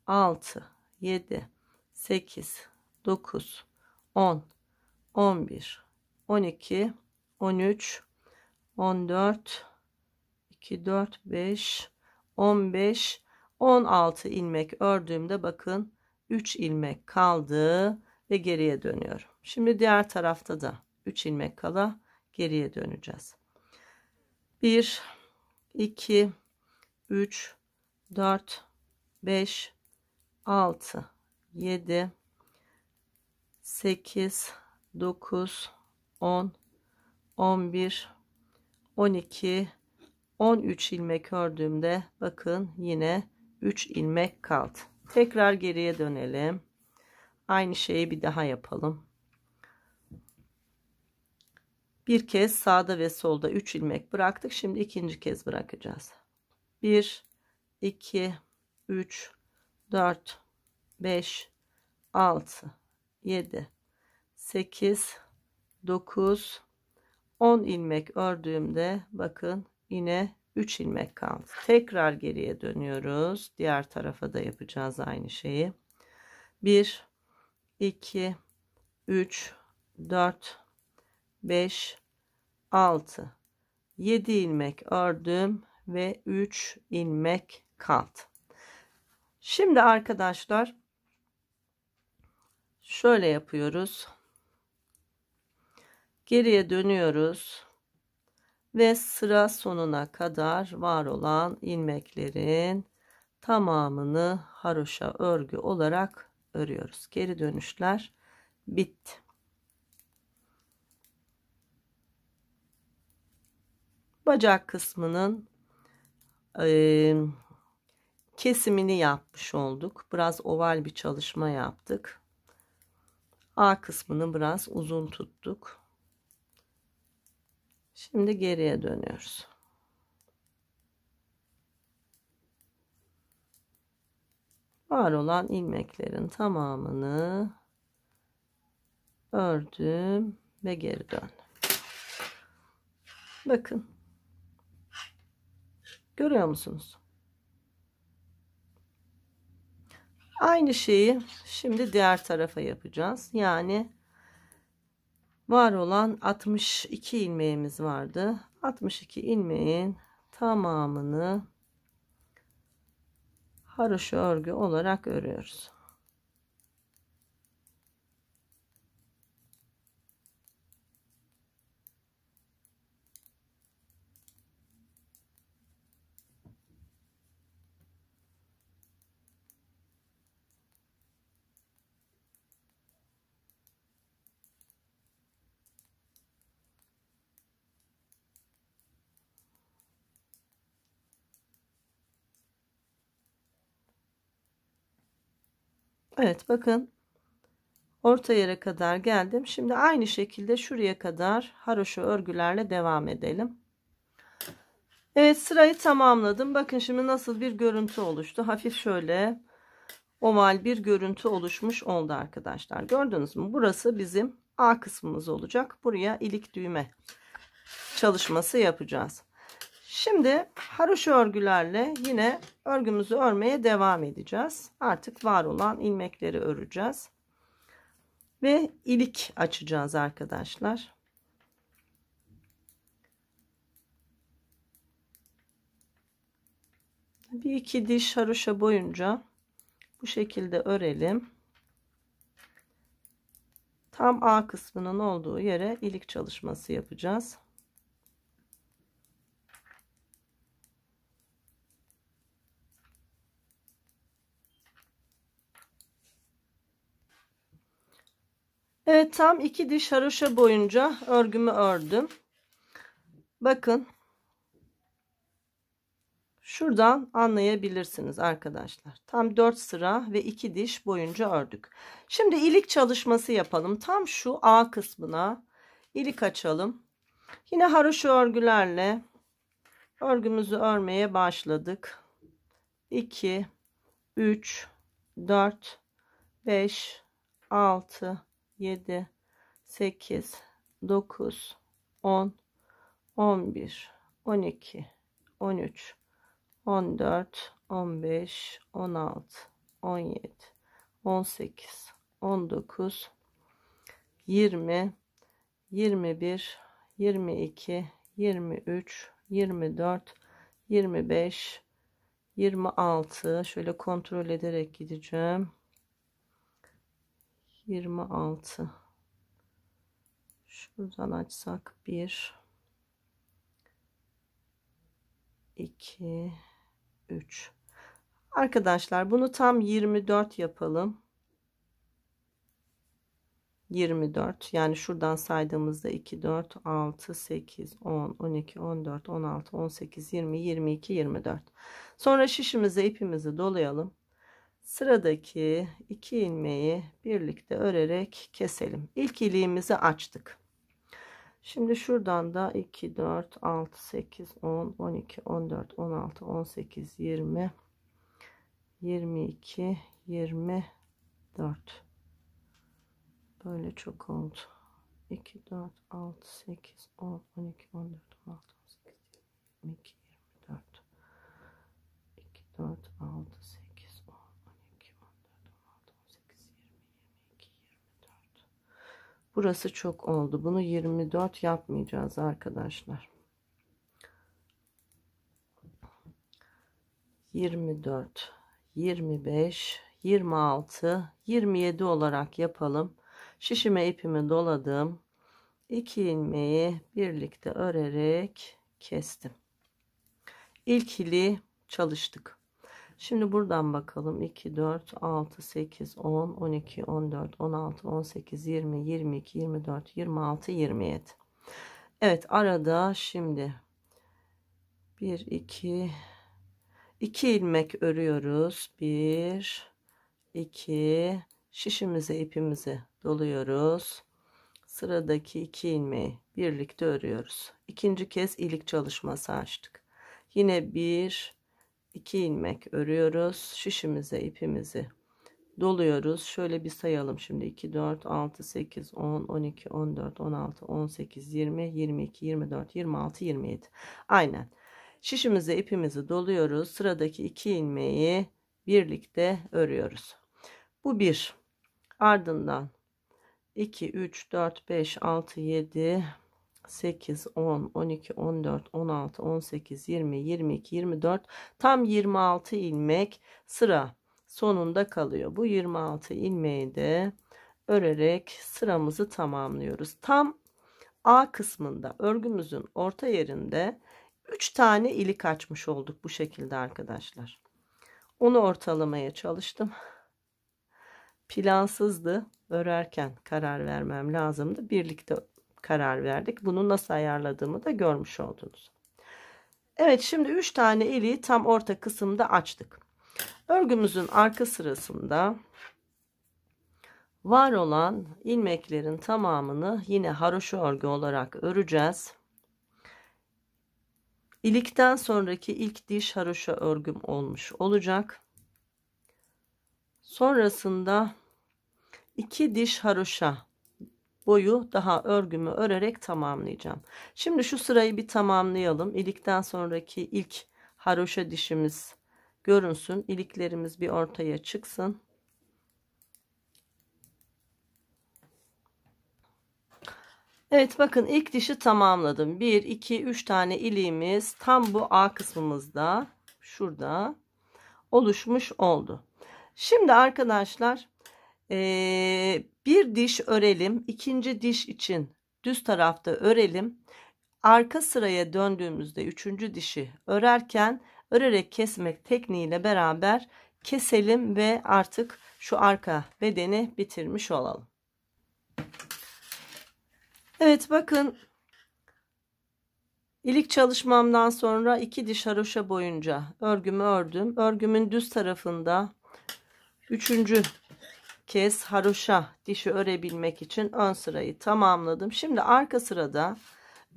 6, 7, 8, 9, 10, 11, 12, 13, 14, 2, 4, 5, 15, 16 ilmek ördüğümde bakın 3 ilmek kaldı ve geriye dönüyorum. Şimdi diğer tarafta da 3 ilmek kala geriye döneceğiz. 1, 2, 3, 4, 5, 6, 7, 8, 9, 10, 11, 12, 13 ilmek ördüğümde bakın yine 3 ilmek kaldı. Tekrar geriye dönelim. Aynı şeyi bir daha yapalım. Bir kez sağda ve solda 3 ilmek bıraktık. Şimdi ikinci kez bırakacağız. 1, 2, 3, 4, 5, 6, 7, 8, 9, 10 ilmek ördüğümde bakın yine 3 ilmek kaldı. Tekrar geriye dönüyoruz. Diğer tarafa da yapacağız aynı şeyi. 1, 2, 3, 4, 5, 6, 7 ilmek ördüm ve 3 ilmek kaldı. Şimdi arkadaşlar şöyle yapıyoruz. Geriye dönüyoruz ve sıra sonuna kadar var olan ilmeklerin tamamını haroşa örgü olarak örüyoruz. Geri dönüşler bitti. Bacak kısmının kesimini yapmış olduk. Biraz oval bir çalışma yaptık. A kısmını biraz uzun tuttuk. Şimdi geriye dönüyoruz. Var olan ilmeklerin tamamını ördüm ve geri döndüm. Bakın. Görüyor musunuz? Aynı şeyi şimdi diğer tarafa yapacağız. Yani var olan 62 ilmeğimiz vardı. 62 ilmeğin tamamını haroşa örgü olarak örüyoruz. Evet bakın orta yere kadar geldim. Şimdi aynı şekilde şuraya kadar haroşa örgülerle devam edelim. Evet sırayı tamamladım. Bakın şimdi nasıl bir görüntü oluştu. Hafif şöyle oval bir görüntü oluşmuş oldu arkadaşlar. Gördünüz mü? Burası bizim A kısmımız olacak. Buraya ilik düğme çalışması yapacağız. Şimdi haroşa örgülerle yine örgümüzü örmeye devam edeceğiz. Artık var olan ilmekleri öreceğiz. Ve ilik açacağız arkadaşlar. Bir iki diş haroşa boyunca bu şekilde örelim. Tam A kısmının olduğu yere ilik çalışması yapacağız. Evet, tam 2 diş haroşa boyunca örgümü ördüm. Bakın. Şuradan anlayabilirsiniz arkadaşlar. Tam 4 sıra ve 2 diş boyunca ördük. Şimdi ilik çalışması yapalım. Tam şu A kısmına ilik açalım. Yine haroşa örgülerle örgümüzü örmeye başladık. 2, 3, 4, 5, 6, 7, 8, 9, 10, 11, 12, 13, 14, 15, 16, 17, 18, 19, 20, 21, 22, 23, 24, 25, 26. Şöyle kontrol ederek gideceğim. 26. Şuradan açsak 1, 2, 3. Arkadaşlar bunu tam 24 yapalım. 24, yani şuradan saydığımızda 2, 4, 6, 8, 10, 12, 14, 16, 18, 20, 22, 24. Sonra şişimize ipimizi dolayalım. Sıradaki 2 ilmeği birlikte örerek keselim. İlk iliğimizi açtık. Şimdi şuradan da 2, 4, 6, 8, 10, 12, 14, 16, 18, 20, 22, 24. Böyle çok oldu. 2, 4, 6, 8, 10, 12, 14, 16, 18, 22, 24. 2, 4, 6, 8, 10, 12, 14, 16, 18, 20, 22, 24. Burası çok oldu. Bunu 24 yapmayacağız arkadaşlar. 24, 25, 26, 27 olarak yapalım. Şişime ipimi doladım. 2 ilmeği birlikte örerek kestim. İlk iliği çalıştık. Şimdi buradan bakalım. 2, 4, 6, 8, 10, 12, 14, 16, 18, 20, 22, 24, 26, 27. Evet, arada şimdi 1, 2 ilmek örüyoruz. 1, 2, şişimize ipimizi doluyoruz. Sıradaki 2 ilmeği birlikte örüyoruz. İkinci kez ilik çalışması açtık. Yine 1, 2 ilmek örüyoruz. Şişimize ipimizi doluyoruz. Şöyle bir sayalım şimdi. 2, 4, 6, 8, 10, 12, 14, 16, 18, 20, 22, 24, 26, 27. Aynen. Şişimize ipimizi doluyoruz. Sıradaki 2 ilmeği birlikte örüyoruz. Bu 1. Ardından 2, 3, 4, 5, 6, 7, 8, 10, 12, 14, 16, 18, 20, 22, 24. Tam 26 ilmek sıra sonunda kalıyor. Bu 26 ilmeği de örerek sıramızı tamamlıyoruz. Tam A kısmında, örgümüzün orta yerinde 3 tane ilik açmış olduk bu şekilde arkadaşlar. Onu ortalamaya çalıştım. Plansızdı. Örerken karar vermem lazımdı. Birlikte karar verdik. Bunu nasıl ayarladığımı da görmüş oldunuz. Evet, şimdi 3 tane iliği tam orta kısımda açtık. Örgümüzün arka sırasında var olan ilmeklerin tamamını yine haroşa örgü olarak öreceğiz. İlikten sonraki ilk diş haroşa örgüm olmuş olacak. Sonrasında 2 diş haroşa boyu daha örgümü örerek tamamlayacağım. Şimdi şu sırayı bir tamamlayalım. İlikten sonraki ilk haroşa dişimiz görünsün. İliklerimiz bir ortaya çıksın. Evet, bakın ilk dişi tamamladım. 1, 2, 3 tane iliğimiz tam bu A kısmımızda şurada oluşmuş oldu. Şimdi arkadaşlar bir diş örelim. İkinci diş için düz tarafta örelim. Arka sıraya döndüğümüzde üçüncü dişi örerken örerek kesmek tekniğiyle beraber keselim ve artık şu arka bedeni bitirmiş olalım. Evet, bakın ilik çalışmamdan sonra 2 diş haroşa boyunca örgümü ördüm. Örgümün düz tarafında 3. kez haroşa dişi örebilmek için ön sırayı tamamladım. Şimdi arka sırada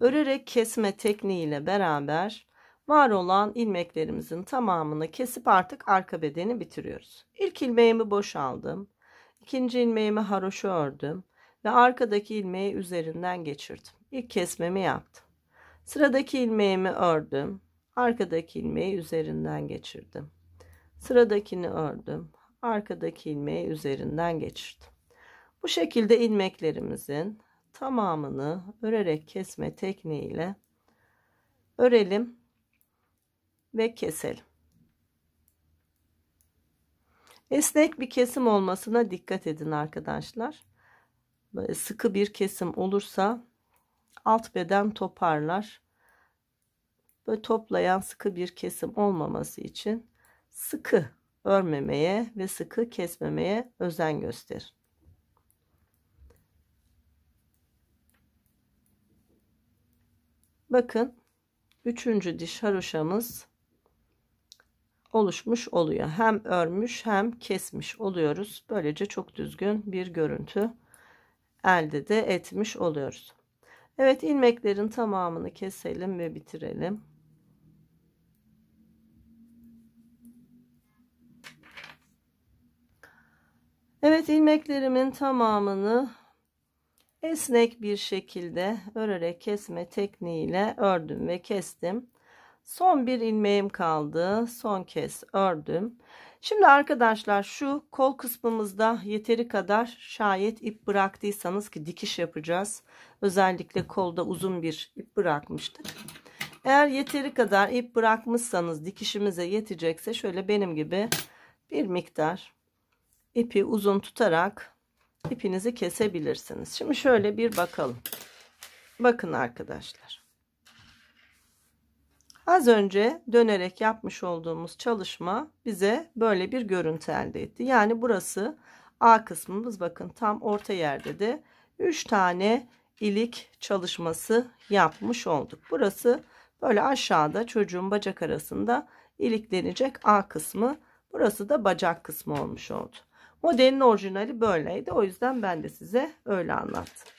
örerek kesme tekniğiyle beraber var olan ilmeklerimizin tamamını kesip artık arka bedeni bitiriyoruz. İlk ilmeğimi boşaldım. İkinci ilmeğimi haroşa ördüm ve arkadaki ilmeği üzerinden geçirdim. İlk kesmemi yaptım. Sıradaki ilmeğimi ördüm. Arkadaki ilmeği üzerinden geçirdim. Sıradakini ördüm. Arkadaki ilmeği üzerinden geçirdim. Bu şekilde ilmeklerimizin tamamını örerek kesme tekniğiyle örelim ve keselim. Esnek bir kesim olmasına dikkat edin arkadaşlar. Böyle sıkı bir kesim olursa alt beden toparlar. Böyle toplayan sıkı bir kesim olmaması için sıkı örmemeye ve sıkı kesmemeye özen gösterin. Bakın 3. diş haroşamız oluşmuş oluyor. Hem örmüş hem kesmiş oluyoruz. Böylece çok düzgün bir görüntü elde de etmiş oluyoruz. Evet, ilmeklerin tamamını keselim ve bitirelim. Evet, ilmeklerimin tamamını esnek bir şekilde örerek kesme tekniğiyle ördüm ve kestim. Son bir ilmeğim kaldı. Son kez ördüm. Şimdi arkadaşlar şu kol kısmımızda yeteri kadar şayet ip bıraktıysanız, ki dikiş yapacağız. Özellikle kolda uzun bir ip bırakmıştık. Eğer yeteri kadar ip bırakmışsanız, dikişimize yetecekse şöyle benim gibi bir miktar ipi uzun tutarak ipinizi kesebilirsiniz. Şimdi şöyle bir bakalım. Bakın arkadaşlar. Az önce dönerek yapmış olduğumuz çalışma bize böyle bir görüntü elde etti. Yani burası A kısmımız, bakın tam orta yerde de 3 tane ilik çalışması yapmış olduk. Burası böyle aşağıda çocuğun bacak arasında iliklenecek A kısmı. Burası da bacak kısmı olmuş oldu. Modelin orijinali böyleydi. O yüzden ben de size öyle anlattım.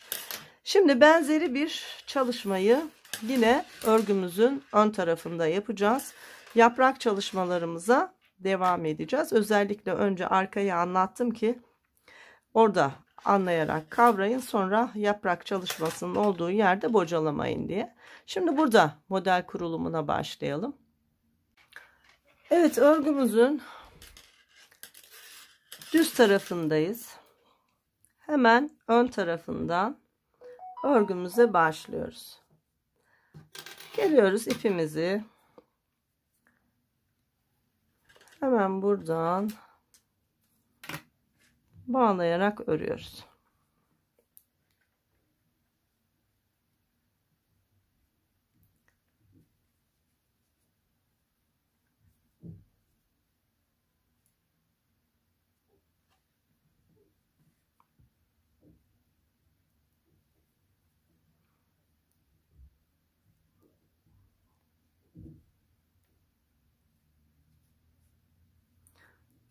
Şimdi benzeri bir çalışmayı yine örgümüzün ön tarafında yapacağız. Yaprak çalışmalarımıza devam edeceğiz. Özellikle önce arkayı anlattım ki orada anlayarak kavrayın. Sonra yaprak çalışmasının olduğu yerde bocalamayın diye. Şimdi burada model kurulumuna başlayalım. Evet, örgümüzün düz tarafındayız. Hemen ön tarafından örgümüze başlıyoruz. Geliyoruz, ipimizi hemen buradan bağlayarak örüyoruz.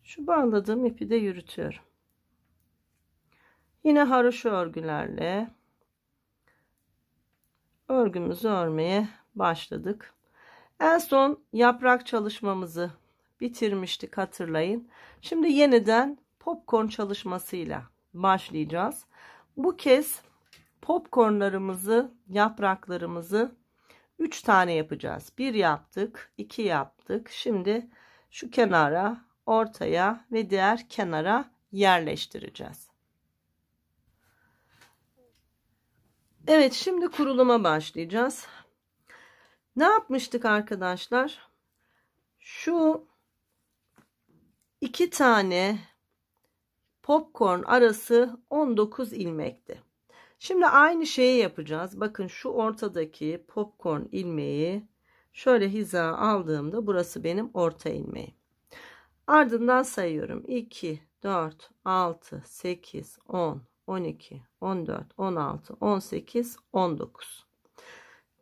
Şu bağladığım ipi de yürütüyorum. Yine haroşa örgülerle örgümüzü örmeye başladık. En son yaprak çalışmamızı bitirmiştik, hatırlayın. Şimdi yeniden popcorn çalışmasıyla başlayacağız. Bu kez popcornlarımızı, yapraklarımızı 3 tane yapacağız. 1 yaptık, 2 yaptık. Şimdi şu kenara, ortaya ve diğer kenara yerleştireceğiz. Evet, şimdi kuruluma başlayacağız. Ne yapmıştık arkadaşlar? Şu 2 tane popcorn arası 19 ilmekti. Şimdi aynı şeyi yapacağız. Bakın şu ortadaki popcorn ilmeği şöyle hiza aldığımda burası benim orta ilmeğim. Ardından sayıyorum. 2, 4, 6, 8, 10, 12, 14, 16, 18, 19.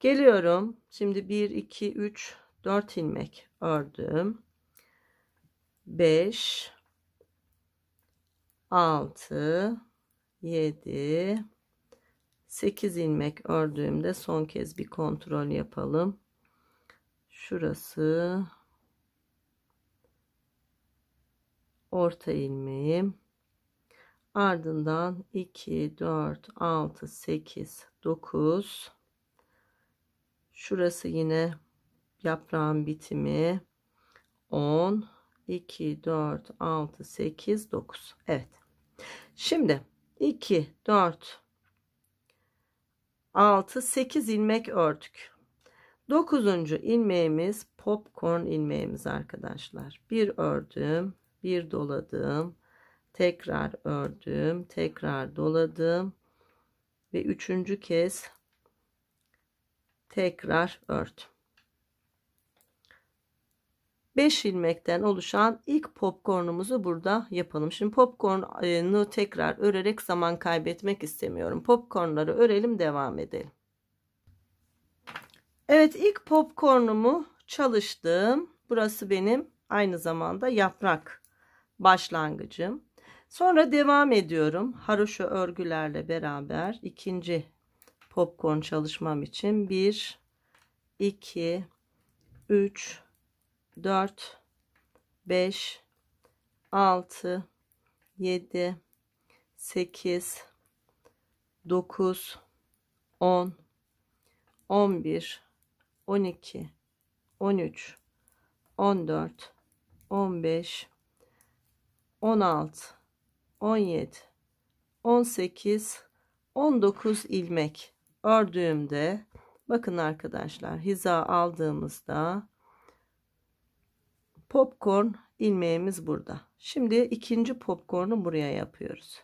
Geliyorum. Şimdi 1, 2, 3, 4 ilmek ördüm. 5, 6, 7, 8 ilmek ördüğümde son kez bir kontrol yapalım. Şurası orta ilmeğim. Ardından 2, 4, 6, 8, 9. Şurası yine yaprağın bitimi. 10, 2, 4, 6, 8, 9. Evet. Şimdi 2, 4, 6, 8 ilmek ördük. 9. ilmeğimiz popcorn ilmeğimiz arkadaşlar. Bir ördüm, bir doladım, tekrar ördüm, tekrar doladım ve 3. kez tekrar ördüm. 5 ilmekten oluşan ilk popcornumuzu burada yapalım. Şimdi popcorn'u tekrar örerek zaman kaybetmek istemiyorum. Popcorn'ları örelim, devam edelim. Evet, ilk popcorn'umu çalıştım. Burası benim aynı zamanda yaprak başlangıcım. Sonra devam ediyorum. Haroşa örgülerle beraber ikinci popcorn çalışmam için 1, 2, 3, 4, 5, 6, 7, 8, 9, 10, 11, 12, 13, 14, 15, 16, 17, 18, 19 ilmek ördüğümde bakın arkadaşlar, hiza aldığımızda popcorn ilmeğimiz burada. Şimdi ikinci popcorn'u buraya yapıyoruz.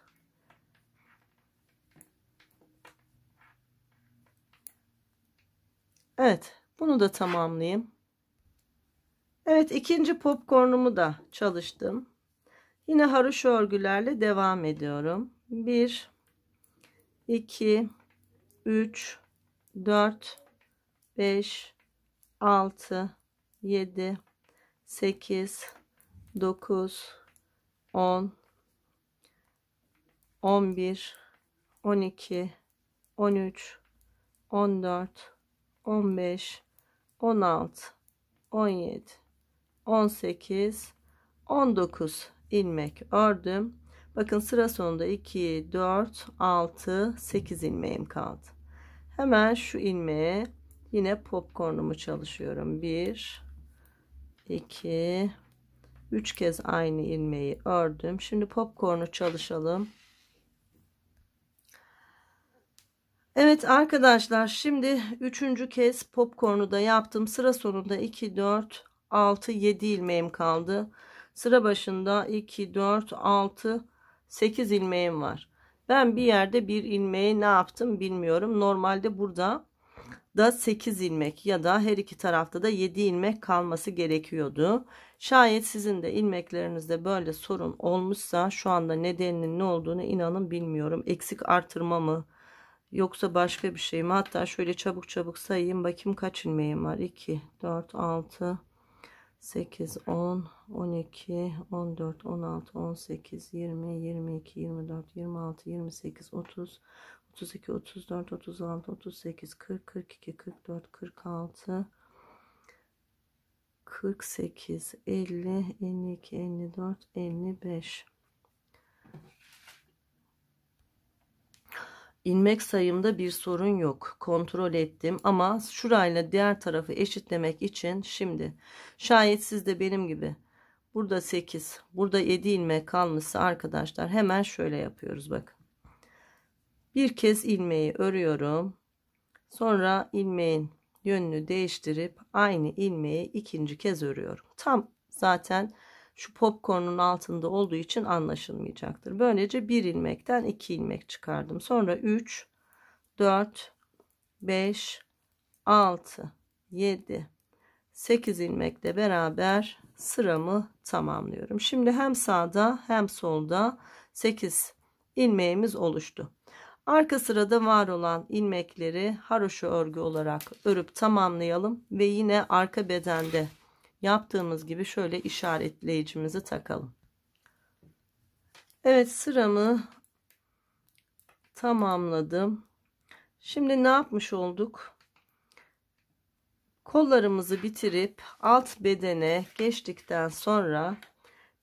Evet, bunu da tamamlayayım. Evet, ikinci popcorn'umu da çalıştım. Yine haroşa örgülerle devam ediyorum. 1, 2, 3, 4, 5, 6, 7, 8, 9, 10, 11, 12, 13, 14, 15, 16, 17, 18, 19 ilmek ördüm. Bakın sıra sonunda 2, 4, 6, 8 ilmeğim kaldı. Hemen şu ilmeğe yine popcornumu çalışıyorum. 1, 2, 3 kez aynı ilmeği ördüm. Şimdi popcornu çalışalım. Evet arkadaşlar, şimdi 3. kez popcornu da yaptım. Sıra sonunda 2, 4, 6, 7 ilmeğim kaldı. Sıra başında 2, 4, 6, 8 ilmeğim var. Ben bir yerde bir ilmeği ne yaptım bilmiyorum. Normalde burada da 8 ilmek ya da her iki tarafta da 7 ilmek kalması gerekiyordu. Şayet sizin de ilmeklerinizde böyle sorun olmuşsa şu anda nedeninin ne olduğunu inanın bilmiyorum. Eksik artırma mı yoksa başka bir şey mi? Hatta şöyle çabuk çabuk sayayım bakayım kaç ilmeğim var. 2, 4, 6, 8, 10, 12, 14, 16, 18, 20, 22, 24, 26, 28, 30, 32, 34, 36, 38, 40, 42, 44, 46, 48, 50, 52, 54, 55. İlmek sayımda bir sorun yok. Kontrol ettim ama şurayla diğer tarafı eşitlemek için şimdi şayet siz de benim gibi burada 8, burada 7 ilmek kalmışsa arkadaşlar hemen şöyle yapıyoruz bakın. Bir kez ilmeği örüyorum. Sonra ilmeğin yönünü değiştirip aynı ilmeği ikinci kez örüyorum. Tam zaten şu popcorn'un altında olduğu için anlaşılmayacaktır. Böylece bir ilmekten 2 ilmek çıkardım. Sonra 3, 4, 5, 6, 7, 8 ilmekle beraber sıramı tamamlıyorum. Şimdi hem sağda hem solda 8 ilmeğimiz oluştu. Arka sırada var olan ilmekleri haroşa örgü olarak örüp tamamlayalım ve yine arka bedende yaptığımız gibi şöyle işaretleyicimizi takalım. Evet, sıramı tamamladım. Şimdi ne yapmış olduk? Kollarımızı bitirip alt bedene geçtikten sonra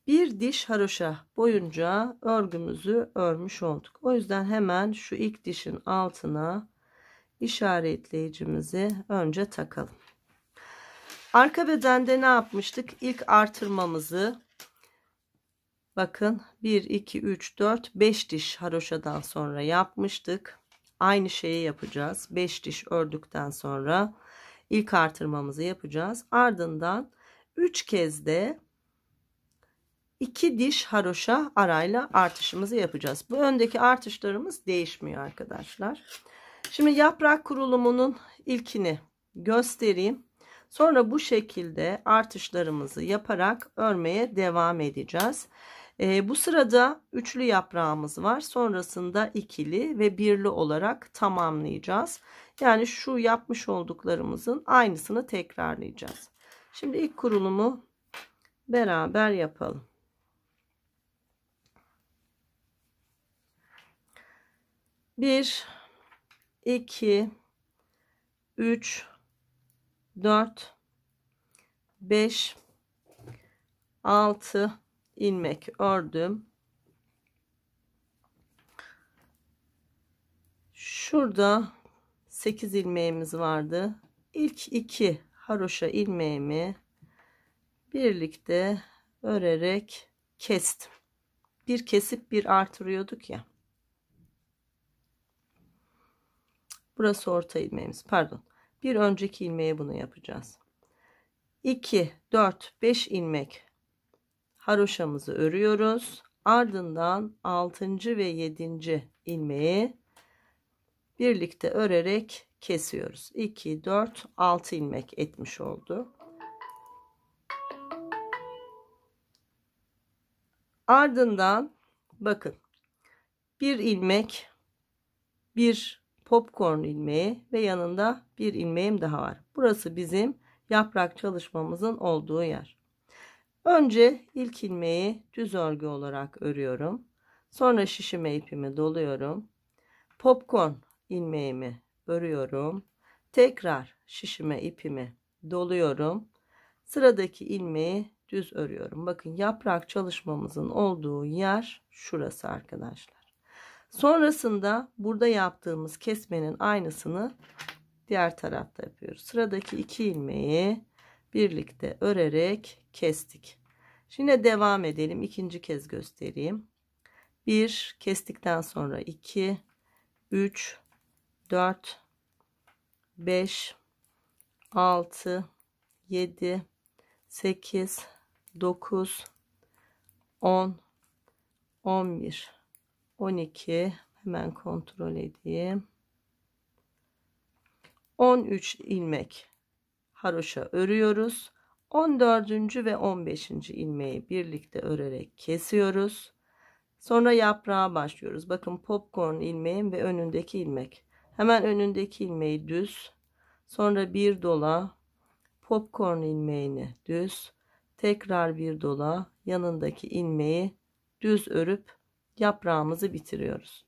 bir diş haroşa boyunca örgümüzü örmüş olduk. O yüzden hemen şu ilk dişin altına işaretleyicimizi önce takalım. Arka bedende ne yapmıştık? İlk artırmamızı, bakın 1 2 3 4 5 diş haroşadan sonra yapmıştık. Aynı şeyi yapacağız. 5 diş ördükten sonra ilk artırmamızı yapacağız. Ardından 3 kez de 2 diş haroşa arayla artışımızı yapacağız. Bu öndeki artışlarımız değişmiyor arkadaşlar. Şimdi yaprak kurulumunun ilkini göstereyim. Sonra bu şekilde artışlarımızı yaparak örmeye devam edeceğiz. Bu sırada üçlü yaprağımız var. Sonrasında ikili ve birli olarak tamamlayacağız. Yani şu yapmış olduklarımızın aynısını tekrarlayacağız. Şimdi ilk kurulumu beraber yapalım. 1 2 3 4 5 6 ilmek ördüm. Şurada 8 ilmeğimiz vardı. İlk 2 haroşa ilmeğimi birlikte örerek kestim. Bir kesip bir artırıyorduk ya. Burası orta ilmeğimiz. Pardon. Bir önceki ilmeğe bunu yapacağız. 2 4 5 ilmek haroşamızı örüyoruz. Ardından 6. ve 7. ilmeği birlikte örerek kesiyoruz. 2 4 6 ilmek etmiş oldu. Ardından bakın, bir ilmek, bir popcorn ilmeği ve yanında bir ilmeğim daha var. Burası bizim yaprak çalışmamızın olduğu yer. Önce ilk ilmeği düz örgü olarak örüyorum. Sonra şişime ipimi doluyorum. Popcorn ilmeğimi örüyorum. Tekrar şişime ipimi doluyorum. Sıradaki ilmeği düz örüyorum. Bakın, yaprak çalışmamızın olduğu yer şurası arkadaşlar. Sonrasında burada yaptığımız kesmenin aynısını diğer tarafta yapıyoruz. Sıradaki 2 ilmeği birlikte örerek kestik. Şimdi devam edelim. İkinci kez göstereyim. 1 kestikten sonra 2 3 4 5 6 7 8 9 10 11 12, hemen kontrol edeyim. 13 ilmek haroşa örüyoruz. 14. ve 15. ilmeği birlikte örerek kesiyoruz. Sonra yaprağa başlıyoruz. Bakın, popcorn ilmeğim ve önündeki ilmek. Hemen önündeki ilmeği düz. Sonra bir dola, popcorn ilmeğini düz. Tekrar bir dola, yanındaki ilmeği düz örüp yaprağımızı bitiriyoruz.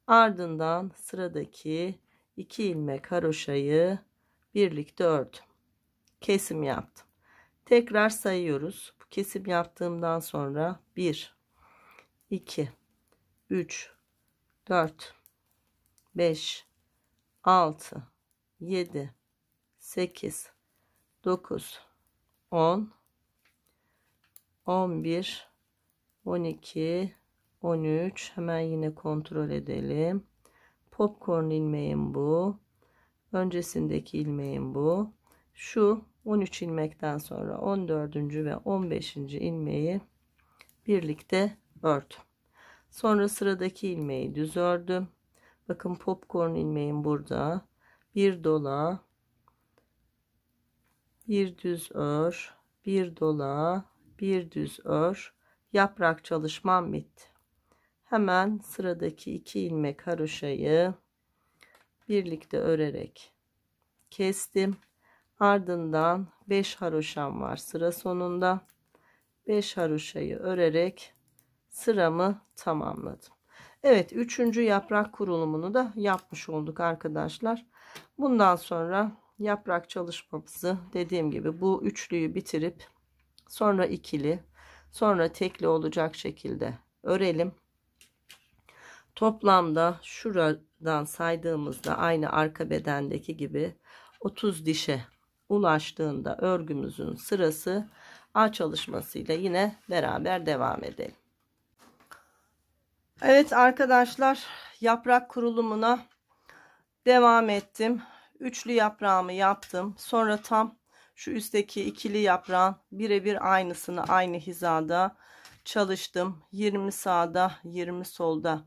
Ardından sıradaki 2 ilmek haroşayı birlikte ördüm. Kesim yaptım. Tekrar sayıyoruz. Bu kesim yaptığımdan sonra 1 2 3 4 5 6 7 8 9 10 11 12 13, hemen yine kontrol edelim. Popcorn ilmeğim bu. Öncesindeki ilmeğim bu. Şu 13 ilmekten sonra 14. ve 15. ilmeği birlikte ördüm. Sonra sıradaki ilmeği düz ördüm. Bakın, popcorn ilmeğim burada. Bir dola, bir düz ör, bir dola, bir düz ör. Yaprak çalışmam bitti. Hemen sıradaki 2 ilmek haroşayı birlikte örerek kestim. Ardından 5 haroşam var sıra sonunda. 5 haroşayı örerek sıramı tamamladım. Evet, 3. yaprak kurulumunu da yapmış olduk arkadaşlar. Bundan sonra yaprak çalışmamızı dediğim gibi bu üçlüyü bitirip sonra ikili, sonra tekli olacak şekilde örelim. Toplamda şuradan saydığımızda aynı arka bedendeki gibi 30 dişe ulaştığında örgümüzün sırası ağ çalışmasıyla yine beraber devam edelim. Evet arkadaşlar, yaprak kurulumuna devam ettim. Üçlü yaprağımı yaptım. Sonra tam şu üstteki ikili yaprağın birebir aynısını aynı hizada çalıştım. 20 sağda 20 solda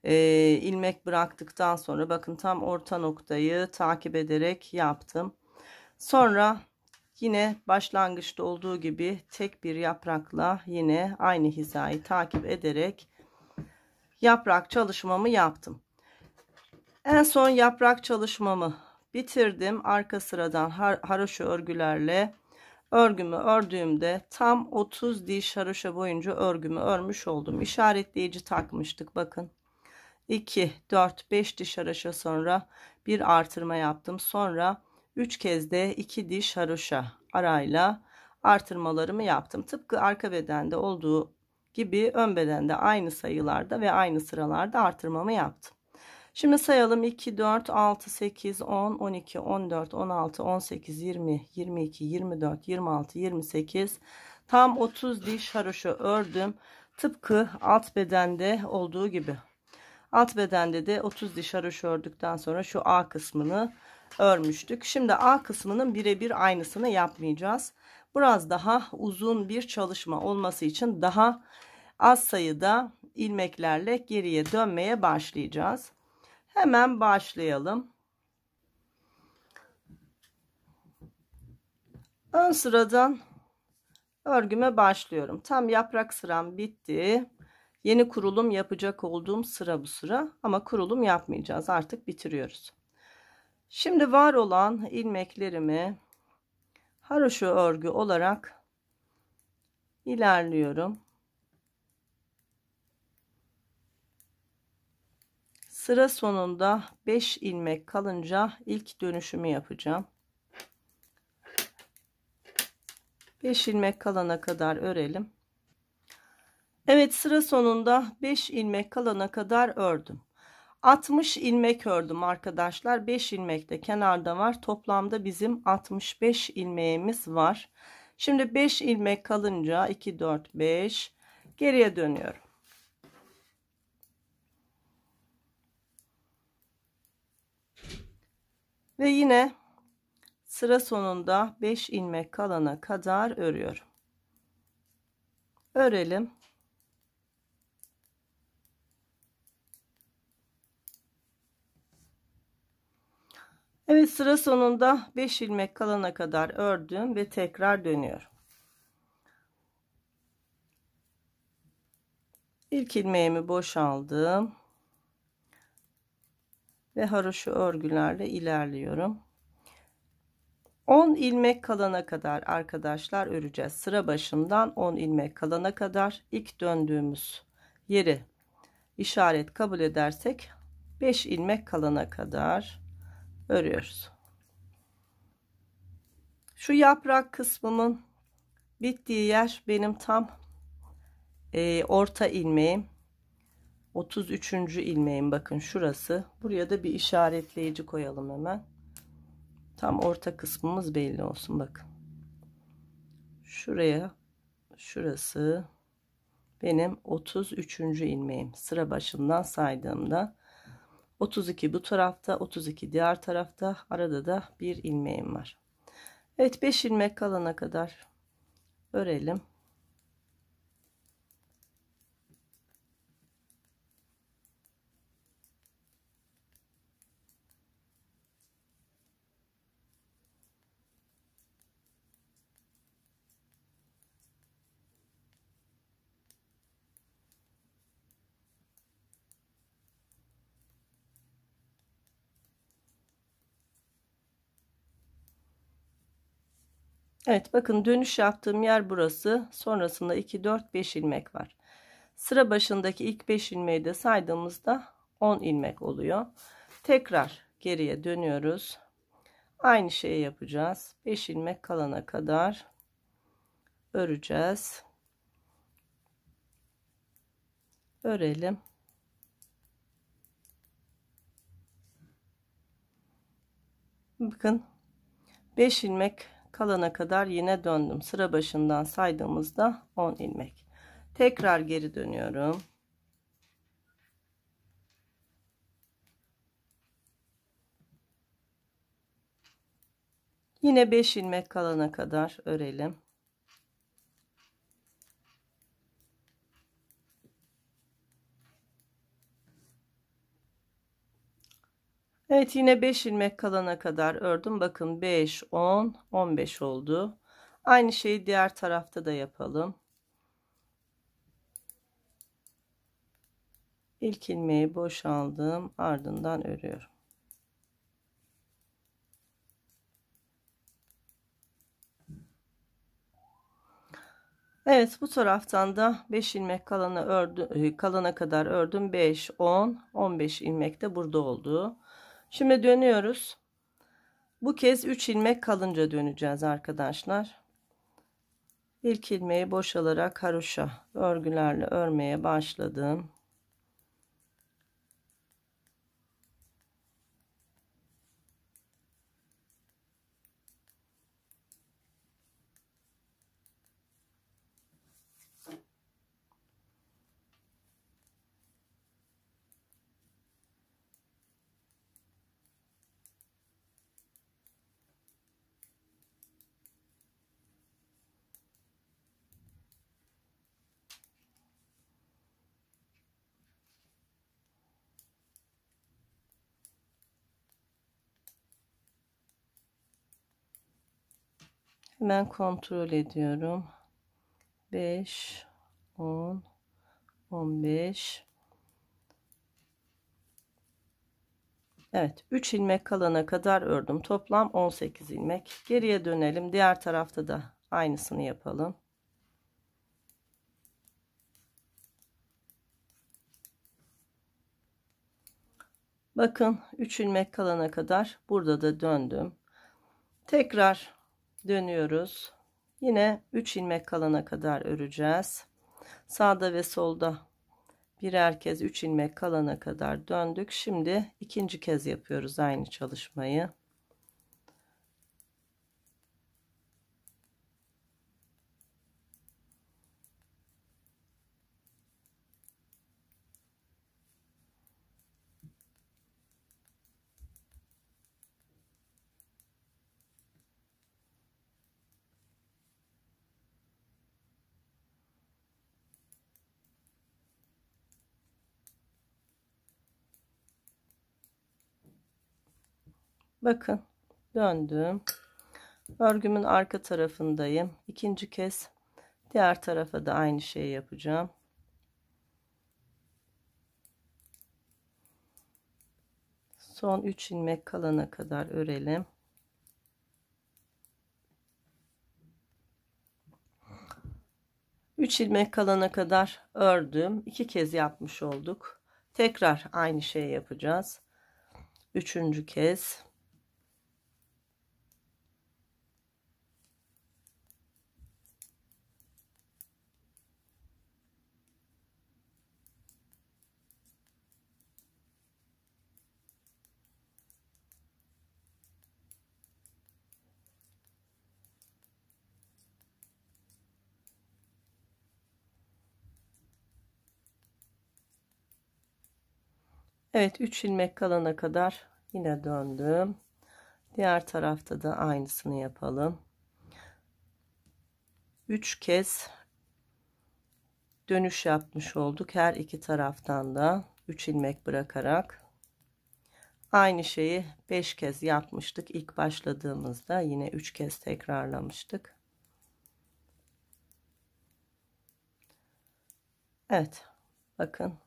ilmek bıraktıktan sonra bakın tam orta noktayı takip ederek yaptım. Sonra yine başlangıçta olduğu gibi tek bir yaprakla yine aynı hizayı takip ederek yaprak çalışmamı yaptım. En son yaprak çalışmamı bitirdim. Arka sıradan haroşa örgülerle örgümü ördüğümde tam 30 diş haroşa boyunca örgümü örmüş oldum. İşaretleyici takmıştık bakın. 2 4 5 diş haroşa sonra bir artırma yaptım. Sonra 3 kez de 2 diş haroşa arayla artırmalarımı yaptım. Tıpkı arka bedende olduğu gibi ön bedende aynı sayılarda ve aynı sıralarda artırmamı yaptım. Şimdi sayalım: 2 4 6 8 10 12 14 16 18 20 22 24 26 28 tam 30 diş haroşa ördüm. Tıpkı alt bedende olduğu gibi. Alt bedende de 30 diş haroşa ördükten sonra şu A kısmını örmüştük. Şimdi A kısmının birebir aynısını yapmayacağız. Biraz daha uzun bir çalışma olması için daha az sayıda ilmeklerle geriye dönmeye başlayacağız. Hemen başlayalım. Ön sıradan örgüme başlıyorum. Tam yaprak sıram bitti. Yeni kurulum yapacak olduğum sıra bu sıra, ama kurulum yapmayacağız, artık bitiriyoruz. Şimdi var olan ilmeklerimi haroşa örgü olarak ilerliyorum. Sıra sonunda 5 ilmek kalınca ilk dönüşümü yapacağım. 5 ilmek kalana kadar örelim. Evet, sıra sonunda 5 ilmek kalana kadar ördüm. 60 ilmek ördüm arkadaşlar. 5 ilmek de kenarda var. Toplamda bizim 65 ilmeğimiz var. Şimdi 5 ilmek kalınca 2 4 5 geriye dönüyorum. Ve yine sıra sonunda 5 ilmek kalana kadar örüyorum. Örelim. Evet, sıra sonunda 5 ilmek kalana kadar ördüm ve tekrar dönüyorum. İlk ilmeğimi boşaldım ve haroşa örgülerle ilerliyorum. 10 ilmek kalana kadar arkadaşlar öreceğiz. Sıra başından 10 ilmek kalana kadar ilk döndüğümüz yeri işaret kabul edersek 5 ilmek kalana kadar örüyoruz. Şu yaprak kısmımın bittiği yer benim tam orta ilmeğim, 33. ilmeğim, bakın şurası. Buraya da bir işaretleyici koyalım hemen. Tam orta kısmımız belli olsun, bakın. Şuraya, şurası benim 33. ilmeğim. Sıra başından saydığımda 32 bu tarafta, 32 diğer tarafta, arada da bir ilmeğim var. Evet, 5 ilmek kalana kadar örelim. Evet, bakın dönüş yaptığım yer burası. Sonrasında 2 4 5 ilmek var. Sıra başındaki ilk 5 ilmeği de saydığımızda 10 ilmek oluyor. Tekrar geriye dönüyoruz. Aynı şeyi yapacağız. 5 ilmek kalana kadar öreceğiz. Örelim. Bakın 5 ilmek kalana kadar yine döndüm. Sıra başından saydığımızda 10 ilmek. Tekrar geri dönüyorum. Yine 5 ilmek kalana kadar örelim. Evet, yine 5 ilmek kalana kadar ördüm. Bakın 5, 10, 15 oldu. Aynı şeyi diğer tarafta da yapalım. İlk ilmeği boşaldım, ardından örüyorum. Evet, bu taraftan da 5 ilmek kalana kadar ördüm. 5, 10, 15 ilmek de burada oldu. Şimdi dönüyoruz. Bu kez 3 ilmek kalınca döneceğiz arkadaşlar. İlk ilmeği boşalarak haroşa örgülerle örmeye başladım. Hemen kontrol ediyorum. 5, 10, 15. Evet, 3 ilmek kalana kadar ördüm. Toplam 18 ilmek. Geriye dönelim. Diğer tarafta da aynısını yapalım. Bakın 3 ilmek kalana kadar burada da döndüm. Tekrar dönüyoruz. Yine 3 ilmek kalana kadar öreceğiz. Sağda ve solda birer kez 3 ilmek kalana kadar döndük. Şimdi ikinci kez yapıyoruz aynı çalışmayı. Bakın döndüm. Örgümün arka tarafındayım. İkinci kez diğer tarafa da aynı şeyi yapacağım. Son 3 ilmek kalana kadar örelim. Üç ilmek kalana kadar ördüm. 2 kez yapmış olduk. Tekrar aynı şeyi yapacağız. Üçüncü kez. Evet, 3 ilmek kalana kadar yine döndüm. Diğer tarafta da aynısını yapalım. 3 kez dönüş yapmış olduk. Her iki taraftan da 3 ilmek bırakarak. Aynı şeyi 5 kez yapmıştık. İlk başladığımızda yine 3 kez tekrarlamıştık. Evet. Bakın.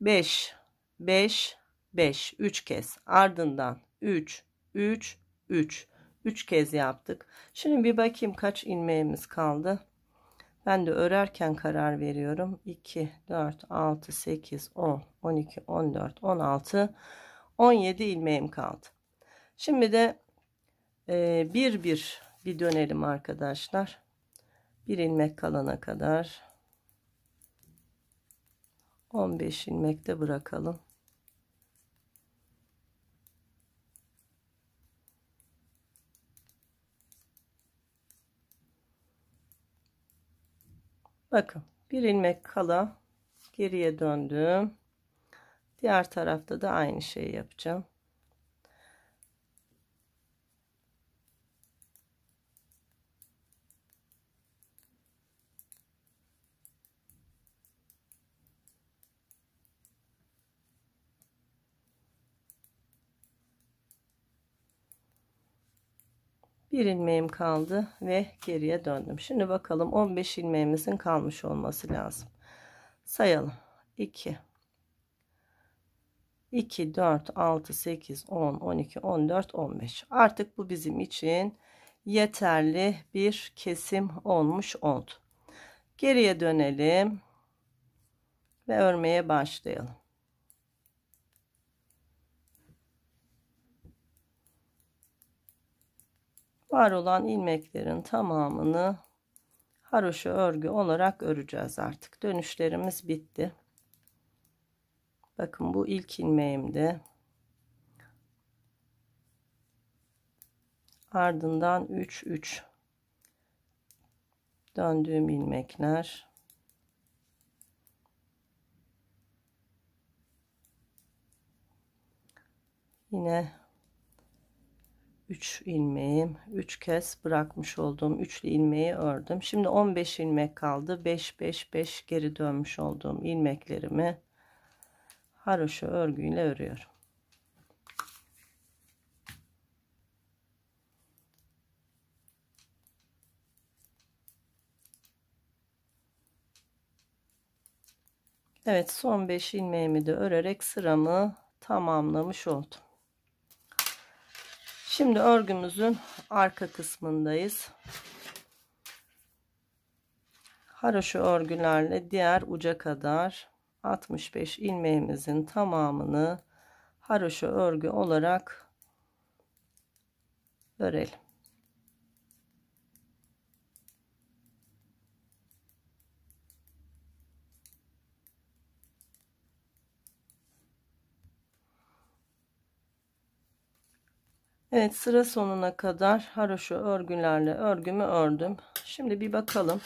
5 5 5 3 kez ardından 3 3 3 3 kez yaptık. Şimdi bir bakayım kaç ilmeğimiz kaldı. Ben de örerken karar veriyorum. 2, 4, 6, 8, 10, 12, 14, 16, 17 ilmeğim kaldı. Şimdi de bir dönelim arkadaşlar. Bir ilmek kalana kadar 15 ilmek de bırakalım. Bakın bir ilmek kala geriye döndüm. Diğer tarafta da aynı şeyi yapacağım. Bir ilmeğim kaldı ve geriye döndüm. Şimdi bakalım 15 ilmeğimizin kalmış olması lazım. Sayalım. 2 2 4 6 8 10 12 14 15. Artık bu bizim için yeterli bir kesim olmuş oldu. Geriye dönelim ve örmeye başlayalım. Var olan ilmeklerin tamamını haroşa örgü olarak öreceğiz artık. Dönüşlerimiz bitti. Bakın bu ilk ilmeğimdi. Ardından 3 3 döndüğüm ilmekler. Yine 3 ilmeğim, 3 kez bırakmış olduğum üçlü ilmeği ördüm. Şimdi 15 ilmek kaldı. 5 5 5 geri dönmüş olduğum ilmeklerimi haroşa örgüyle örüyorum. Evet, son 5 ilmeğimi de örerek sıramı tamamlamış oldum. Şimdi örgümüzün arka kısmındayız. Haroşa örgülerle diğer uca kadar 65 ilmeğimizin tamamını haroşa örgü olarak örelim. Evet, sıra sonuna kadar haroşa örgülerle örgümü ördüm. Şimdi bir bakalım.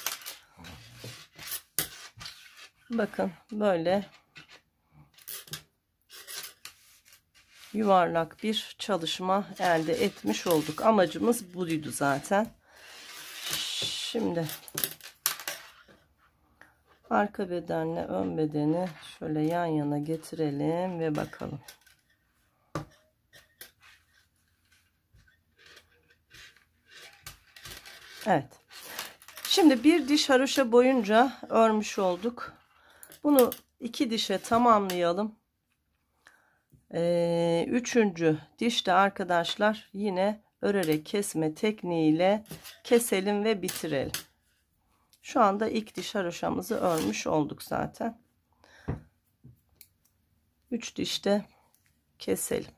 Bakın böyle yuvarlak bir çalışma elde etmiş olduk. Amacımız buydu zaten. Şimdi arka bedenle ön bedeni şöyle yan yana getirelim ve bakalım. Evet. Şimdi bir diş haroşa boyunca örmüş olduk. Bunu 2 dişe tamamlayalım. Üçüncü dişte arkadaşlar yine örerek kesme tekniğiyle keselim ve bitirelim. Şu anda ilk diş haroşamızı örmüş olduk zaten. 3 dişte keselim.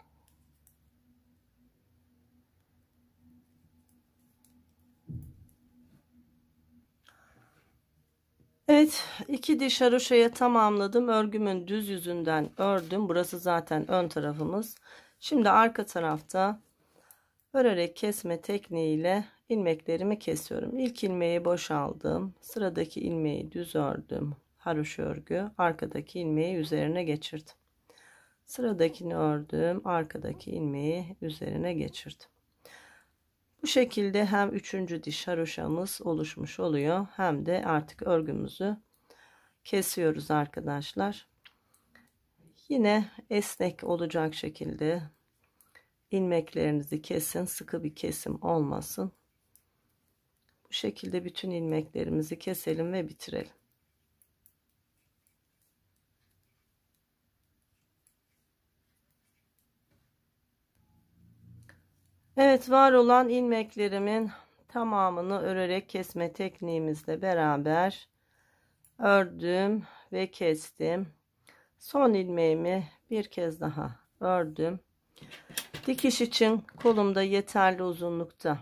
Evet, 2 diş haroşaya tamamladım. Örgümün düz yüzünden ördüm. Burası zaten ön tarafımız. Şimdi arka tarafta örerek kesme tekniğiyle ilmeklerimi kesiyorum. İlk ilmeği boşaldım. Sıradaki ilmeği düz ördüm. Haroşa örgü. Arkadaki ilmeği üzerine geçirdim. Sıradakini ördüm. Arkadaki ilmeği üzerine geçirdim. Bu şekilde hem üçüncü diş haroşamız oluşmuş oluyor, hem de artık örgümüzü kesiyoruz arkadaşlar. Yine esnek olacak şekilde ilmeklerinizi kesin, sıkı bir kesim olmasın. Bu şekilde bütün ilmeklerimizi keselim ve bitirelim. Evet, var olan ilmeklerimin tamamını örerek kesme tekniğimizle beraber ördüm ve kestim. Son ilmeğimi bir kez daha ördüm. Dikiş için kolumda yeterli uzunlukta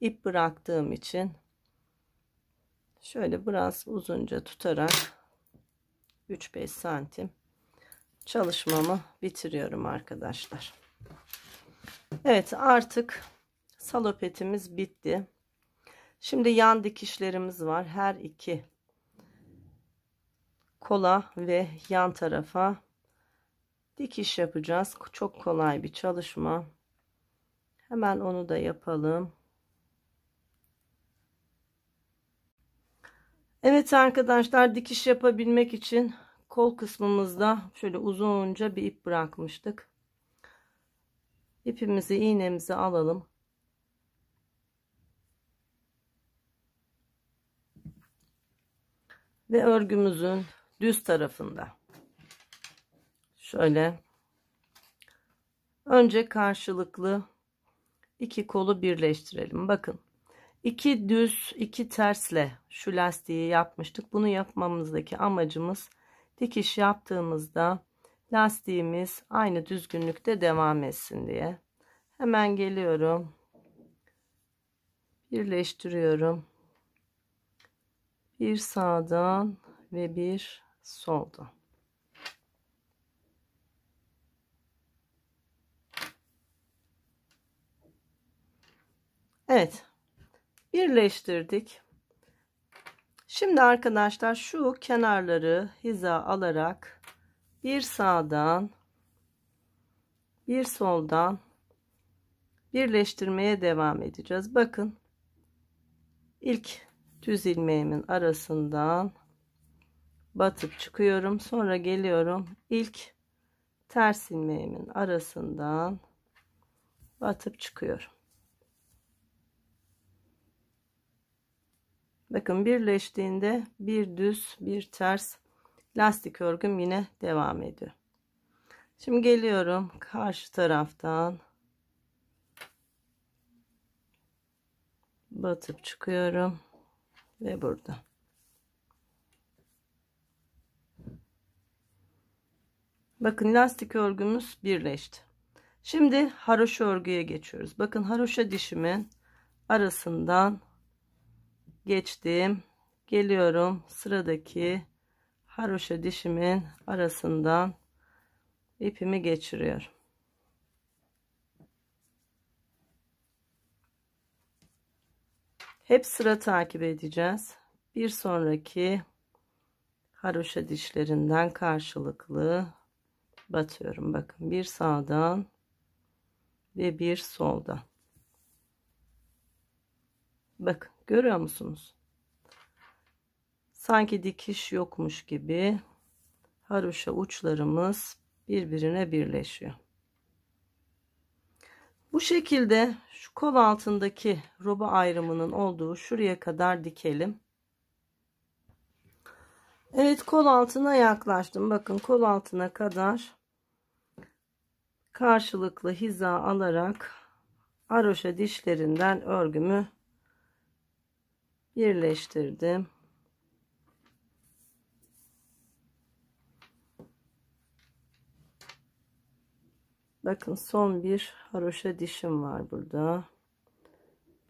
ip bıraktığım için şöyle biraz uzunca tutarak 3-5 santim çalışmamı bitiriyorum arkadaşlar. Evet, artık salopetimiz bitti. Şimdi yan dikişlerimiz var. Her iki kola ve yan tarafa dikiş yapacağız. Çok kolay bir çalışma. Hemen onu da yapalım. Evet arkadaşlar, dikiş yapabilmek için kol kısmımızda şöyle uzunca bir ip bırakmıştık. İpimizi, iğnemizi alalım. Ve örgümüzün düz tarafında şöyle önce karşılıklı iki kolu birleştirelim. Bakın, iki düz iki tersle şu lastiği yapmıştık. Bunu yapmamızdaki amacımız dikiş yaptığımızda lastiğimiz aynı düzgünlükte devam etsin diye. Hemen geliyorum, birleştiriyorum. Bir sağdan ve bir soldan. Evet, birleştirdik. Şimdi arkadaşlar şu kenarları hiza alarak bir sağdan bir soldan birleştirmeye devam edeceğiz. Bakın, ilk düz ilmeğimin arasından batıp çıkıyorum. Sonra geliyorum, ilk ters ilmeğimin arasından batıp çıkıyorum. Bakın, birleştiğinde bir düz bir ters lastik örgüm yine devam ediyor. Şimdi geliyorum karşı taraftan batıp çıkıyorum ve burada. Bakın, lastik örgümüz birleşti. Şimdi haroşa örgüye geçiyoruz. Bakın, haroşa dişimin arasından geçtim. Geliyorum sıradaki haroşa dişimin arasından ipimi geçiriyorum. Hep sıra takip edeceğiz. Bir sonraki haroşa dişlerinden karşılıklı batıyorum. Bakın, bir sağdan ve bir soldan. Bakın, görüyor musunuz? Sanki dikiş yokmuş gibi haroşa uçlarımız birbirine birleşiyor. Bu şekilde şu kol altındaki roba ayrımının olduğu şuraya kadar dikelim. Evet, kol altına yaklaştım. Bakın, kol altına kadar karşılıklı hiza alarak haroşa dişlerinden örgümü birleştirdim. Bakın, son bir haroşa dişim var burada.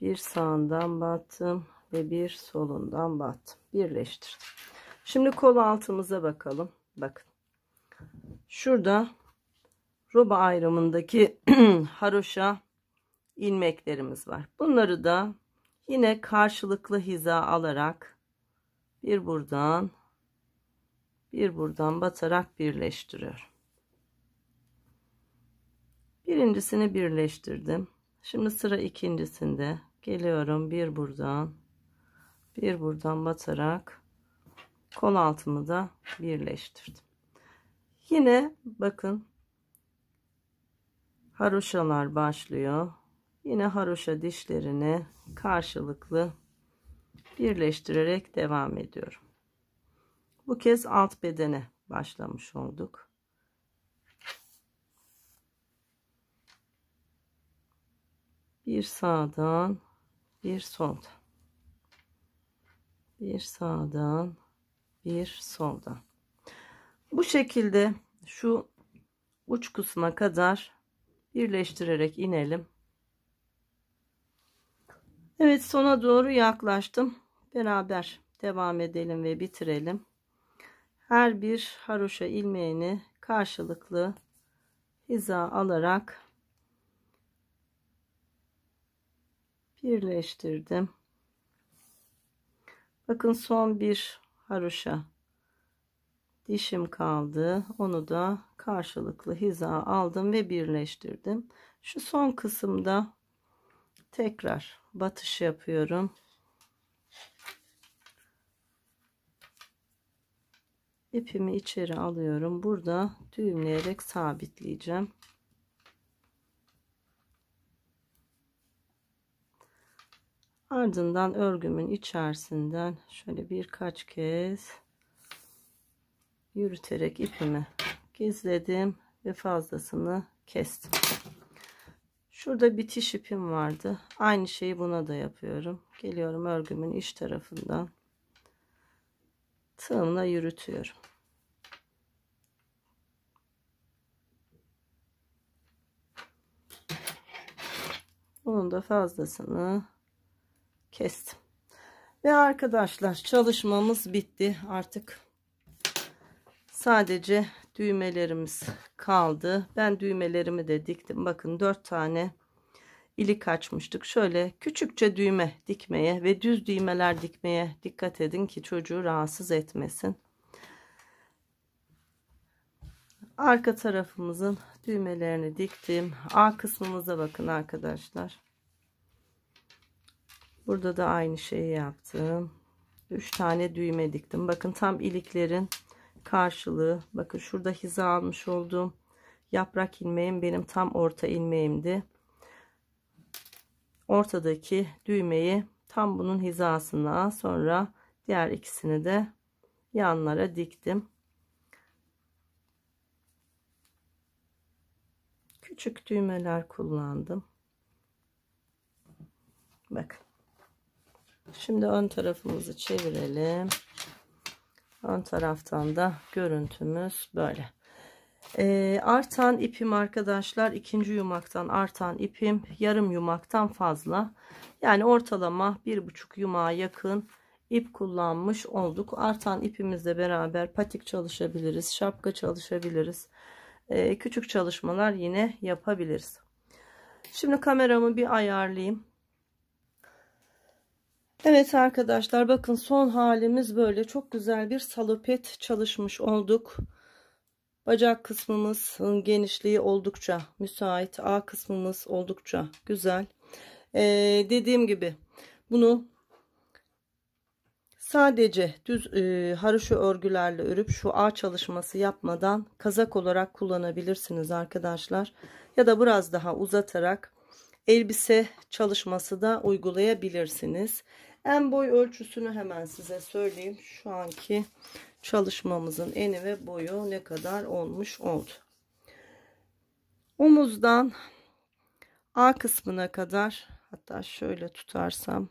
Bir sağından battım ve bir solundan battım. Birleştirdim. Şimdi kol altımıza bakalım. Bakın, şurada roba ayrımındaki haroşa ilmeklerimiz var. Bunları da yine karşılıklı hiza alarak bir buradan bir buradan batarak birleştiriyorum. Birincisini birleştirdim. Şimdi sıra ikincisinde. Geliyorum, bir buradan batarak kol altımı da birleştirdim. Yine bakın, haroşalar başlıyor. Yine haroşa dişlerini karşılıklı birleştirerek devam ediyorum. Bu kez alt bedene başlamış olduk. Bir sağdan, bir soldan. Bir sağdan, bir soldan. Bu şekilde şu uç kısma kadar birleştirerek inelim. Evet, sona doğru yaklaştım. Beraber devam edelim ve bitirelim. Her bir haroşa ilmeğini karşılıklı hiza alarak birleştirdim. Bakın son bir haroşa dişim kaldı. Onu da karşılıklı hiza aldım ve birleştirdim. Şu son kısımda tekrar batış yapıyorum. İpimi içeri alıyorum. Burada düğümleyerek sabitleyeceğim. Ardından örgümün içerisinden şöyle birkaç kez yürüterek ipimi gizledim ve fazlasını kestim. Şurada bitiş ipim vardı. Aynı şeyi buna da yapıyorum. Geliyorum örgümün iç tarafından tığımla yürütüyorum. Bunun da fazlasını kestim. Ve arkadaşlar çalışmamız bitti. Artık sadece düğmelerimiz kaldı. Ben düğmelerimi de diktim. Bakın 4 tane ilik açmıştık. Şöyle küçükçe düğme dikmeye ve düz düğmeler dikmeye dikkat edin ki çocuğu rahatsız etmesin. Arka tarafımızın düğmelerini diktim. A kısmımıza bakın arkadaşlar. Burada da aynı şeyi yaptım. 3 tane düğme diktim. Bakın tam iliklerin karşılığı. Bakın şurada hiza almış olduğum yaprak ilmeğim benim tam orta ilmeğimdi. Ortadaki düğmeyi tam bunun hizasına, sonra diğer ikisini de yanlara diktim. Küçük düğmeler kullandım. Bakın. Şimdi ön tarafımızı çevirelim. Ön taraftan da görüntümüz böyle. Artan ipim arkadaşlar, ikinci yumaktan artan ipim yarım yumaktan fazla. Yani ortalama 1,5 yumağa yakın ip kullanmış olduk. Artan ipimizle beraber patik çalışabiliriz, şapka çalışabiliriz. Küçük çalışmalar yine yapabiliriz. Şimdi kameramı bir ayarlayayım. Evet arkadaşlar, bakın son halimiz böyle. Çok güzel bir salopet çalışmış olduk. Bacak kısmımızın genişliği oldukça müsait. A kısmımız oldukça güzel. Dediğim gibi bunu sadece düz haroşa örgülerle örüp şu ağ çalışması yapmadan kazak olarak kullanabilirsiniz arkadaşlar. Ya da biraz daha uzatarak elbise çalışması da uygulayabilirsiniz. En boy ölçüsünü hemen size söyleyeyim. Şu anki çalışmamızın eni ve boyu ne kadar olmuş oldu. Omuzdan A kısmına kadar, hatta şöyle tutarsam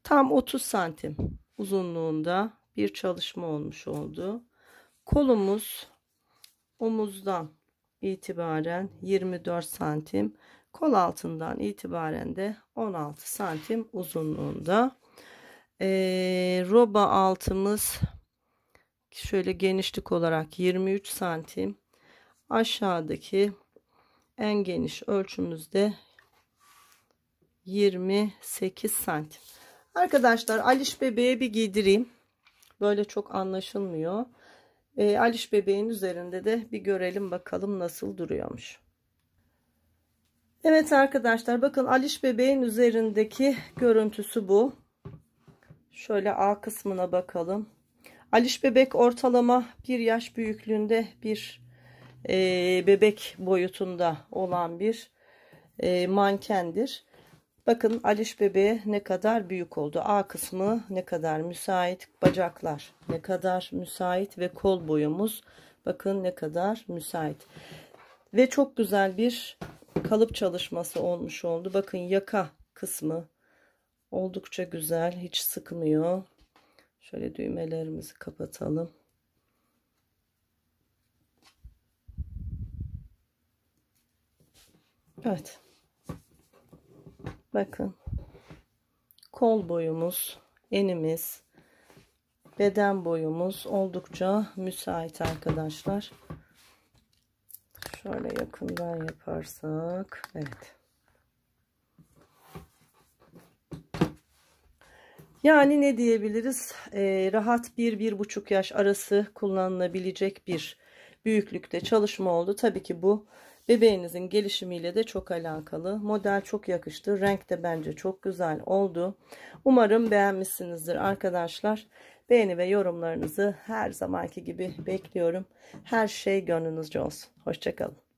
tam 30 santim uzunluğunda bir çalışma olmuş oldu. Kolumuz omuzdan itibaren 24 santim, kol altından itibaren de 16 santim uzunluğunda. Roba altımız şöyle genişlik olarak 23 santim. Aşağıdaki en geniş ölçümüzde 28 santim. Arkadaşlar Aliş bebeğe bir giydireyim. Böyle çok anlaşılmıyor. Aliş bebeğin üzerinde de bir görelim bakalım nasıl duruyormuş. Evet arkadaşlar, bakın Aliş bebeğin üzerindeki görüntüsü bu. Şöyle A kısmına bakalım. Aliş bebek ortalama 1 yaş büyüklüğünde bir bebek boyutunda olan bir mankendir. Bakın Aliş bebeğe ne kadar büyük oldu. A kısmı ne kadar müsait, bacaklar ne kadar müsait ve kol boyumuz bakın ne kadar müsait. Ve çok güzel bir kalıp çalışması olmuş oldu. Bakın yaka kısmı oldukça güzel, hiç sıkmıyor. Şöyle düğmelerimizi kapatalım. Evet. Bakın. Kol boyumuz, enimiz, beden boyumuz oldukça müsait arkadaşlar. Şöyle yakından yaparsak. Evet. Yani ne diyebiliriz? Rahat 1-1,5 yaş arası kullanılabilecek bir büyüklükte çalışma oldu. Tabii ki bu bebeğinizin gelişimiyle de çok alakalı. Model çok yakıştı. Renk de bence çok güzel oldu. Umarım beğenmişsinizdir arkadaşlar. Beğeni ve yorumlarınızı her zamanki gibi bekliyorum. Her şey gönlünüzce olsun. Hoşça kalın.